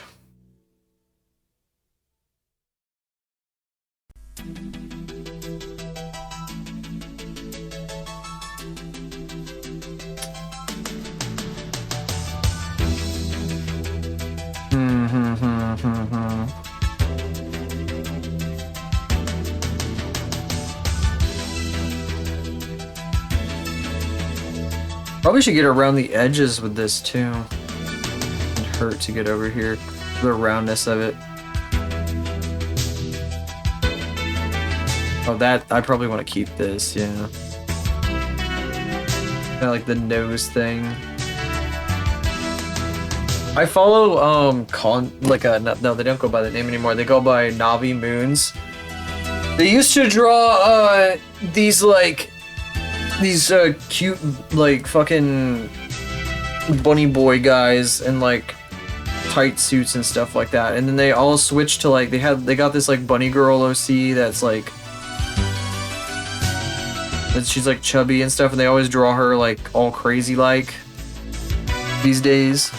Probably should get around the edges with this too. It'd hurt to get over here, the roundness of it. Oh, that I probably want to keep this, yeah. Kind of like the nose thing. I follow no, they don't go by the name anymore. They go by Navi Moons. They used to draw these cute like fucking bunny boy guys in like tight suits and stuff like that. And then they all switched to like they got this like bunny girl OC that's like she's like chubby and stuff, and they always draw her like all crazy like these days.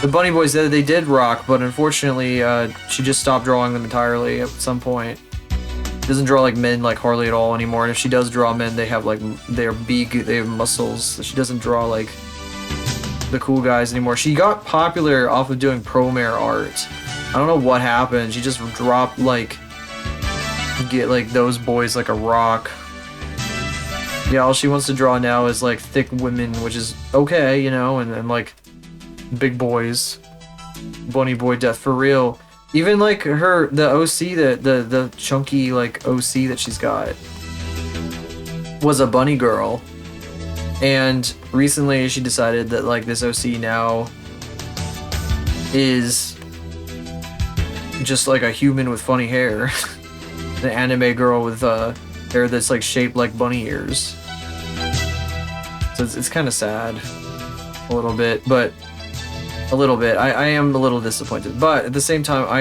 The bunny boys they did rock, but unfortunately she just stopped drawing them entirely at some point. Doesn't draw like men like hardly at all anymore, and if she does draw men, they have like they have muscles. So she doesn't draw like the cool guys anymore. She got popular off of doing promare art. I don't know what happened. She just dropped like get like those boys like a rock. Yeah, all she wants to draw now is like thick women, which is okay, you know, and like big boys. Bunny boy death for real. Even like the OC, the chunky like OC that she's got was a bunny girl. And recently she decided that like this OC now is just like a human with funny hair. An anime girl with hair that's like shaped like bunny ears. So it's kind of sad. A little bit, but a little bit. I am a little disappointed, but at the same time, I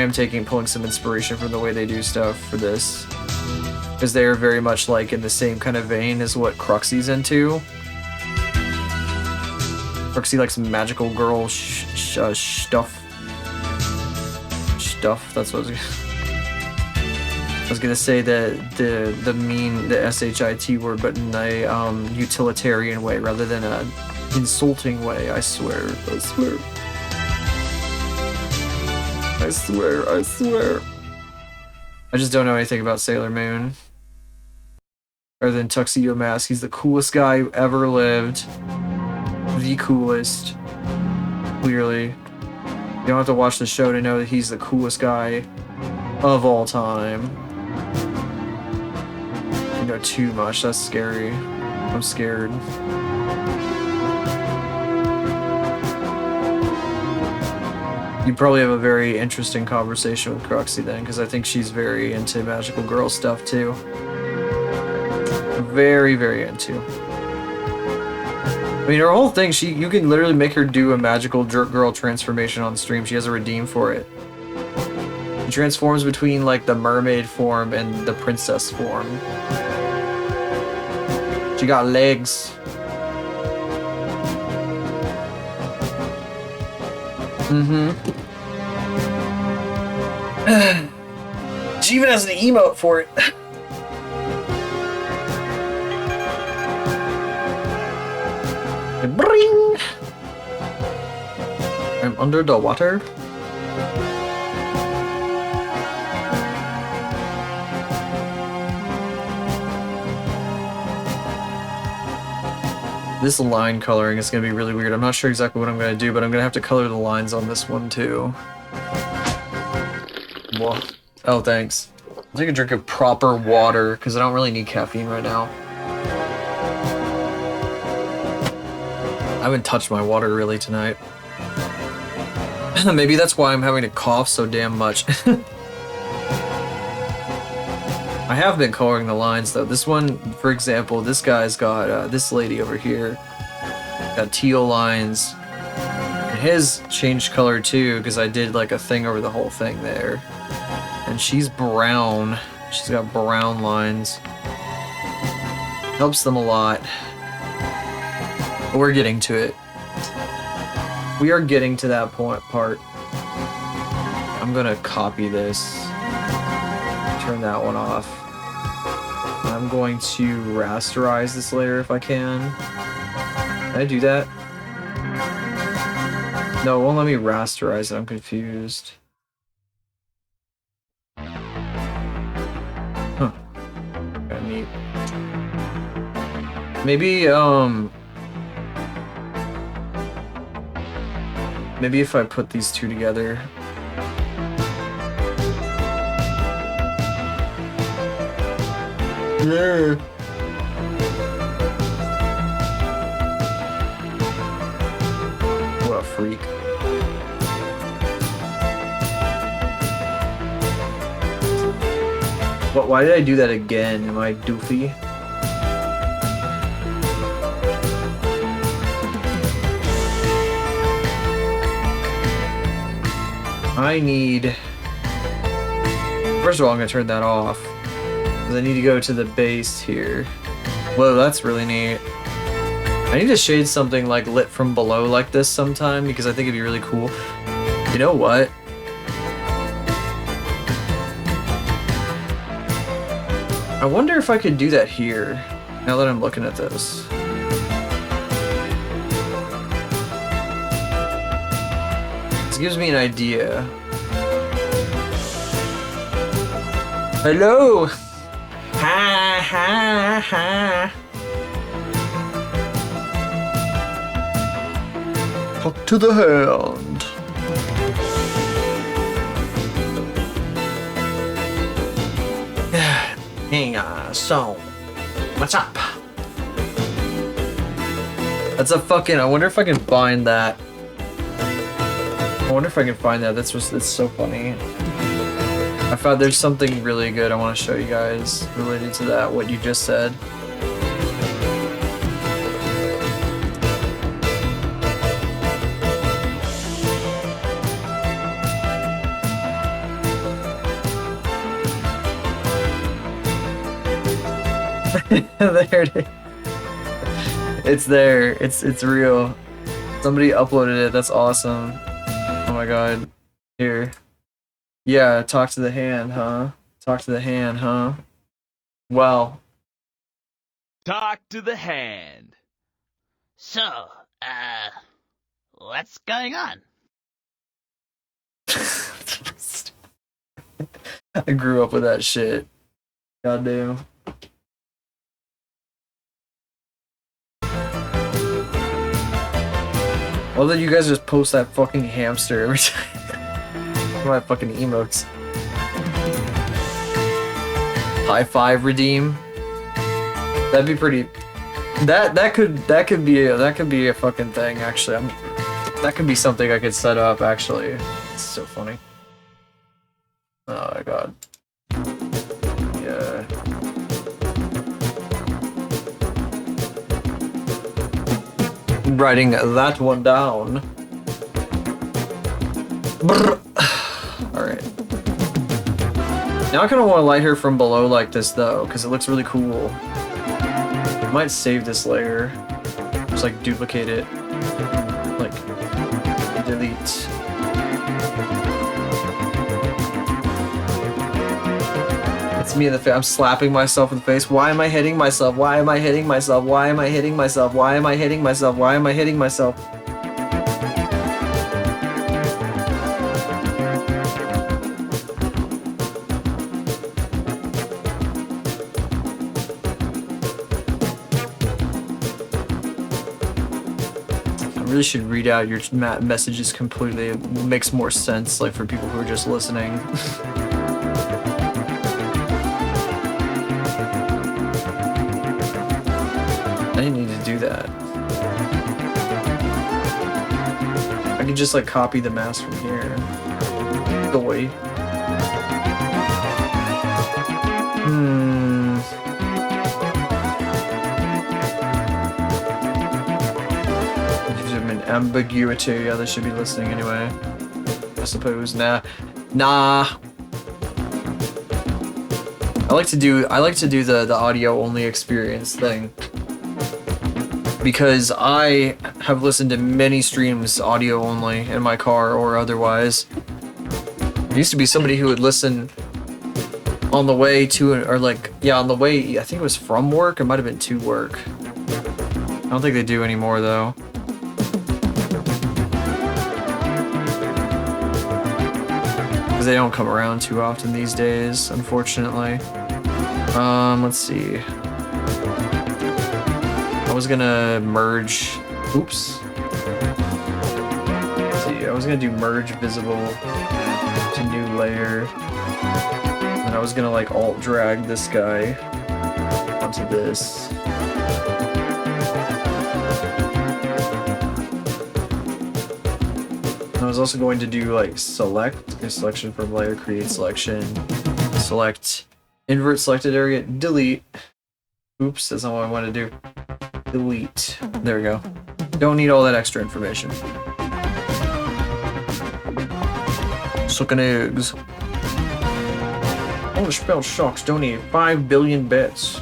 am pulling some inspiration from the way they do stuff for this, because they are very much like in the same kind of vein as what Cruxy's into. Cruxy likes magical girl stuff. That's what I was gonna say the SHIT word, but in a utilitarian way rather than a insulting way, I swear. I swear. I swear, I swear. I just don't know anything about Sailor Moon. Other than Tuxedo Mask, he's the coolest guy who ever lived. The coolest. Clearly. You don't have to watch the show to know that he's the coolest guy of all time. You know too much, that's scary. I'm scared. You probably have a very interesting conversation with Cruxy then, because I think she's very into magical girl stuff too. Very, very into. I mean, her whole thing, you can literally make her do a magical jerk girl transformation on stream. She has a redeem for it. She transforms between like the mermaid form and the princess form. She got legs. She even has an emote for it. Bring! I'm under the water. This line coloring is going to be really weird. I'm not sure exactly what I'm going to do, but I'm going to have to color the lines on this one too. Whoa. Oh, thanks. I'll take a drink of proper water, because I don't really need caffeine right now. I haven't touched my water really tonight. Maybe that's why I'm having to cough so damn much. I have been coloring the lines though. This one, for example, this guy's got, this lady over here, got teal lines. And his changed color too, because I did like a thing over the whole thing there. And she's brown. She's got brown lines. Helps them a lot. But we're getting to it. We are getting to that part. I'm gonna copy this. Turn that one off. I'm going to rasterize this layer if I can. Can I do that? No, it won't let me rasterize it. I'm confused. Huh. Kinda neat. Maybe if I put these two together. Yeah. What a freak. What? Why did I do that again? Am I doofy? I need... First of all, I'm gonna turn that off. I need to go to the base here. Whoa, that's really neat. I need to shade something like lit from below like this sometime, because I think it'd be really cool. You know what? I wonder if I could do that here, now that I'm looking at this. This gives me an idea. Hello! Ha ha ha. Talk to the hand. Hang on, so what's up? That's a fucking, I wonder if I can find that. I wonder if I can find that. That's so funny. I found there's something really good I want to show you guys related to that, what you just said. There it is. It's there. It's real. Somebody uploaded it. That's awesome. Oh my god. Here. Yeah, talk to the hand, huh? Talk to the hand, huh? Well. Talk to the hand. So, What's going on? I grew up with that shit. Goddamn. Well, then you guys just post that fucking hamster every time. My fucking emotes. High five redeem. That'd be pretty. That could be a fucking thing. Actually, that could be something I could set up. Actually, it's so funny. Oh my god. Yeah. Writing that one down. Alright. Now I kind of want to light her from below like this though, because it looks really cool. I might save this layer. Just like duplicate it. Like delete. It's me in the face. I'm slapping myself in the face. Why am I hitting myself? Why am I hitting myself? Why am I hitting myself? Why am I hitting myself? Why am I hitting myself? I really should read out your messages completely. It makes more sense, like for people who are just listening. I didn't need to do that. I could just like copy the mask from here. Boy. There's an ambiguity. Yeah, they should be listening anyway. I suppose. Nah. I like to do the audio only experience thing. Because I have listened to many streams audio only in my car or otherwise. There used to be somebody who would listen on the way to, or like, yeah, on the way, I think it was from work, it might have been to work. I don't think they do anymore though. Because they don't come around too often these days, unfortunately. Let's see. I was gonna merge. Oops. Let's see, I was gonna do merge visible to new layer. And I was gonna like alt drag this guy onto this. And I was also going to do like select, a selection from layer, create selection, select, invert selected area, delete. Oops, that's not what I want to do. Delete. There we go. Don't need all that extra information. Sucking eggs. Oh, the spell sucks. Donate 5 billion bits.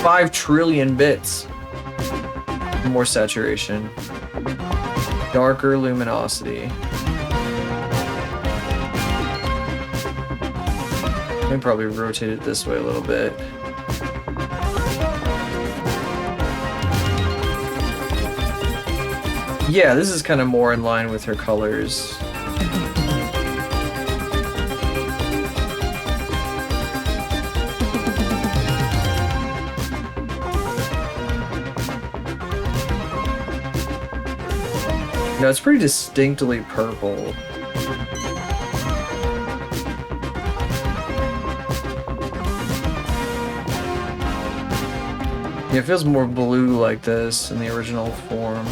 5 trillion bits. More saturation. Darker luminosity. I can probably rotate it this way a little bit. Yeah, this is kind of more in line with her colors. No, it's pretty distinctly purple. Yeah, it feels more blue like this in the original form.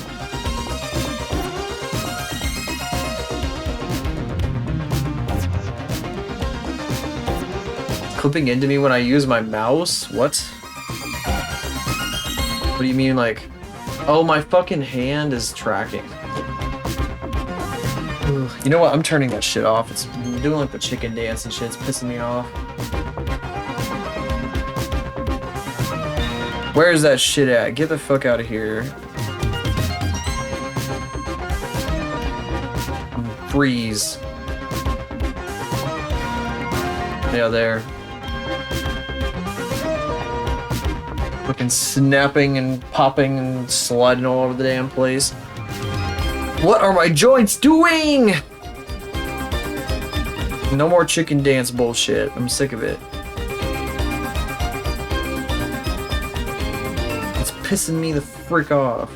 Clipping into me when I use my mouse? What? What do you mean, like... Oh, my fucking hand is tracking. Ugh. You know what? I'm turning that shit off. It's doing like the chicken dance and shit. It's pissing me off. Where's that shit at? Get the fuck out of here. Freeze. Yeah, there. Fucking snapping and popping and sliding all over the damn place. What are my joints doing? No more chicken dance bullshit. I'm sick of it. It's pissing me the frick off.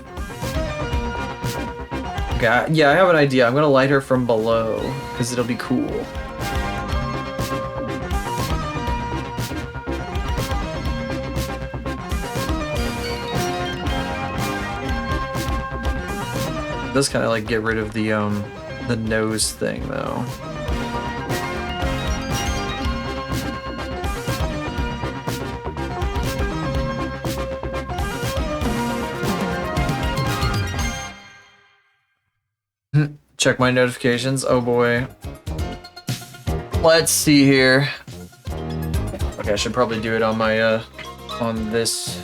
Okay, yeah, I have an idea. I'm gonna light her from below, because it'll be cool. It does kind of like get rid of the nose thing though. Check my notifications. Oh boy. Let's see here. Okay, I should probably do it on my on this.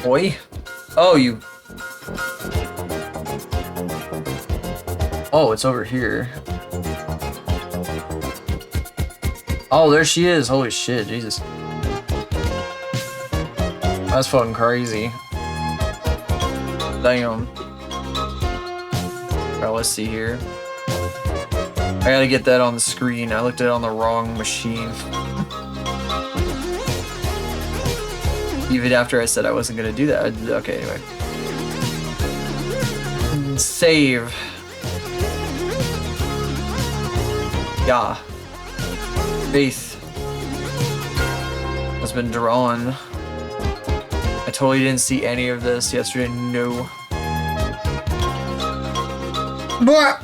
Boy. Oh, you. Oh, it's over here. Oh, there she is. Holy shit, Jesus. That's fucking crazy. Damn. Alright, let's see here. I gotta get that on the screen. I looked at it on the wrong machine. Even after I said I wasn't gonna do that. Okay, anyway. Save. Yeah. Faith has been drawn. I totally didn't see any of this yesterday. No. But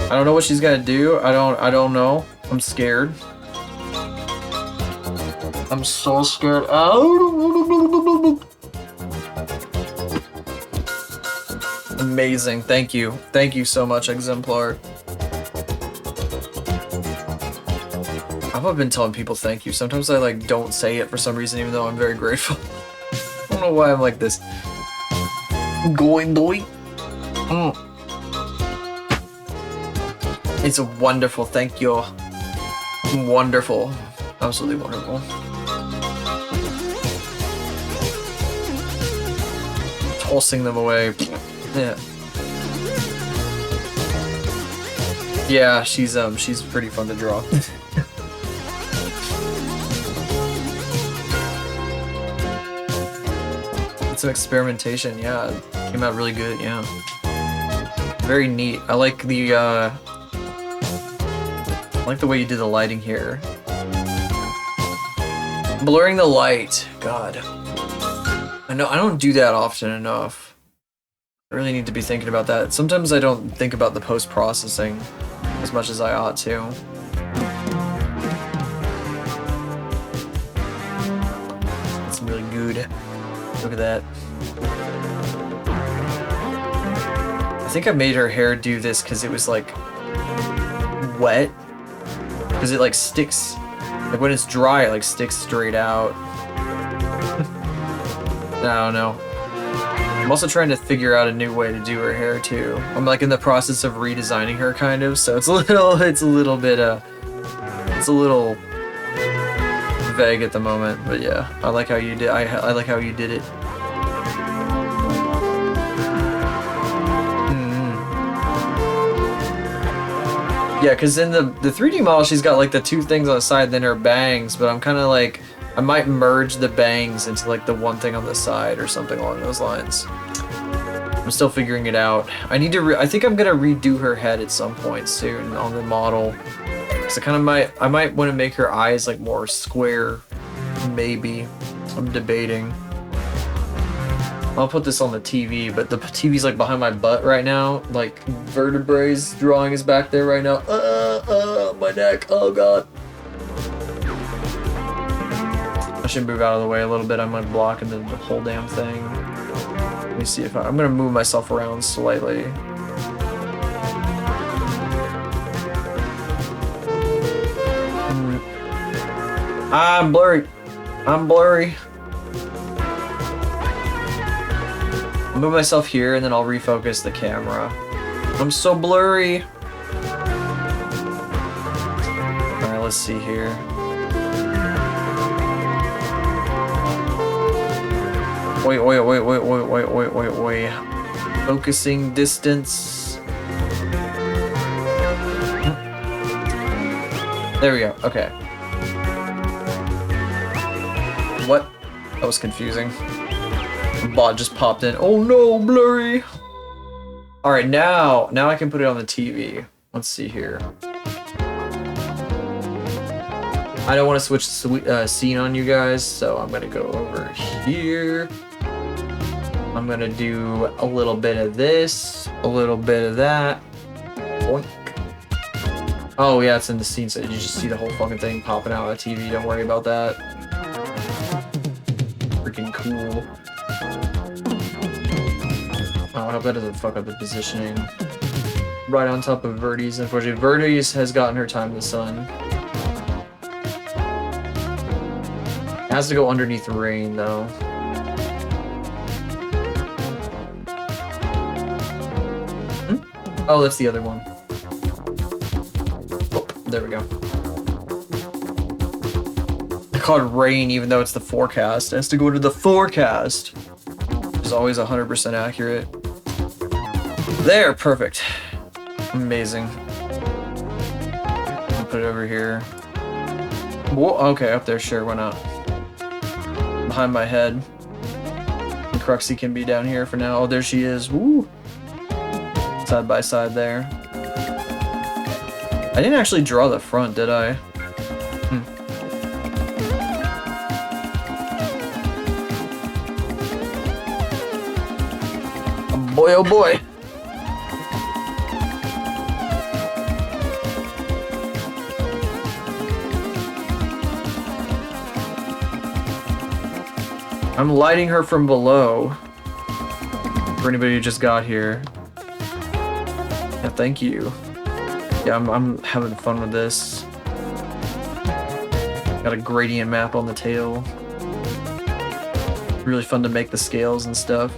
I don't know what she's gonna do. I don't know. I'm scared. I'm so scared. Amazing. Thank you. Thank you so much, Exemplar. I've been telling people thank you. Sometimes I like don't say it for some reason, even though I'm very grateful. I don't know why I'm like this. Going doy. It's wonderful. Thank you. Wonderful. Absolutely wonderful. Tossing them away. Yeah. Yeah, she's pretty fun to draw. It's an experimentation, yeah. It came out really good, yeah. Very neat. I like the way you did the lighting here. Blurring the light. God. I know I don't do that often enough. I really need to be thinking about that. Sometimes I don't think about the post-processing as much as I ought to. It's really good. Look at that. I think I made her hair do this because it was like wet. Because it like sticks. Like when it's dry, it like sticks straight out. I don't know. I'm also trying to figure out a new way to do her hair too. I'm like in the process of redesigning her kind of, so it's a little vague at the moment, but yeah, I like how you did. I like how you did it. Yeah, because in the 3D model, she's got like the two things on the side, then her bangs, but I'm kind of like, I might merge the bangs into like the one thing on the side or something along those lines. I'm still figuring it out. I need to, I think I'm gonna redo her head at some point soon on the model. Cause I might want to make her eyes like more square, maybe. I'm debating. I'll put this on the TV, but the TV's like behind my butt right now. Like vertebrae's drawing is back there right now. My neck, oh god. I should move out of the way a little bit. I'm like blocking the whole damn thing. Let me see if I'm gonna move myself around slightly. I'm blurry. I'm blurry. I'll move myself here and then I'll refocus the camera. I'm so blurry. Alright, let's see here. Wait. Focusing distance. There we go. Okay. What? That was confusing. The bot just popped in. Oh no, blurry. All right, now I can put it on the TV. Let's see here. I don't want to switch the scene on you guys, so I'm gonna go over here. I'm gonna do a little bit of this, a little bit of that. Boink. Oh yeah, it's in the scene, so you just see the whole fucking thing popping out on the TV. Don't worry about that. Freaking cool. Oh, I hope that doesn't fuck up the positioning. Right on top of Verdes, unfortunately. Verdes has gotten her time in the sun. It has to go underneath rain, though. Oh, that's the other one. Oh, there we go. I called rain even though it's the forecast. It has to go to the forecast. Which is always 100% accurate. There, perfect. Amazing. I'll put it over here. Whoa, okay, up there, sure, why not? Behind my head. And Cruxy can be down here for now. Oh, there she is. Woo! Side by side there. I didn't actually draw the front, did I? Oh boy, oh boy. I'm lighting her from below. For anybody who just got here. Yeah, thank you. Yeah, I'm having fun with this. Got a gradient map on the tail. Really fun to make the scales and stuff.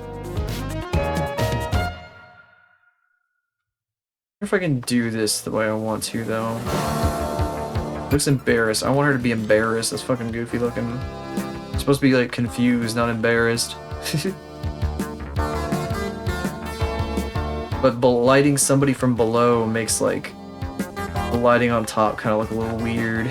I wonder if I can do this the way I want to, though. Looks embarrassed. I want her to be embarrassed. That's fucking goofy looking. It's supposed to be like confused, not embarrassed. But lighting somebody from below makes like the lighting on top kind of look a little weird.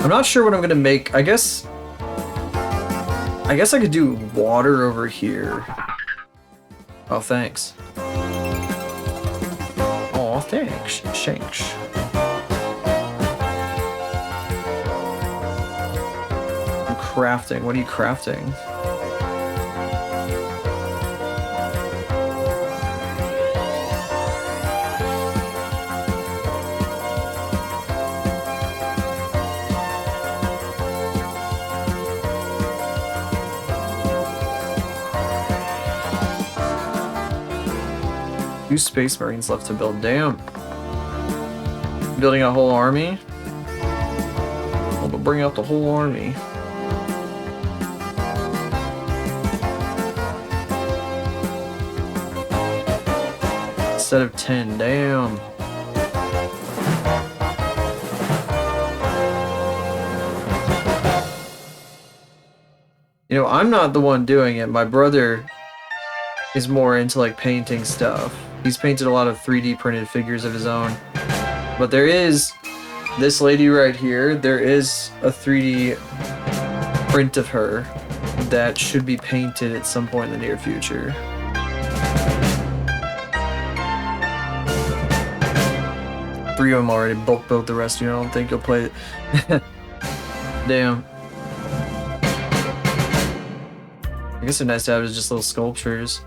I'm not sure what I'm gonna make. I guess I could do water over here. Oh, thanks. Oh, thanks. Shanks. Crafting. What are you crafting? Two Space Marines left to build. Damn. Building a whole army? Well, to bring out the whole army. Instead of 10, damn. You know, I'm not the one doing it. My brother is more into like painting stuff. He's painted a lot of 3D printed figures of his own. But there is this lady right here. There is a 3D print of her that should be painted at some point in the near future. Three of them already bulk built the rest. You know, I don't think you'll play it. Damn. I guess they're nice to have as just little sculptures.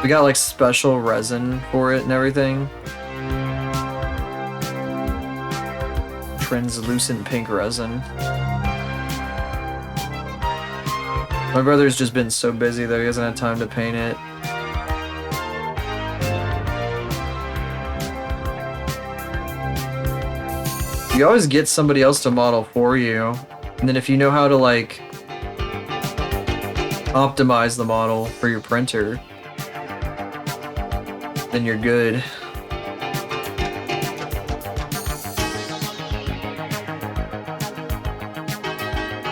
We got like special resin for it and everything. Translucent pink resin. My brother's just been so busy though, he hasn't had time to paint it. You always get somebody else to model for you, and then if you know how to like optimize the model for your printer, then you're good.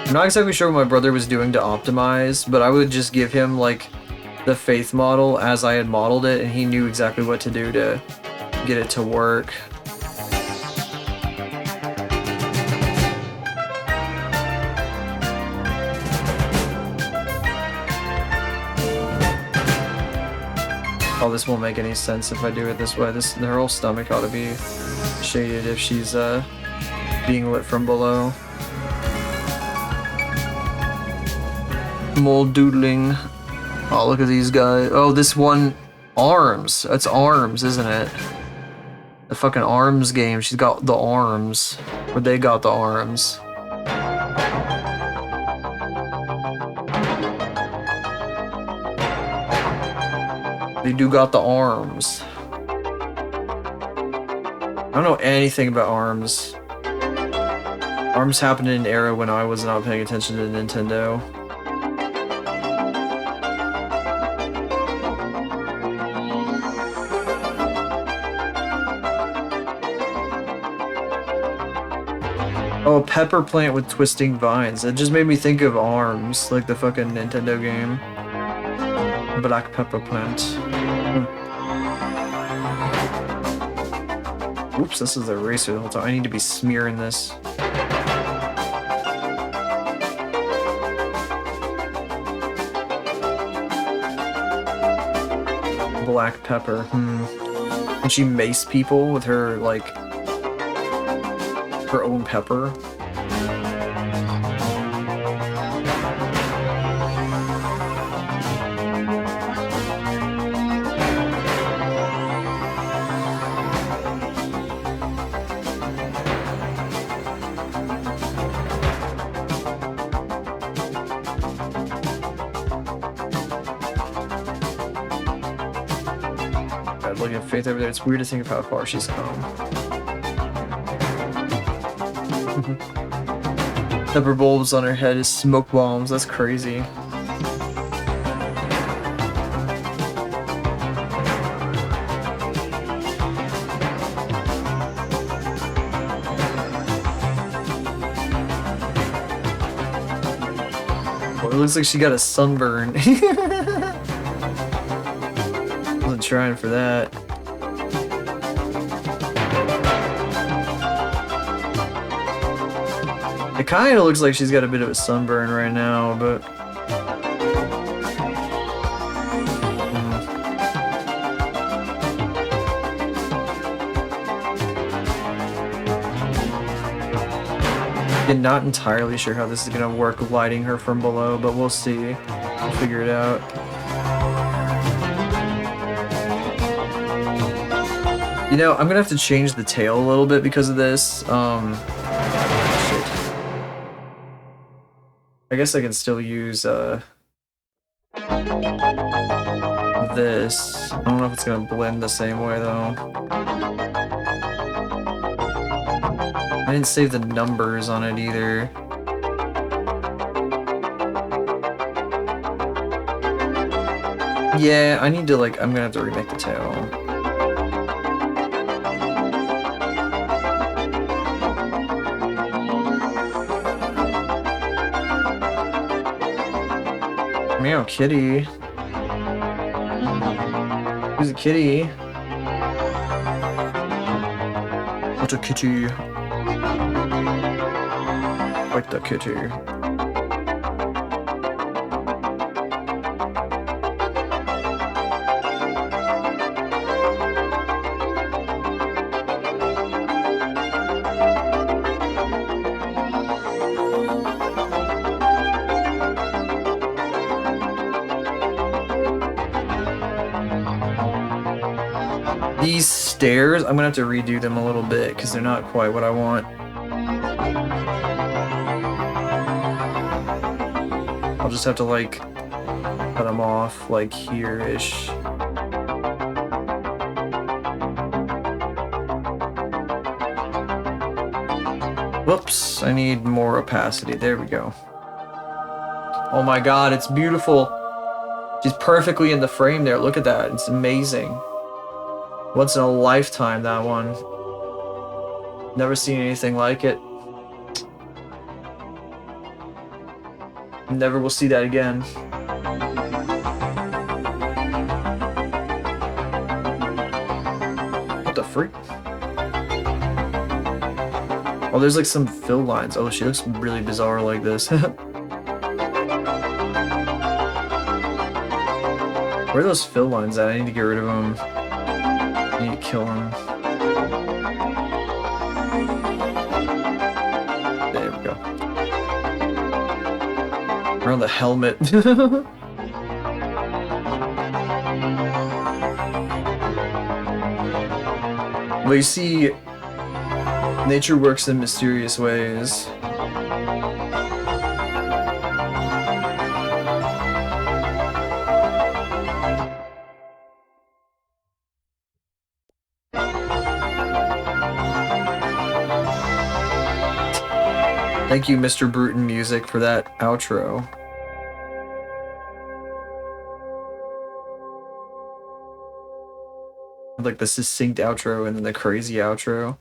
I'm not exactly sure what my brother was doing to optimize, but I would just give him like the Faith model as I had modeled it, and he knew exactly what to do to get it to work. Oh, this won't make any sense if I do it this way. Her whole stomach ought to be shaded if she's being lit from below. Mold doodling. Oh, look at these guys. Oh, this one, arms. That's arms, isn't it? The fucking arms game. She's got the arms. Or they got the arms. They do got the arms. I don't know anything about arms. Arms happened in an era when I was not paying attention to Nintendo. Oh, a pepper plant with twisting vines. It just made me think of Arms, like the fucking Nintendo game. Black pepper plant. Oops, this is the eraser the whole time. I need to be smearing this. Black pepper. Can she mace people with her, like, her own pepper? Looking at Faith over there, it's weird to think of how far she's come. Pepper bulbs on her head is smoke bombs. That's crazy. Oh, it looks like she got a sunburn. Wasn't trying for that. It kind of looks like she's got a bit of a sunburn right now, but... I'm not entirely sure how this is gonna work lighting her from below, but we'll see. We'll figure it out. You know, I'm gonna have to change the tail a little bit because of this. Shit. I guess I can still use this. I don't know if it's gonna blend the same way though. I didn't save the numbers on it either. Yeah, I need to like, I'm gonna have to remake the tail. Meow kitty. Who's a kitty? What's a kitty? Like the kitty. These stairs, I'm gonna have to redo them a little bit because they're not quite what I want. I'll just have to like cut them off like here-ish. Whoops, I need more opacity. There we go. Oh my god, it's beautiful. She's perfectly in the frame there. Look at that. It's amazing. Once in a lifetime, that one. Never seen anything like it. Never will see that again. What the freak? Oh, there's like some fill lines. Oh, she looks really bizarre like this. Where are those fill lines at? I need to get rid of them. I need to kill them. There we go. Around the helmet. Well, you see, nature works in mysterious ways. Thank you, Mr. Bruton Music, for that outro. Like the succinct outro and then the crazy outro.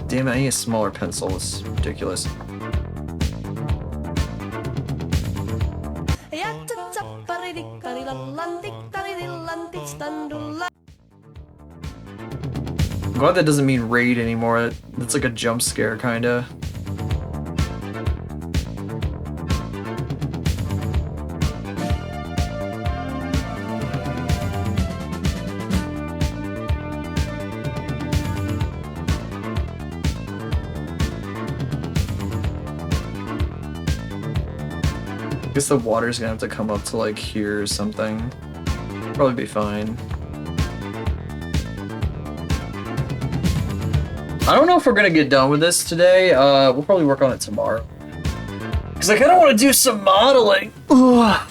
Damn it, I need a smaller pencil. It's ridiculous. I'm glad that doesn't mean raid anymore. That's like a jump scare, kinda. I guess the water's gonna have to come up to like here or something. Probably be fine. I don't know if we're gonna get done with this today. We'll probably work on it tomorrow. Cause I kinda wanna do some modeling. Ugh.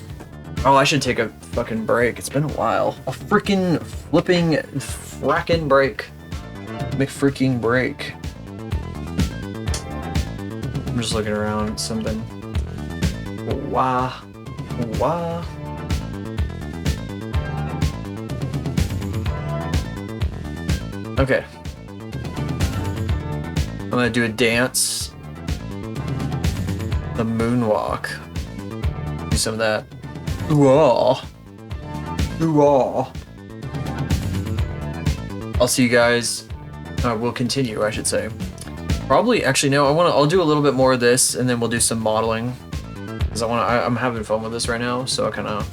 Oh, I should take a fucking break. It's been a while. A freaking flipping frackin' break. McFreaking break. I'm just looking around at something. Wah. Wah. Okay. I'm gonna do a dance. The moonwalk. Do some of that. Ooh-ah. Ooh-ah. I'll see you guys. We'll continue, I should say. Probably, actually, no, I'll do a little bit more of this and then we'll do some modeling. Because I'm having fun with this right now, so I kinda...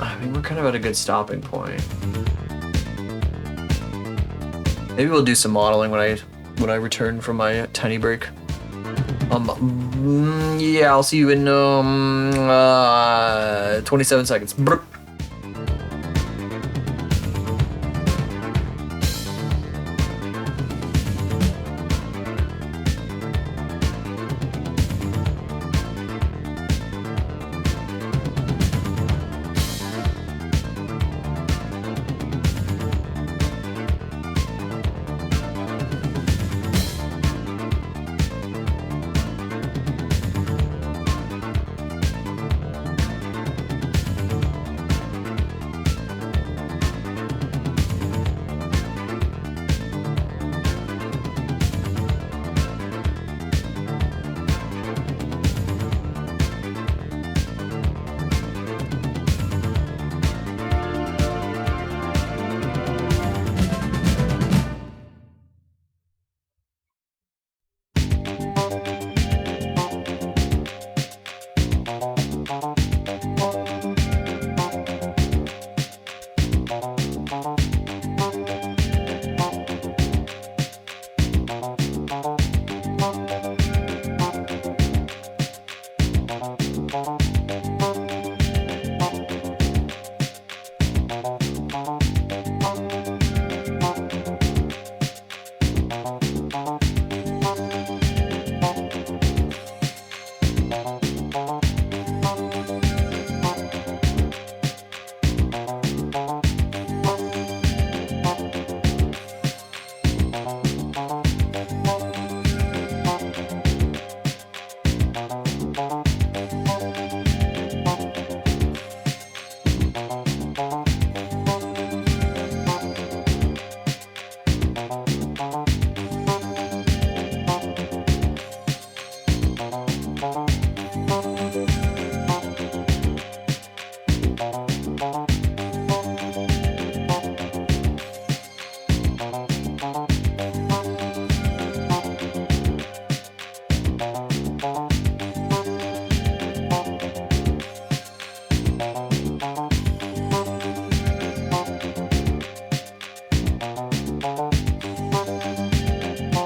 I mean, we're kind of at a good stopping point. Maybe we'll do some modeling when I return from my tiny break. Yeah, I'll see you in 27 seconds. Brr.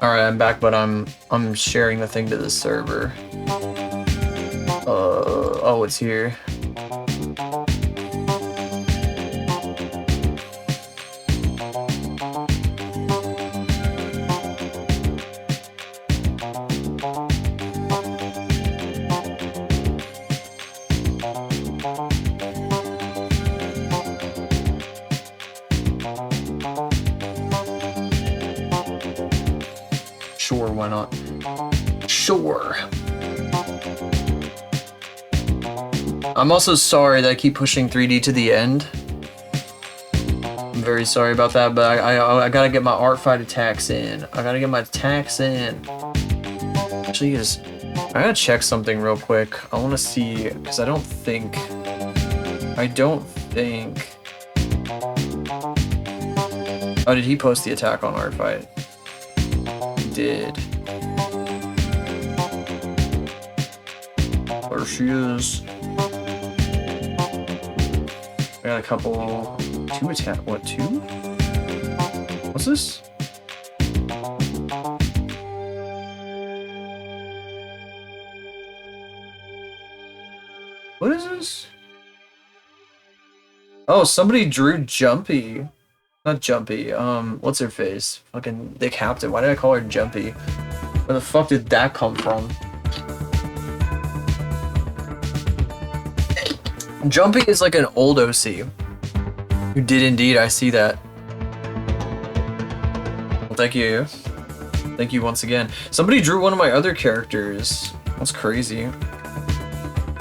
Alright, I'm back, but I'm sharing the thing to the server. Oh, it's here. Sure, why not? Sure. I'm also sorry that I keep pushing 3D to the end. I'm very sorry about that, but I gotta get my art fight attacks in. I gotta get my attacks in. Actually, I gotta check something real quick. I want to see, because I don't think. Oh, did he post the attack on art fight? Did. There she is. I got a couple. 2 attack. What, 2? What's this? What is this? Oh, somebody drew Jumpy. Not Jumpy, what's her face? Fucking the captain. Why did I call her Jumpy? Where the fuck did that come from? Jumpy is like an old OC. You did indeed, I see that. Well, thank you. Thank you once again. Somebody drew one of my other characters. That's crazy.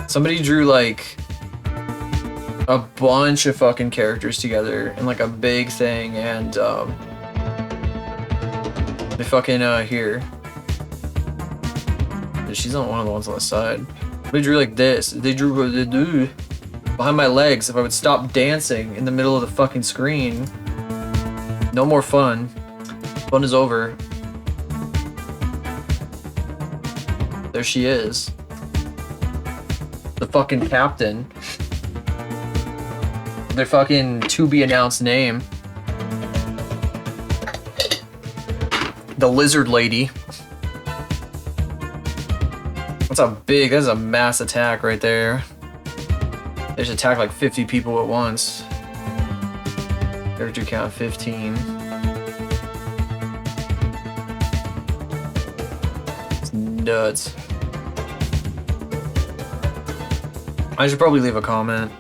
Somebody drew like a bunch of fucking characters together in like a big thing, and they fucking here. She's not one of the ones on the side. They drew like this. They drew behind my legs. If I would stop dancing in the middle of the fucking screen, no more fun. Fun is over. There she is. The fucking captain. Their fucking to-be-announced name. The lizard lady. That's a mass attack right there. They just attack like 50 people at once. Character count 15. It's nuts. I should probably leave a comment.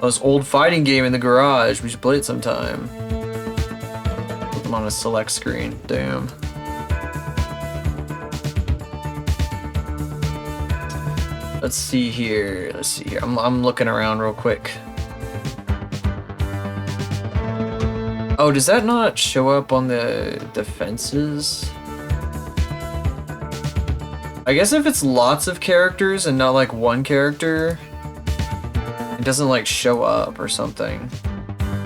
This old fighting game in the garage. We should play it sometime. Put them on a select screen. Damn. Let's see here. I'm looking around real quick. Oh, does that not show up on the defenses? I guess if it's lots of characters and not like one character, it doesn't like show up or something.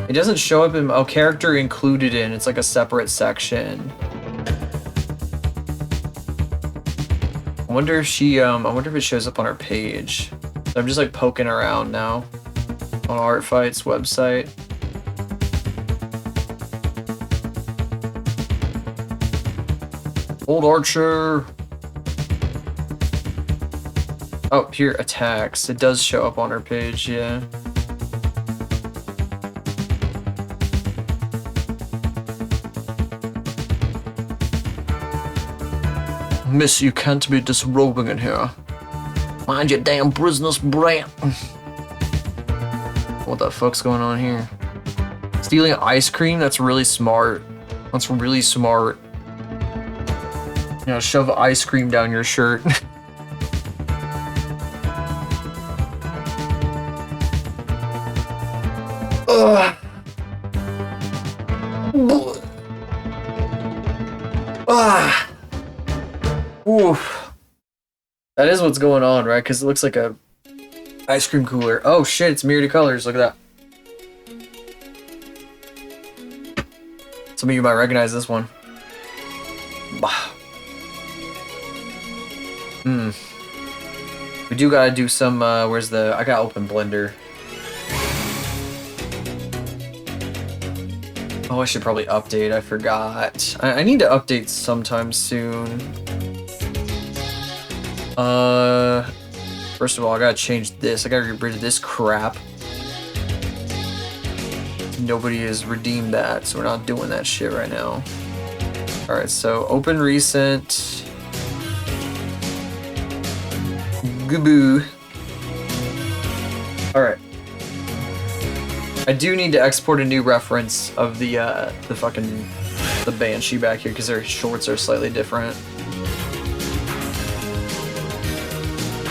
It doesn't show up in character included in. It's like a separate section. I wonder if she I wonder if it shows up on her page. I'm just like poking around now on Artfight's website. Old Archer. Oh, here, attacks. It does show up on her page, yeah. Miss, you can't be disrobing in here. Mind your damn business, brat. What the fuck's going on here? Stealing ice cream? That's really smart. That's really smart. You know, shove ice cream down your shirt. Ugh. Ah. Oof. That is what's going on, right? Because it looks like a ice cream cooler. Oh shit, it's mirrored colors. Look at that. Some of you might recognize this one. Bah. We do gotta do some, where's the... I gotta open Blender. Oh, I should probably update. I forgot. I need to update sometime soon. First of all, I gotta change this. I gotta get rid of this crap. Nobody has redeemed that, so we're not doing that shit right now. Alright, so open recent. Goo. Alright. I do need to export a new reference of the Banshee back here because their shorts are slightly different.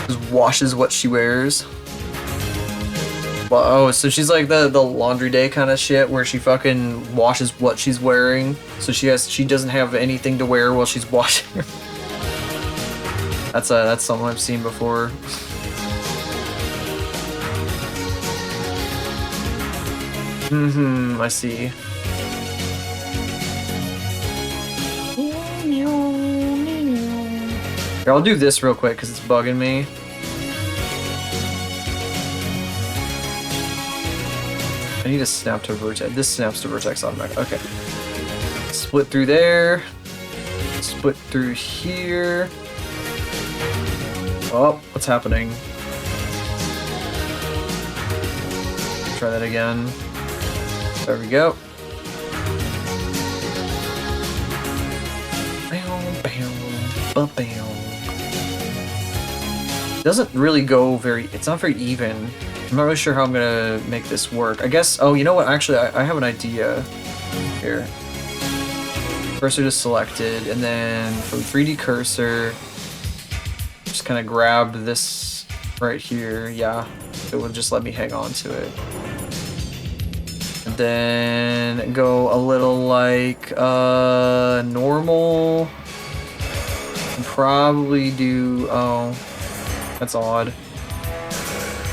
Just washes what she wears. Well, oh, so she's like the laundry day kind of shit where she fucking washes what she's wearing. So she doesn't have anything to wear while she's washing. That's something I've seen before. I see. Here, I'll do this real quick because it's bugging me. I need to snap to vertex. This snaps to vertex automatic. Okay. Split through there. Split through here. Oh, what's happening? Try that again. There we go. Doesn't really go it's not very even. I'm not really sure how I'm gonna make this work. I guess, oh, you know what? Actually, I have an idea here. Cursor just selected, and then from 3D cursor, just kind of grab this right here. Yeah, it will just let me hang on to it. And then go a little like normal. And probably do, oh, that's odd.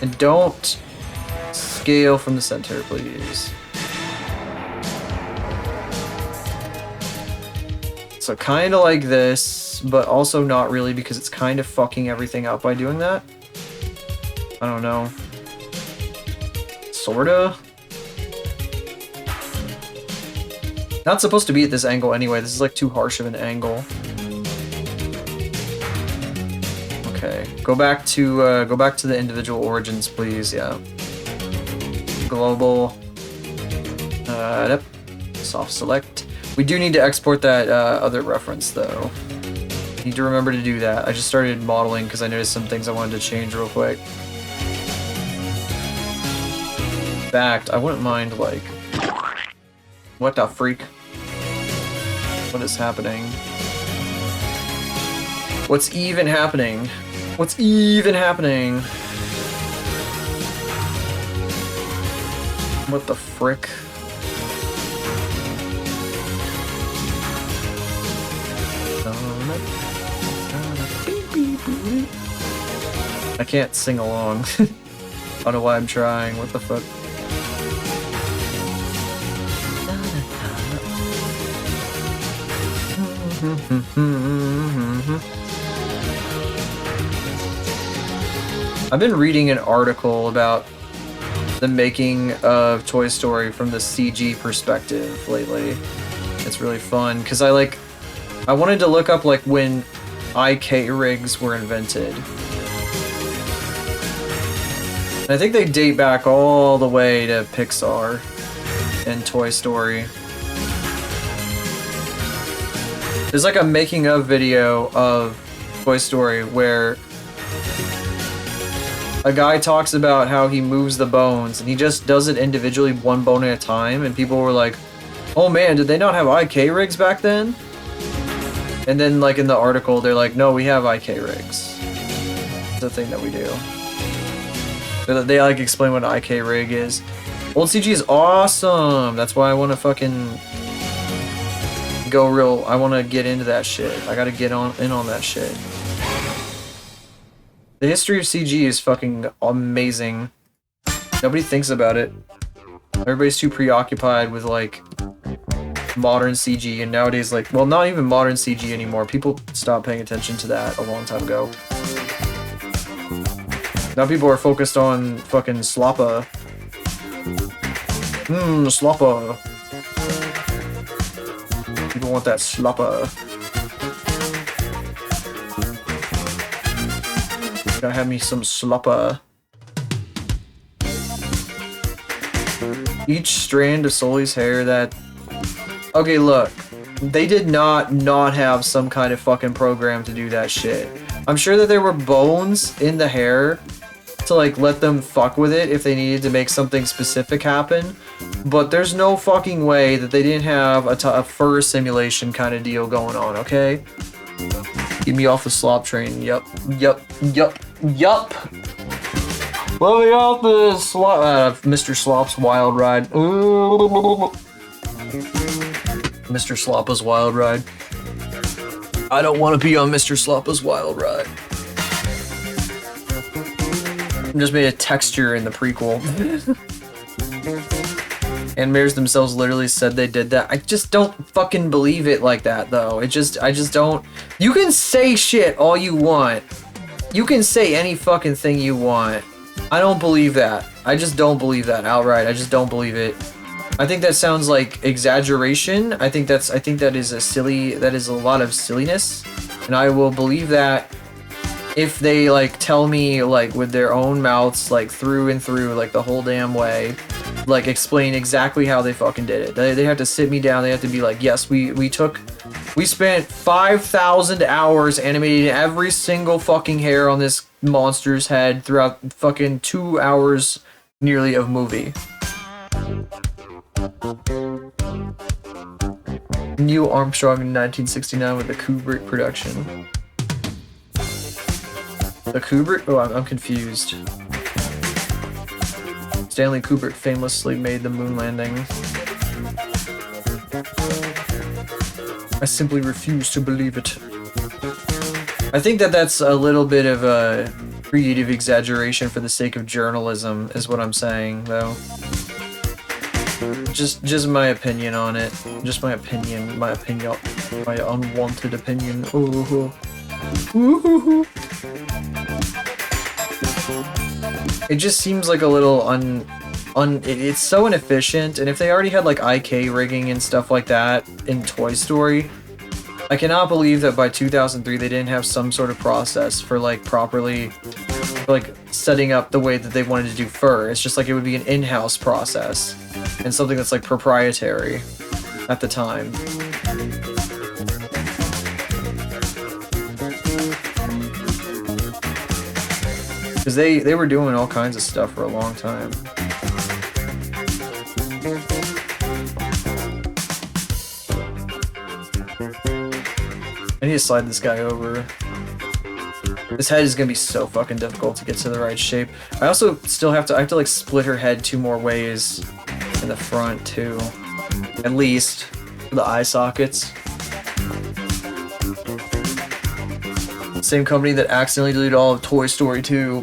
And don't scale from the center, please. So kind of like this, but also not really because it's kind of fucking everything up by doing that. I don't know. Sorta? Not supposed to be at this angle anyway. This is like too harsh of an angle. Okay, go back to the individual origins, please. Yeah. Global. Yep. Soft select. We do need to export that other reference though. Need to remember to do that. I just started modeling because I noticed some things I wanted to change real quick. In fact, I wouldn't mind like. What the freak? What is happening? What's even happening? What's even happening? What the frick? I can't sing along. I don't know why I'm trying. What the fuck? I've been reading an article about the making of Toy Story from the CG perspective lately. It's really fun because I wanted to look up like when IK rigs were invented. And I think they date back all the way to Pixar and Toy Story. There's like a making of video of Toy Story where a guy talks about how he moves the bones and he just does it individually, one bone at a time, and people were like, oh man, did they not have IK rigs back then? And then like in the article they're like, no, we have IK rigs. It's a thing that we do. They like explain what an IK rig is. Old CG is awesome. That's why I want to fucking go real. I want to get into that shit. I gotta get in on that shit. The history of CG is fucking amazing. Nobody thinks about it. Everybody's too preoccupied with like modern CG, and nowadays, like, well, not even modern CG anymore. People stopped paying attention to that a long time ago. Now people are focused on fucking sloppa. Sloppa. People want that sloppa. Gotta have me some sloppa. Each strand of Sully's hair that... Okay, look. They did not have some kind of fucking program to do that shit. I'm sure that there were bones in the hair to like let them fuck with it if they needed to make something specific happen, but there's no fucking way that they didn't have a fur simulation kind of deal going on, okay? Get me off the slop train. Yup. Let me off the slop. Mr. Slop's Wild Ride. Mr. Sloppa's Wild Ride. I don't want to be on Mr. Sloppa's Wild Ride. Just made a texture in the prequel. Animators themselves literally said they did that. I just don't fucking believe it like that, though. I just don't. You can say shit all you want. You can say any fucking thing you want. I don't believe that. I just don't believe that outright. I just don't believe it. I think that sounds like exaggeration. I think that is a lot of silliness, and I will believe that if they like tell me like with their own mouths, like through and through, like the whole damn way, like explain exactly how they fucking did it. They have to sit me down. They have to be like, yes, we spent 5,000 hours animating every single fucking hair on this monster's head throughout fucking 2 hours nearly of movie. Neil Armstrong in 1969 with the Kubrick production. The Kubrick? Oh, I'm confused. Stanley Kubrick famously made the moon landing. I simply refuse to believe it. I think that that's a little bit of a creative exaggeration for the sake of journalism, is what I'm saying, though. Just my opinion on it. Just my opinion. My unwanted opinion. Ooh. It just seems like a little it's so inefficient, and if they already had like IK rigging and stuff like that in Toy Story, I cannot believe that by 2003 they didn't have some sort of process for like properly like setting up the way that they wanted to do fur. It's just like it would be an in-house process and something that's like proprietary at the time. Because they were doing all kinds of stuff for a long time. I need to slide this guy over. This head is gonna be so fucking difficult to get to the right shape. I also still have to like split her head 2 more ways in the front too. At least for the eye sockets. Same company that accidentally deleted all of Toy Story 2.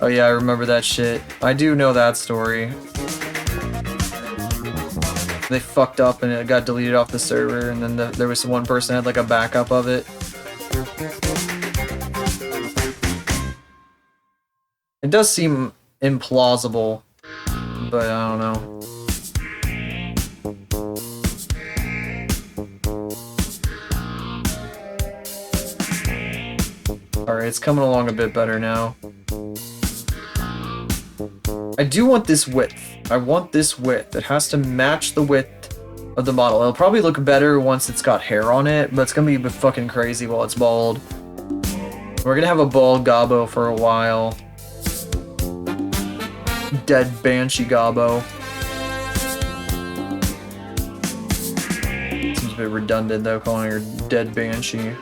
Oh yeah, I remember that shit. I do know that story. They fucked up and it got deleted off the server, and then there was one person that had like a backup of it. It does seem implausible, but I don't know. Alright, it's coming along a bit better now. I do want this width. I want this width. It has to match the width of the model. It'll probably look better once it's got hair on it, but it's gonna be fucking crazy while it's bald. We're gonna have a bald Gobbo for a while. Dead Banshee Gobbo. Seems a bit redundant though, calling her Dead Banshee.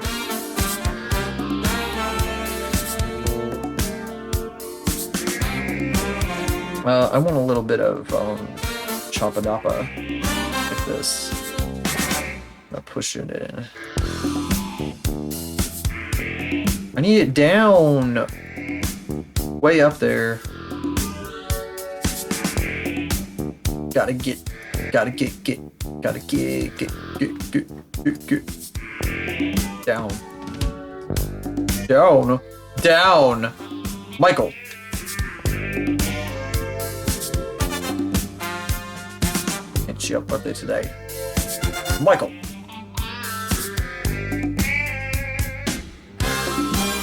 I want a little bit of Chapadapa, like this. I'm pushing it in. I need it down, way up there. Gotta get down, Michael. It's your birthday today, Michael.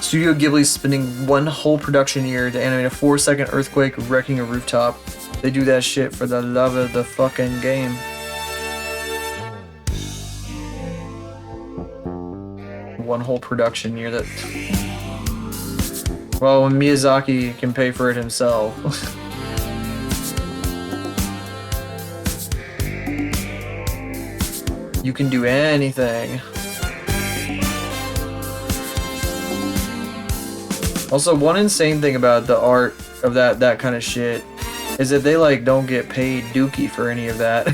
Studio Ghibli's spending one whole production year to animate a 4-second earthquake wrecking a rooftop. They do that shit for the love of the fucking game. One whole production year that... Well, when Miyazaki can pay for it himself. You can do anything. Also, one insane thing about the art of that kind of shit is that they like don't get paid dookie for any of that.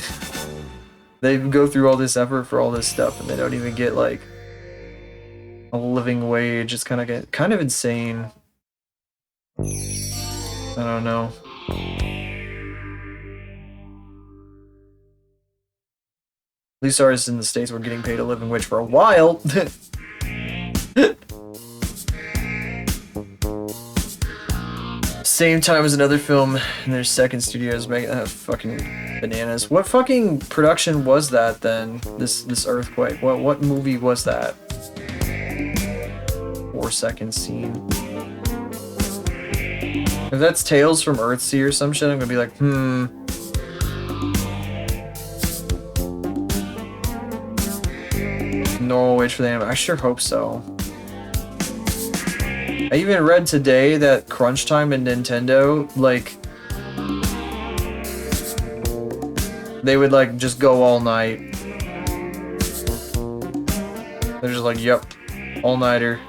They go through all this effort for all this stuff and they don't even get like a living wage. It's kind of insane. I don't know. At least artists in the States were getting paid a living wage for a while. Same time as another film, and their second studio is making that fucking bananas. What fucking production was that then? This earthquake. What movie was that? 4-second scene. If that's Tales from Earthsea or some shit, I'm gonna be like, Normal wage for the anime. I sure hope so. I even read today that crunch time in Nintendo, like, they would like just go all night. They're just like, yep, all-nighter.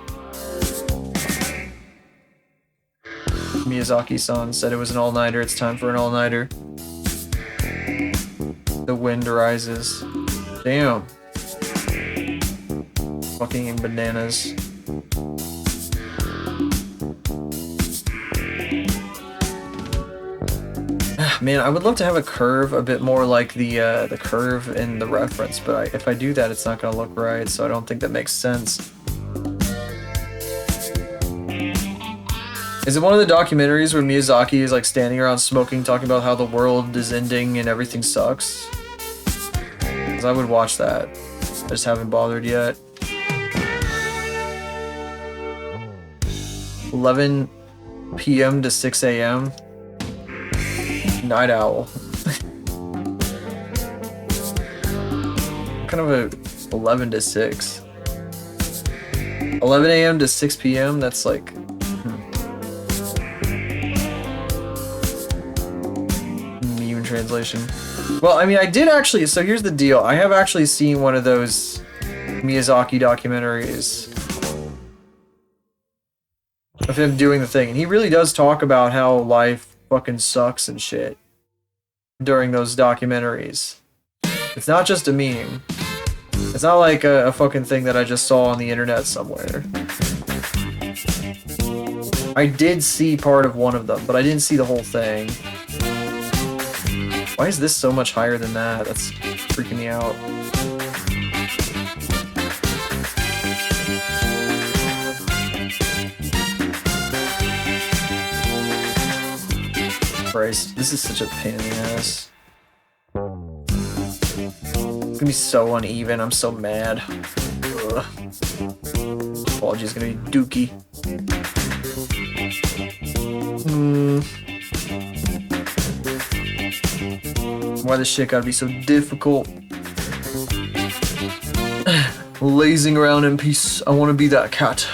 Miyazaki-san said it was an all-nighter. It's time for an all-nighter. The wind rises. Damn. Fucking bananas. Man, I would love to have a curve a bit more like the curve in the reference, but if I do that, it's not gonna look right, so I don't think that makes sense. Is it one of the documentaries where Miyazaki is like standing around smoking, talking about how the world is ending and everything sucks? Because I would watch that. I just haven't bothered yet. 11 p.m. to 6 a.m. Night owl. Kind of a 11 to 6. 11 a.m. to 6 p.m. That's like... Meme translation. Well, I mean, I did actually... So here's the deal. I have actually seen one of those Miyazaki documentaries of him doing the thing. And he really does talk about how life fucking sucks and shit during those documentaries. It's not just a meme. It's not like a fucking thing that I just saw on the internet somewhere. I did see part of one of them, but I didn't see the whole thing. Why is this so much higher than that? That's freaking me out. Christ, this is such a pain in the ass. It's gonna be so uneven, I'm so mad. Ugh. Quality is gonna be dookie. Why this shit gotta be so difficult? lazing around in peace. I want to be that cat.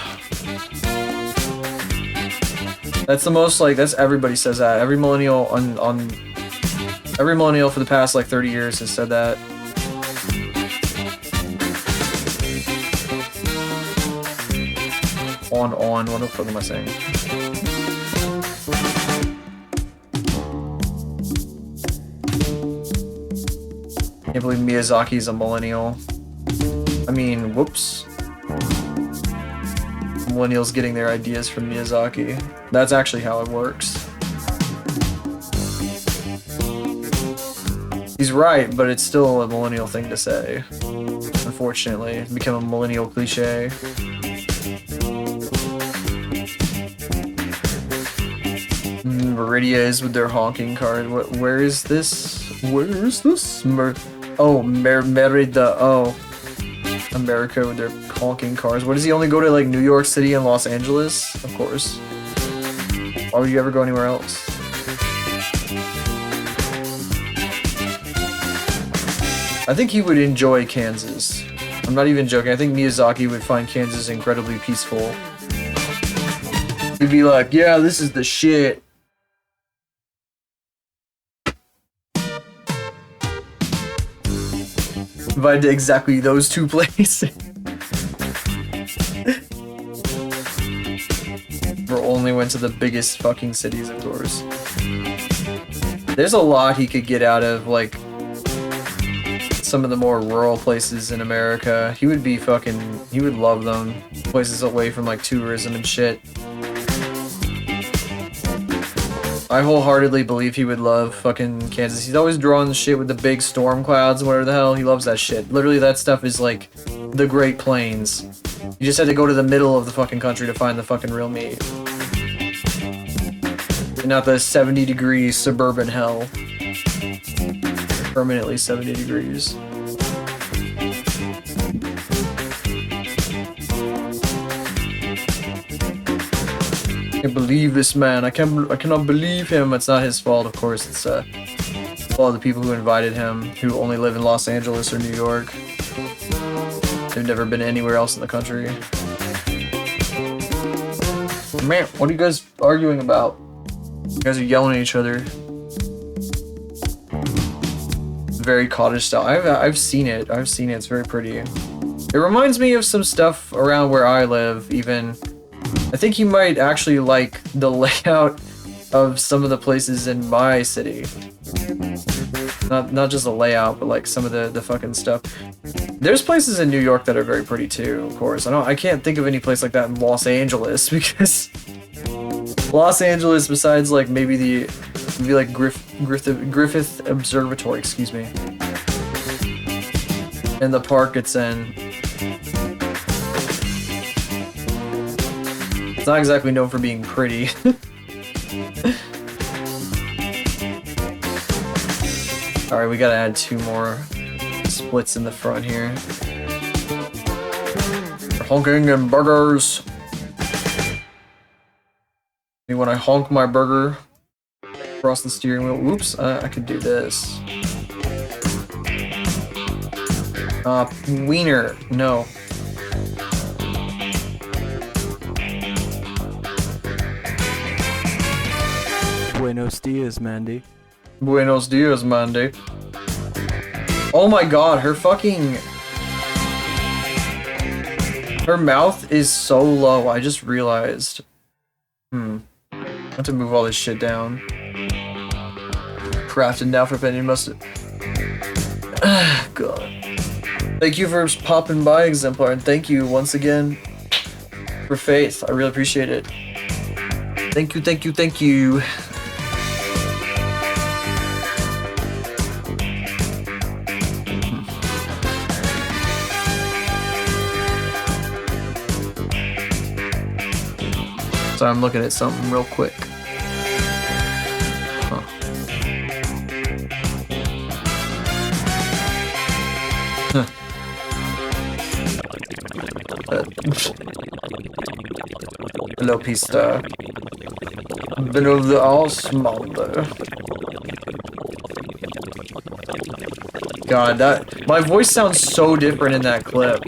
That's the most, like, that's everybody says that. Every millennial every millennial for the past like 30 years has said that. On, what the fuck am I saying? Can't believe Miyazaki's a millennial. I mean, whoops. Millennials getting their ideas from Miyazaki. That's actually how it works. He's right, but it's still a millennial thing to say. Unfortunately, it's become a millennial cliche. Meridias with their honking card. Where is this? Where is this? Merida. Oh. America with their honking cars. What does he only go to, like, New York City and Los Angeles? Of course. Why would you ever go anywhere else? I think he would enjoy Kansas. I'm not even joking. I think Miyazaki would find Kansas incredibly peaceful. He'd be like, yeah, this is the shit. Invited to exactly those two places. Or only went to the biggest fucking cities, of course. There's a lot he could get out of, like, some of the more rural places in America. He would be fucking, he would love them. Places away from, like, tourism and shit. I wholeheartedly believe he would love fucking Kansas. He's always drawing shit with the big storm clouds and whatever the hell. He loves that shit. Literally, that stuff is like the Great Plains. You just had to go to the middle of the fucking country to find the fucking real meat. And not the 70-degree suburban hell. Permanently 70 degrees. I can't believe this man. I cannot believe him. It's not his fault, of course. It's the fault of the people who invited him, who only live in Los Angeles or New York. They've never been anywhere else in the country. Man, what are you guys arguing about? You guys are yelling at each other. Very cottage style. I've seen it. I've seen it. It's very pretty. It reminds me of some stuff around where I live, even. I think you might actually like the layout of some of the places in my city. Not just the layout, but like some of the fucking stuff. There's places in New York that are very pretty too, of course. I can't think of any place like that in Los Angeles because Los Angeles, besides like maybe like Griffith Observatory, excuse me, and the park it's in. It's not exactly known for being pretty. Alright, we gotta add 2 more splits in the front here. Honking and burgers. Maybe when I honk my burger across the steering wheel. Oops, I could do this. Wiener. No. Buenos dias, Mandy. Buenos dias, Mandy. Oh my god, her mouth is so low, I just realized. I have to move all this shit down. Crafted now for opinion must. God. Thank you for popping by, Exemplar, and thank you once again for Faith. I really appreciate it. Thank you, thank you, thank you. So I'm looking at something real quick. Huh. Hello, pista. Below the Ausmander. God, my voice sounds so different in that clip.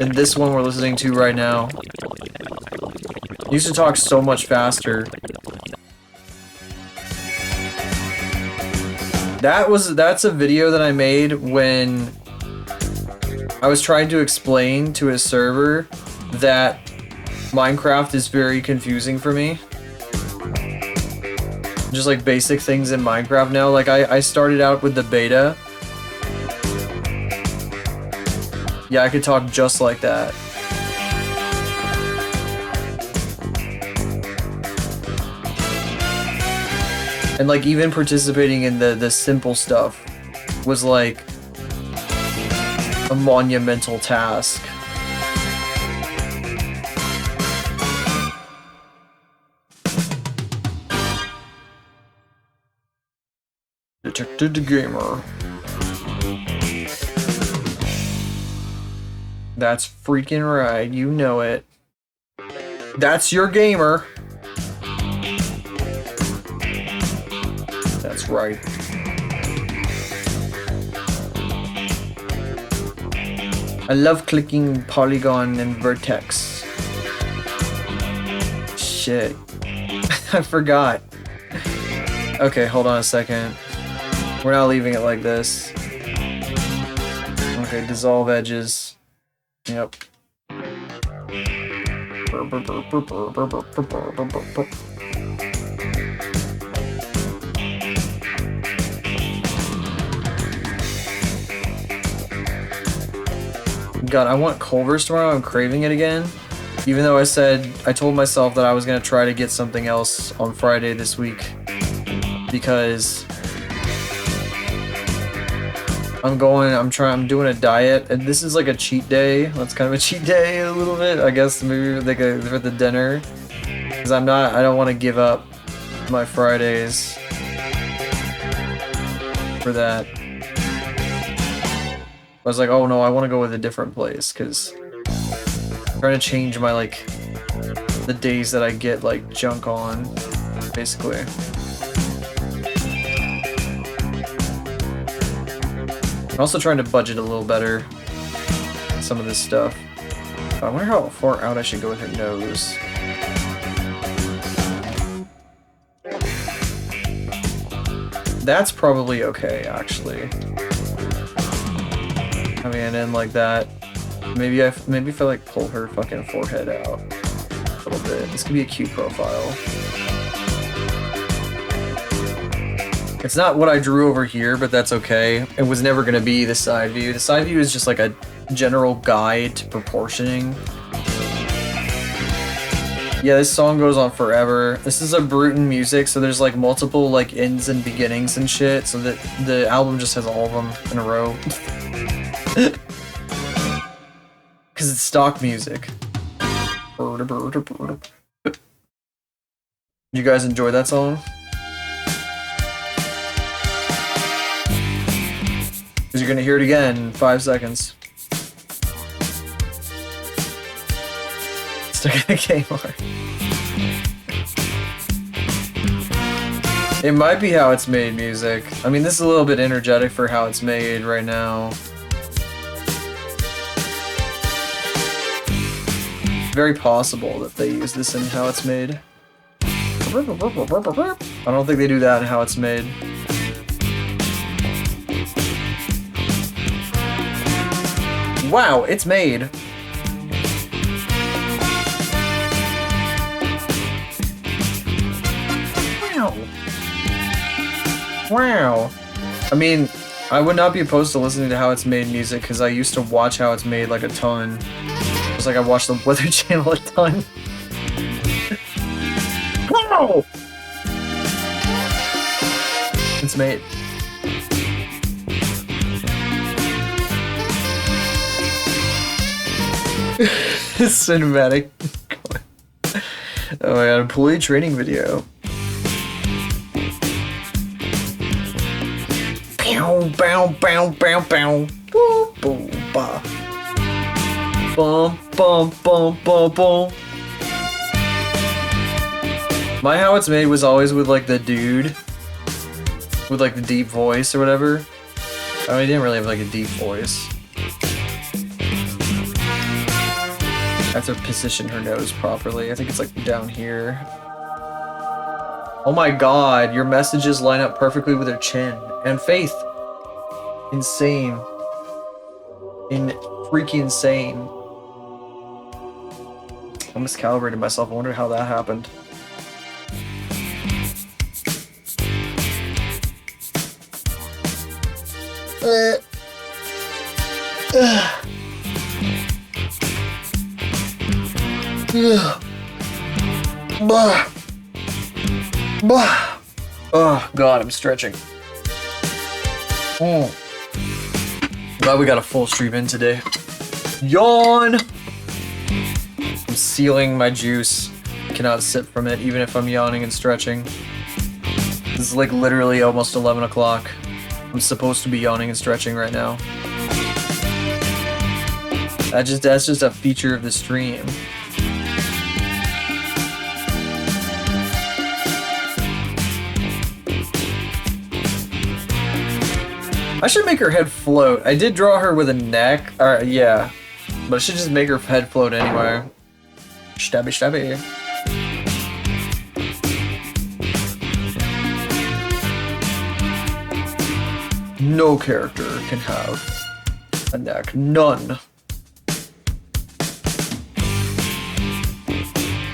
than this one we're listening to right now. He used to talk so much faster. That's a video that I made when I was trying to explain to a server that Minecraft is very confusing for me. Just like basic things in Minecraft now. Like I started out with the beta. Yeah, I could talk just like that. And like even participating in the simple stuff was like a monumental task. Detected the gamer. That's freaking right, you know it. That's your gamer. That's right. I love clicking polygon and vertex. Shit. I forgot. Okay, hold on a second. We're not leaving it like this. Okay, dissolve edges. Yep. God, I want Culver's tomorrow. I'm craving it again. Even though I told myself that I was gonna try to get something else on Friday this week. Because I'm doing a diet, and this is like a cheat day. That's kind of a cheat day a little bit, I guess, maybe like for the dinner. Because I don't want to give up my Fridays for that. I was like, oh no, I want to go with a different place, because I'm trying to change my, like, the days that I get, like, junk on, basically. I'm also trying to budget a little better some of this stuff. I wonder how far out I should go with her nose. That's probably okay, actually. Having it in like that. Maybe if I like pull her fucking forehead out a little bit. This could be a cute profile. It's not what I drew over here, but that's okay. It was never gonna be the side view. The side view is just like a general guide to proportioning. Yeah, this song goes on forever. This is a Bruton music, so there's like multiple like ends and beginnings and shit, so that the album just has all of them in a row. Because it's stock music. Did you guys enjoy that song? Because you're gonna hear it again in 5 seconds. Stuck in a Kmart. It might be How It's Made music. I mean, this is a little bit energetic for How It's Made right now. Very possible that they use this in How It's Made. I don't think they do that in How It's Made. Wow, it's made. Wow. Wow. I mean, I would not be opposed to listening to How It's Made music, because I used to watch How It's Made like a ton. It's like I watched the Weather Channel a ton. Wow! It's made. Cinematic. Oh my god, employee training video. Bow, bow, bow, bow, bow. Boom, boom, ba. Bum, bum, bum, bum, bum. My How It's Made was always with like the dude with like the deep voice or whatever. I mean, he didn't really have like a deep voice. have to position her nose properly. I think it's like down here. Oh my god, your messages line up perfectly with her chin. And Faith. Insane. Freaking insane. I miscalibrated myself. I wonder how that happened. Oh god, I'm stretching. Oh. Glad we got a full stream in today. Yawn! I'm sealing my juice. Cannot sip from it, even if I'm yawning and stretching. This is like literally almost 11 o'clock. I'm supposed to be yawning and stretching right now. That's just a feature of the stream. I should make her head float. I did draw her with a neck. Yeah. But I should just make her head float anyway. Stabby, stabby. No character can have a neck. None.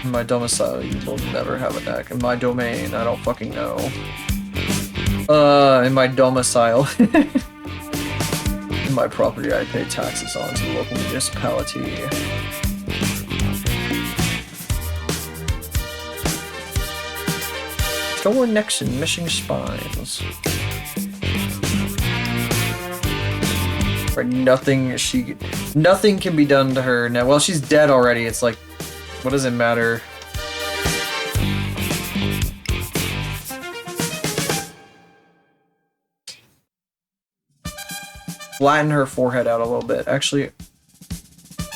In my domicile, you will never have a neck. In my domain, I don't fucking know. In my domicile. In my property, I pay taxes on to the local municipality. Store necks and missing spines. Right, nothing can be done to her now. Well, she's dead already. It's like, what does it matter? Flatten her forehead out a little bit. Actually,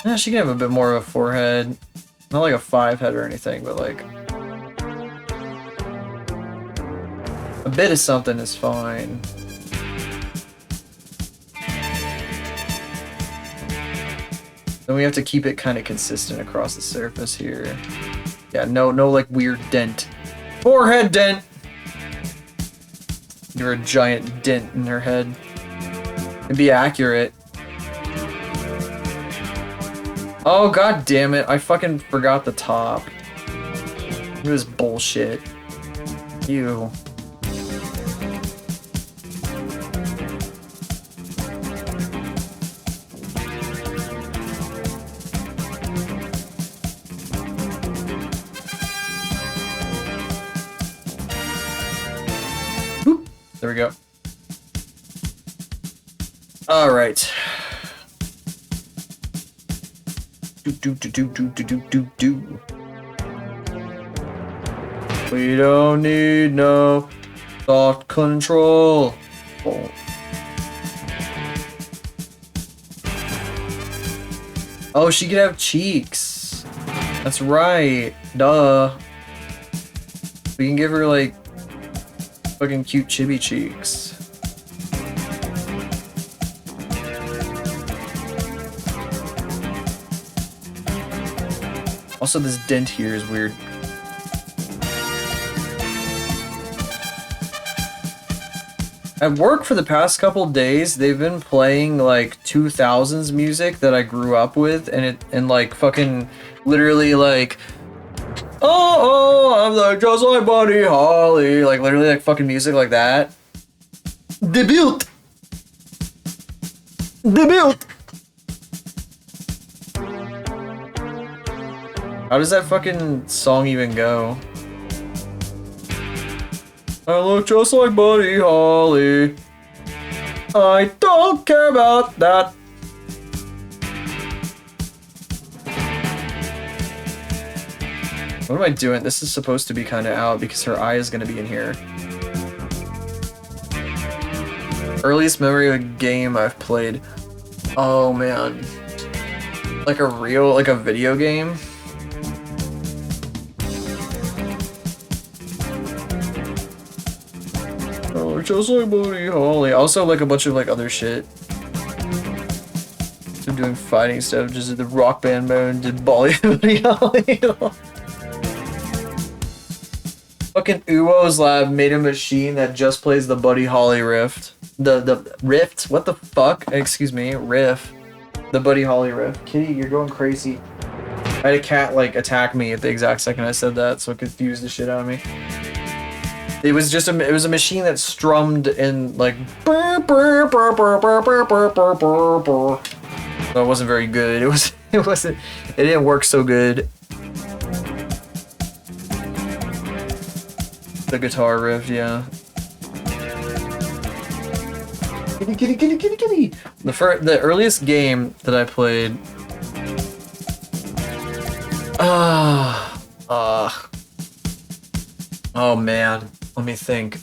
yeah, she can have a bit more of a forehead. Not like a 5 head or anything, but like a bit of something is fine. Then we have to keep it kind of consistent across the surface here. Yeah, no like weird dent. Forehead dent! You're a giant dent in her head. And be accurate. Oh god damn it, I fucking forgot the top. It was bullshit. Ew. Boop. There we go. All right. Do. We don't need no thought control. Oh. Oh, she could have cheeks. That's right. Duh. We can give her like fucking cute chibi cheeks. Also, this dent here is weird. At work for the past couple days, they've been playing like 2000s music that I grew up with, and like fucking literally like, oh, I'm like just like Buddy Holly, like literally like fucking music like that. Debut. How does that fucking song even go? I look just like Buddy Holly. I don't care about that. What am I doing? This is supposed to be kind of out because her eye is going to be in here. Earliest memory of a game I've played. Oh man. Like a video game? Just like Buddy Holly. Also like a bunch of like other shit. To doing fighting stuff, just did the rock band mode, did Buddy Holly. Fucking Uwo's Lab made a machine that just plays the Buddy Holly riff. The rift? What the fuck? Excuse me, riff. The Buddy Holly riff. Kitty, you're going crazy. I had a cat like attack me at the exact second I said that, so it confused the shit out of me. It was just it was a machine that strummed in like so it wasn't very good. It didn't work so good. The guitar riff, yeah. Kitty, kitty, kitty, kitty, kitty. The earliest game that I played. Oh man, let me think.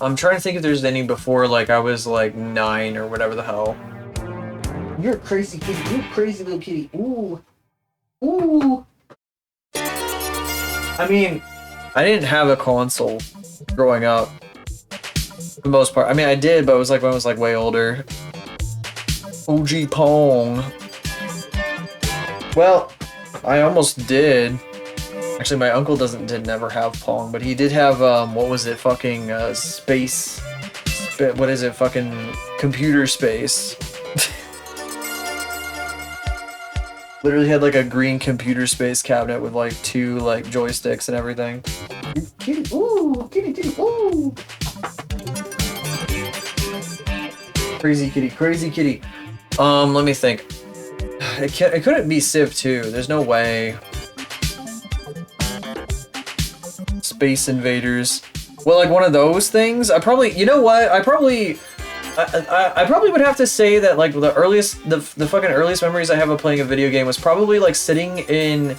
I'm trying to think if there's any before like I was like 9 or whatever the hell. You're a crazy kitty. You crazy little kitty. Ooh. Ooh. I mean, I didn't have a console growing up. For the most part. I mean, I did, but it was like when I was like way older. OG Pong. Well, I almost did. Actually, my uncle did never have Pong, but he did have what was it? Fucking space. What is it? Fucking computer space. Literally had like a green computer space cabinet with like 2 like joysticks and everything. Kitty, ooh, kitty, kitty, ooh. Crazy kitty, crazy kitty. Let me think. It couldn't be Civ 2. There's no way. Space Invaders. Well, like one of those things. I probably, you know what? I probably would have to say that like the fucking earliest memories I have of playing a video game was probably like sitting in.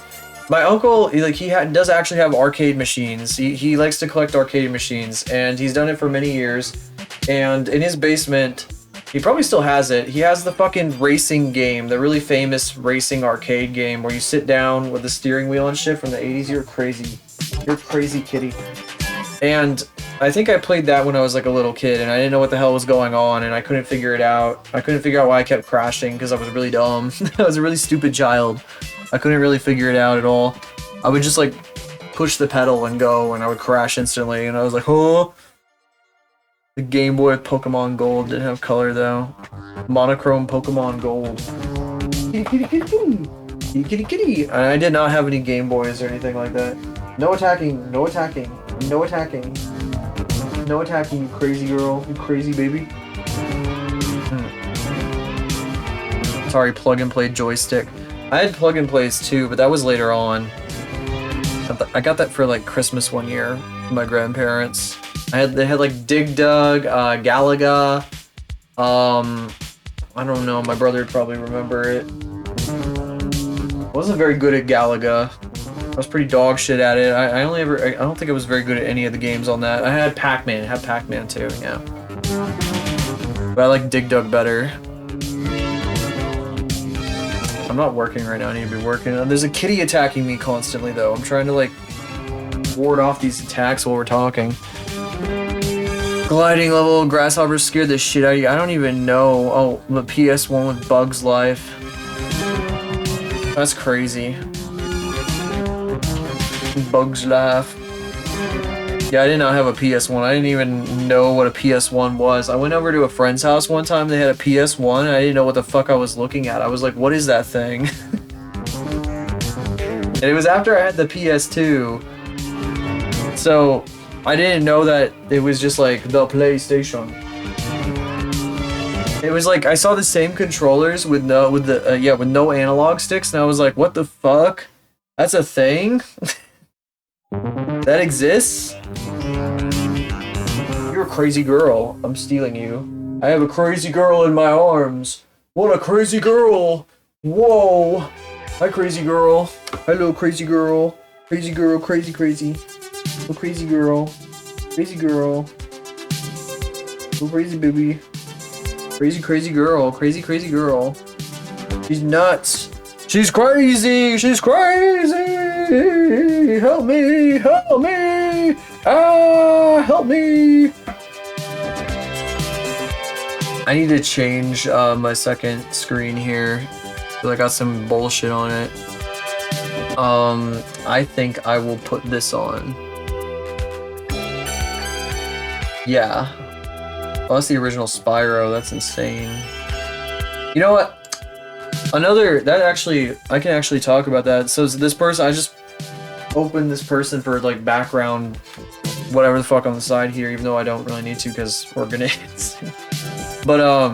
My uncle, like does actually have arcade machines. He likes to collect arcade machines, and he's done it for many years. And in his basement, he probably still has it. He has the fucking racing game, the really famous racing arcade game where you sit down with the steering wheel and shit from the 80s. You're crazy. You're crazy kitty. And I think I played that when I was like a little kid, and I didn't know what the hell was going on, and I couldn't figure it out. I couldn't figure out why I kept crashing because I was really dumb. I was a really stupid child. I couldn't really figure it out at all. I would just like push the pedal and go, and I would crash instantly, and I was like, huh? The Game Boy with Pokemon Gold didn't have color though. Monochrome Pokemon Gold. Kitty, kitty, kitty, kitty. Kitty, kitty, kitty. And I did not have any Game Boys or anything like that. No attacking, no attacking, no attacking. No attacking, you crazy girl, you crazy baby. Sorry, plug and play joystick. I had plug and plays too, but that was later on. I got that for like Christmas one year from my grandparents. They had like Dig Dug, Galaga. I don't know, my brother would probably remember it. Wasn't very good at Galaga. I was pretty dog shit at it. I don't think I was very good at any of the games on that. I had Pac-Man. I had Pac-Man too, yeah. But I like Dig Dug better. I'm not working right now. I need to be working. There's a kitty attacking me constantly though. I'm trying to like ward off these attacks while we're talking. Gliding level, grasshoppers scared the shit out of you. I don't even know. Oh, the PS1 with Bug's Life. That's crazy. Bug's Life. Yeah, I did not have a PS1. I didn't even know what a PS1 was. I went over to a friend's house one time. They had a PS1. And I didn't know what the fuck I was looking at. I was like, what is that thing? And it was after I had the PS2. So I didn't know that it was just like the PlayStation. It was like I saw the same controllers with no analog sticks, and I was like, what the fuck? That's a thing? That exists? You're a crazy girl. I'm stealing you. I have a crazy girl in my arms. What a crazy girl! Whoa! Hi, crazy girl. Hello, crazy girl. Crazy girl, crazy, crazy. Oh, crazy girl. Crazy girl. Oh, crazy baby. Crazy, crazy girl. Crazy, crazy girl. She's nuts. She's crazy! She's crazy! Help me! Help me! Ah! Help me! I need to change my second screen here. I got some bullshit on it. I think I will put this on. Yeah. Oh, that's the original Spyro. That's insane. You know what? I can actually talk about that. So this person, I just opened this person for like background, whatever the fuck on the side here, even though I don't really need to because we're grenades. But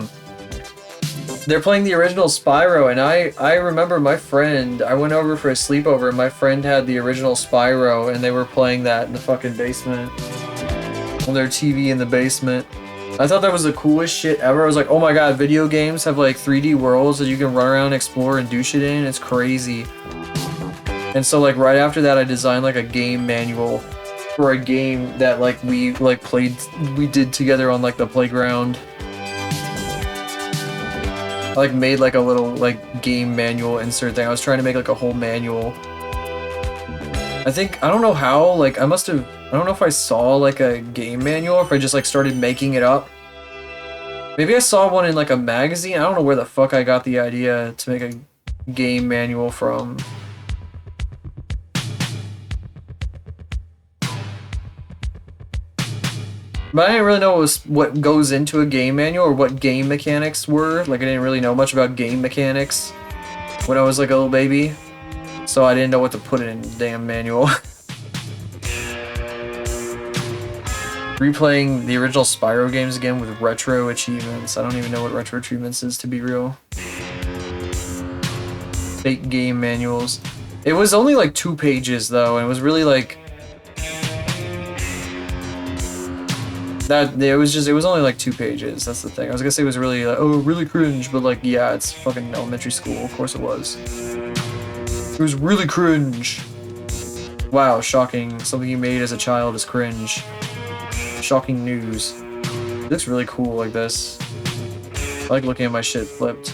they're playing the original Spyro, and I remember my friend, I went over for a sleepover, and my friend had the original Spyro, and they were playing that in the fucking basement. On their TV in the basement. I thought that was the coolest shit ever. I was like, oh my god, video games have like 3D worlds that you can run around, explore, and do shit in. It's crazy. And so like right after that, I designed like a game manual for a game that like we did together on like the playground. I like made like a little like game manual insert thing. I was trying to make like a whole manual. I don't know how, like I don't know if I saw like a game manual or if I just like started making it up. Maybe I saw one in like a magazine. I don't know where the fuck I got the idea to make a game manual from. But I didn't really know what goes into a game manual or what game mechanics were. Like I didn't really know much about game mechanics when I was like a little baby. So I didn't know what to put in the damn manual. Replaying the original Spyro games again with retro achievements. I don't even know what retro achievements is, to be real. Fake game manuals. It was only like 2 pages though, and it was really like that. It was only like 2 pages. That's the thing. I was gonna say it was really like, oh, really cringe, but like yeah, it's fucking elementary school. Of course it was. It was really cringe. Wow, shocking. Something you made as a child is cringe. Shocking news. It looks really cool like this. I like looking at my shit flipped.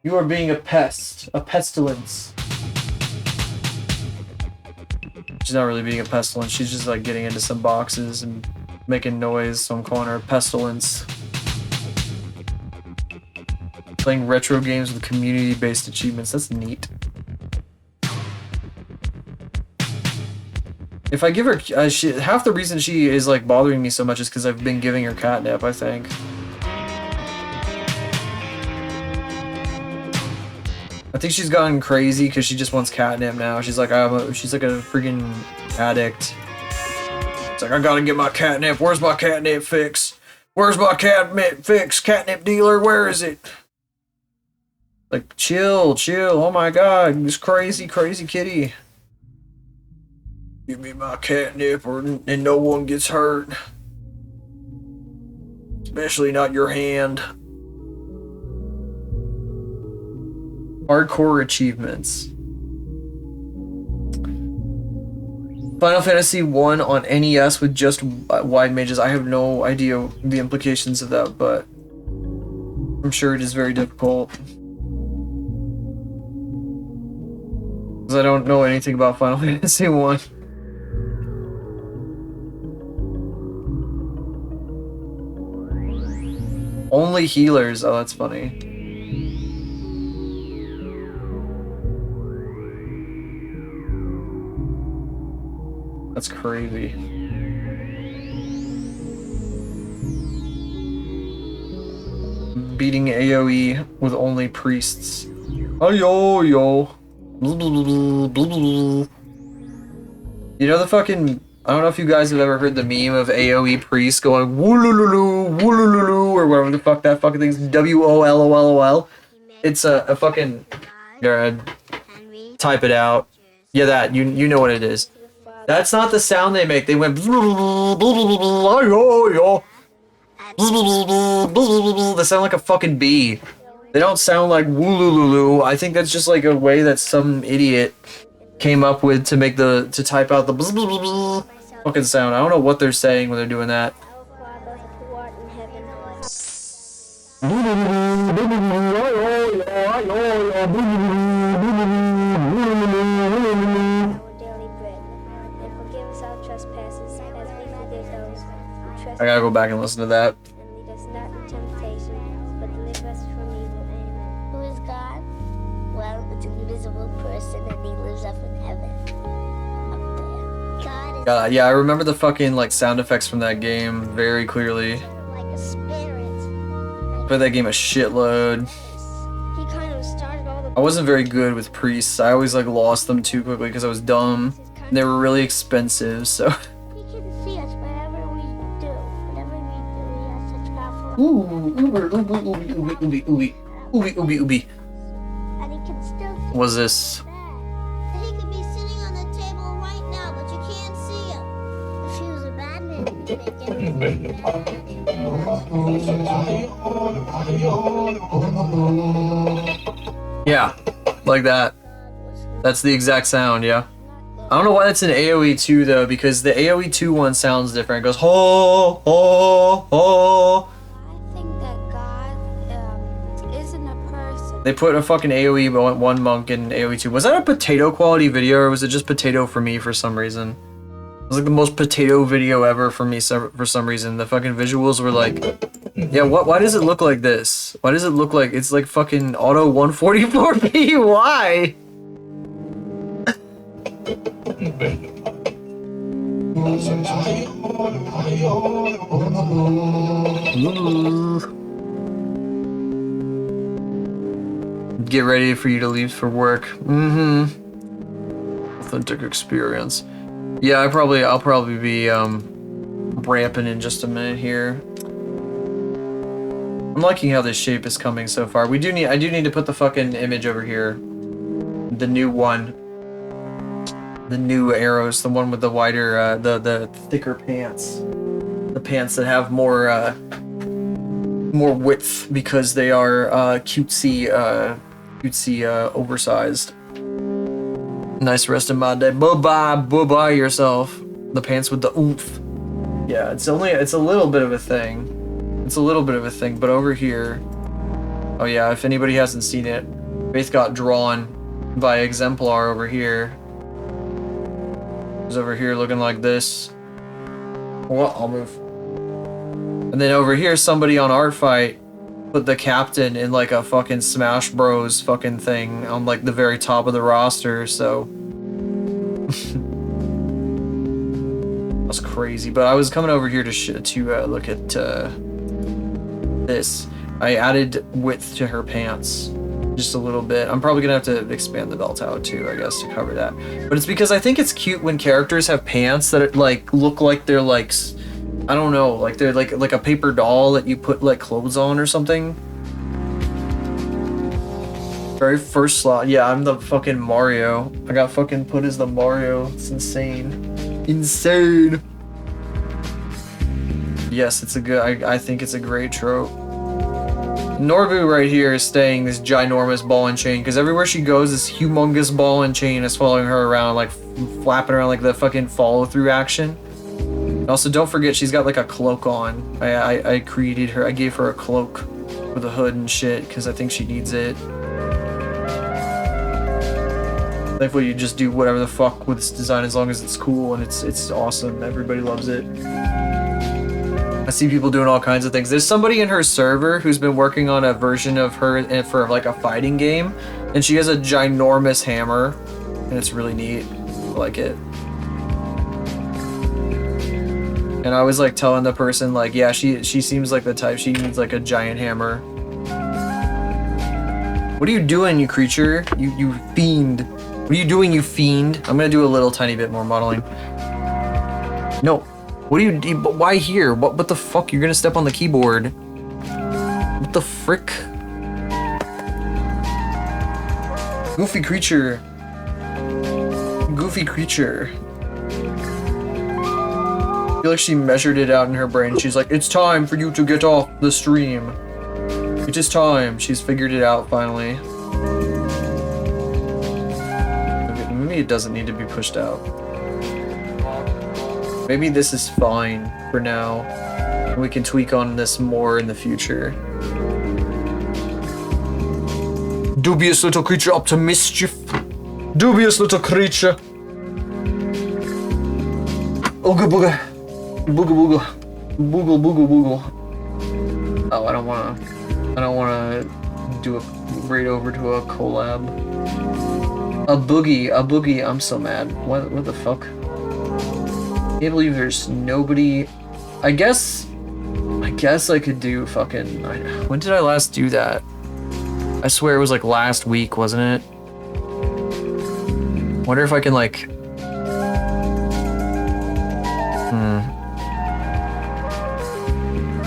You are being a pest. A pestilence. She's not really being a pestilence. She's just like getting into some boxes and making noise, so I'm calling her a pestilence. Playing retro games with community-based achievements. That's neat. If I give her half the reason she is like bothering me so much is because I've been giving her catnip, I think. I think she's gotten crazy because she just wants catnip now. She's like she's like a freaking addict. It's like, I gotta get my catnip. Where's my catnip fix? Where's my catnip fix? Catnip dealer, where is it? Like, chill. Oh my god, this crazy kitty. Give me my catnip and no one gets hurt. Especially not your hand. Hardcore achievements. Final Fantasy 1 on NES with just wide mages. I have no idea the implications of that, but I'm sure it is very difficult. Because I don't know anything about Final Fantasy 1. Only healers. Oh, that's funny. That's crazy. Beating AoE with only priests. Ayo yo. You know the fucking... I don't know if you guys have ever heard the meme of AoE priest going woolululu, woolululu, or whatever the fuck that fucking thing's, WOLOLOL. It's a fucking... type it out. Yeah, that. You know what it is. That's not the sound they make. They went... They sound like a fucking bee. They don't sound like woolululu. I think that's just like a way that some idiot came up with to make to type out the fucking sound. I don't know what they're saying when they're doing that. I gotta go back and listen to that. Yeah, I remember the fucking like sound effects from that game very clearly. Like a spirit. Played that game a shitload. He kind of started all the. I wasn't very good with priests. I always like lost them too quickly because I was dumb. And they were really expensive, so. He can see us wherever we do. Whatever we do, he has such powerful. Ooby. And he can still see Was this? that. He could be sitting on the table right now, but you can't see him. If he was a bad man, he'd make everything Yeah, like that. That's the exact sound, yeah. I don't know why that's an AoE 2 though, because the AoE 2 one sounds different. It goes ho ho ho. I think that God isn't a person. They put a fucking AoE 1 monk in AoE 2. Was that a potato quality video or was it just potato for me for some reason? It was like the most potato video ever for me for some reason. The fucking visuals were like, yeah, why does it look like this? Why does it look like it's like fucking auto 144p? Why? Get ready for you to leave for work. Authentic experience. Yeah, I'll probably be ramping in just a minute here. I'm liking how this shape is coming so far. I do need to put the fucking image over here. The new one. The new arrows, the one with the wider, the thicker pants. The pants that have more width because they are cutesy oversized. Nice rest of my day. Bye-bye yourself. The pants with the oomph. Yeah, it's a little bit of a thing. It's a little bit of a thing, but over here, oh yeah, if anybody hasn't seen it, Faith got drawn by Exemplar over here. He's over here looking like this. Well, I'll move. And then over here, somebody on Art Fight put the captain in like a fucking Smash Bros fucking thing on like the very top of the roster, so. That's crazy, but I was coming over here to look at this. I added width to her pants just a little bit. I'm probably gonna have to expand the belt out too, I guess, to cover that. But it's because I think it's cute when characters have pants that like look like they're like, I don't know, like they're like a paper doll that you put like clothes on or something. Very first slot, yeah, I'm the fucking Mario. I got fucking put as the Mario. It's insane. Insane. Yes, it's a good. I think it's a great trope. Norbu right here is staying this ginormous ball and chain because everywhere she goes, this humongous ball and chain is following her around, like flapping around like the fucking follow through action. And also, don't forget she's got like a cloak on. I created her. I gave her a cloak with a hood and shit because I think she needs it. Thankfully, you just do whatever the fuck with this design as long as it's cool and it's awesome. Everybody loves it. I see people doing all kinds of things. There's somebody in her server who's been working on a version of her for like a fighting game, and she has a ginormous hammer, and it's really neat. I like it. And I was like telling the person like, yeah, she seems like the type, she needs like a giant hammer. What are you doing, you creature? You fiend. What are you doing, you fiend? I'm gonna do a little tiny bit more modeling. No. What do you? But why here? What the fuck? You're gonna step on the keyboard. What the frick? Goofy creature. Goofy creature. I feel like she measured it out in her brain. She's like, it's time for you to get off the stream. It is time. She's figured it out finally. Maybe it doesn't need to be pushed out. Maybe this is fine for now. We can tweak on this more in the future. Dubious little creature up to mischief. Dubious little creature. Ooga booga. Booga booga. Boogle boogle boogle. Oh, I don't wanna do a raid over to a collab. A boogie, I'm so mad. What the fuck? Can't believe there's nobody. I guess I could do fucking. When did I last do that? I swear it was like last week, wasn't it? Wonder if I can like.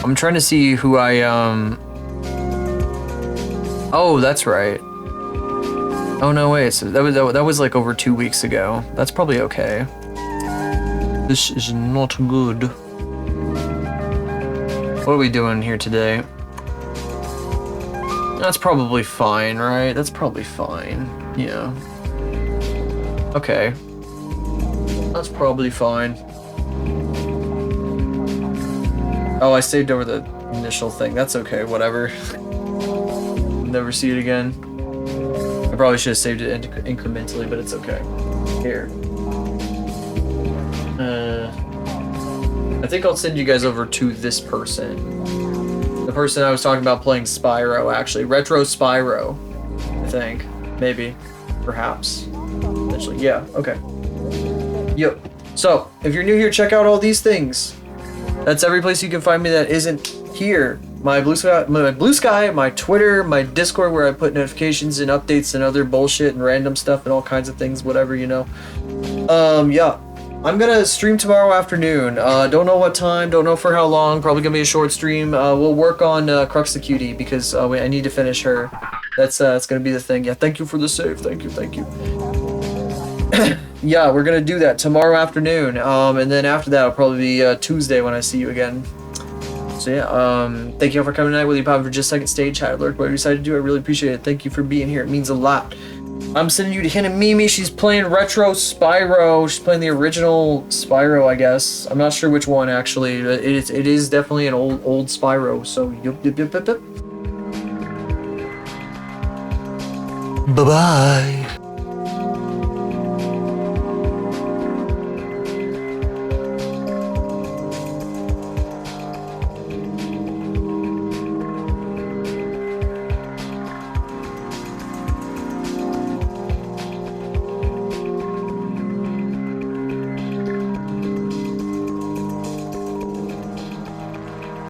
I'm trying to see who I Oh, that's right. Oh no, wait. So that was like over 2 weeks ago. That's probably okay. This is not good. What are we doing here today? That's probably fine, right? That's probably fine. Yeah. Okay. That's probably fine. Oh, I saved over the initial thing. That's okay, whatever. Never see it again. I probably should have saved it incrementally, but it's okay. Here. I think I'll send you guys over to this person. The person I was talking about playing Spyro, actually. Retro Spyro, I think. Maybe. Perhaps. Eventually. Yeah, okay. Yep. So, if you're new here, check out all these things. That's every place you can find me that isn't here. My Blue Sky, my Twitter, my Discord, where I put notifications and updates and other bullshit and random stuff and all kinds of things, whatever, you know. Yeah. I'm gonna stream tomorrow afternoon. Don't know what time, don't know for how long. Probably gonna be a short stream. We'll work on Crux the Cutie because I need to finish her. That's gonna be the thing. Yeah, thank you for the save. Thank you. Yeah, we're gonna do that tomorrow afternoon. And then after that, it'll probably be Tuesday when I see you again. So yeah, thank you all for coming tonight. Will you pop for just a second stage chat alert? Whatever you decided to do, I really appreciate it. Thank you for being here. It means a lot. I'm sending you to Hina Mimi. She's playing Retro Spyro. She's playing the original Spyro, I guess. I'm not sure which one actually. It is definitely an old Spyro. So yep. Bye bye.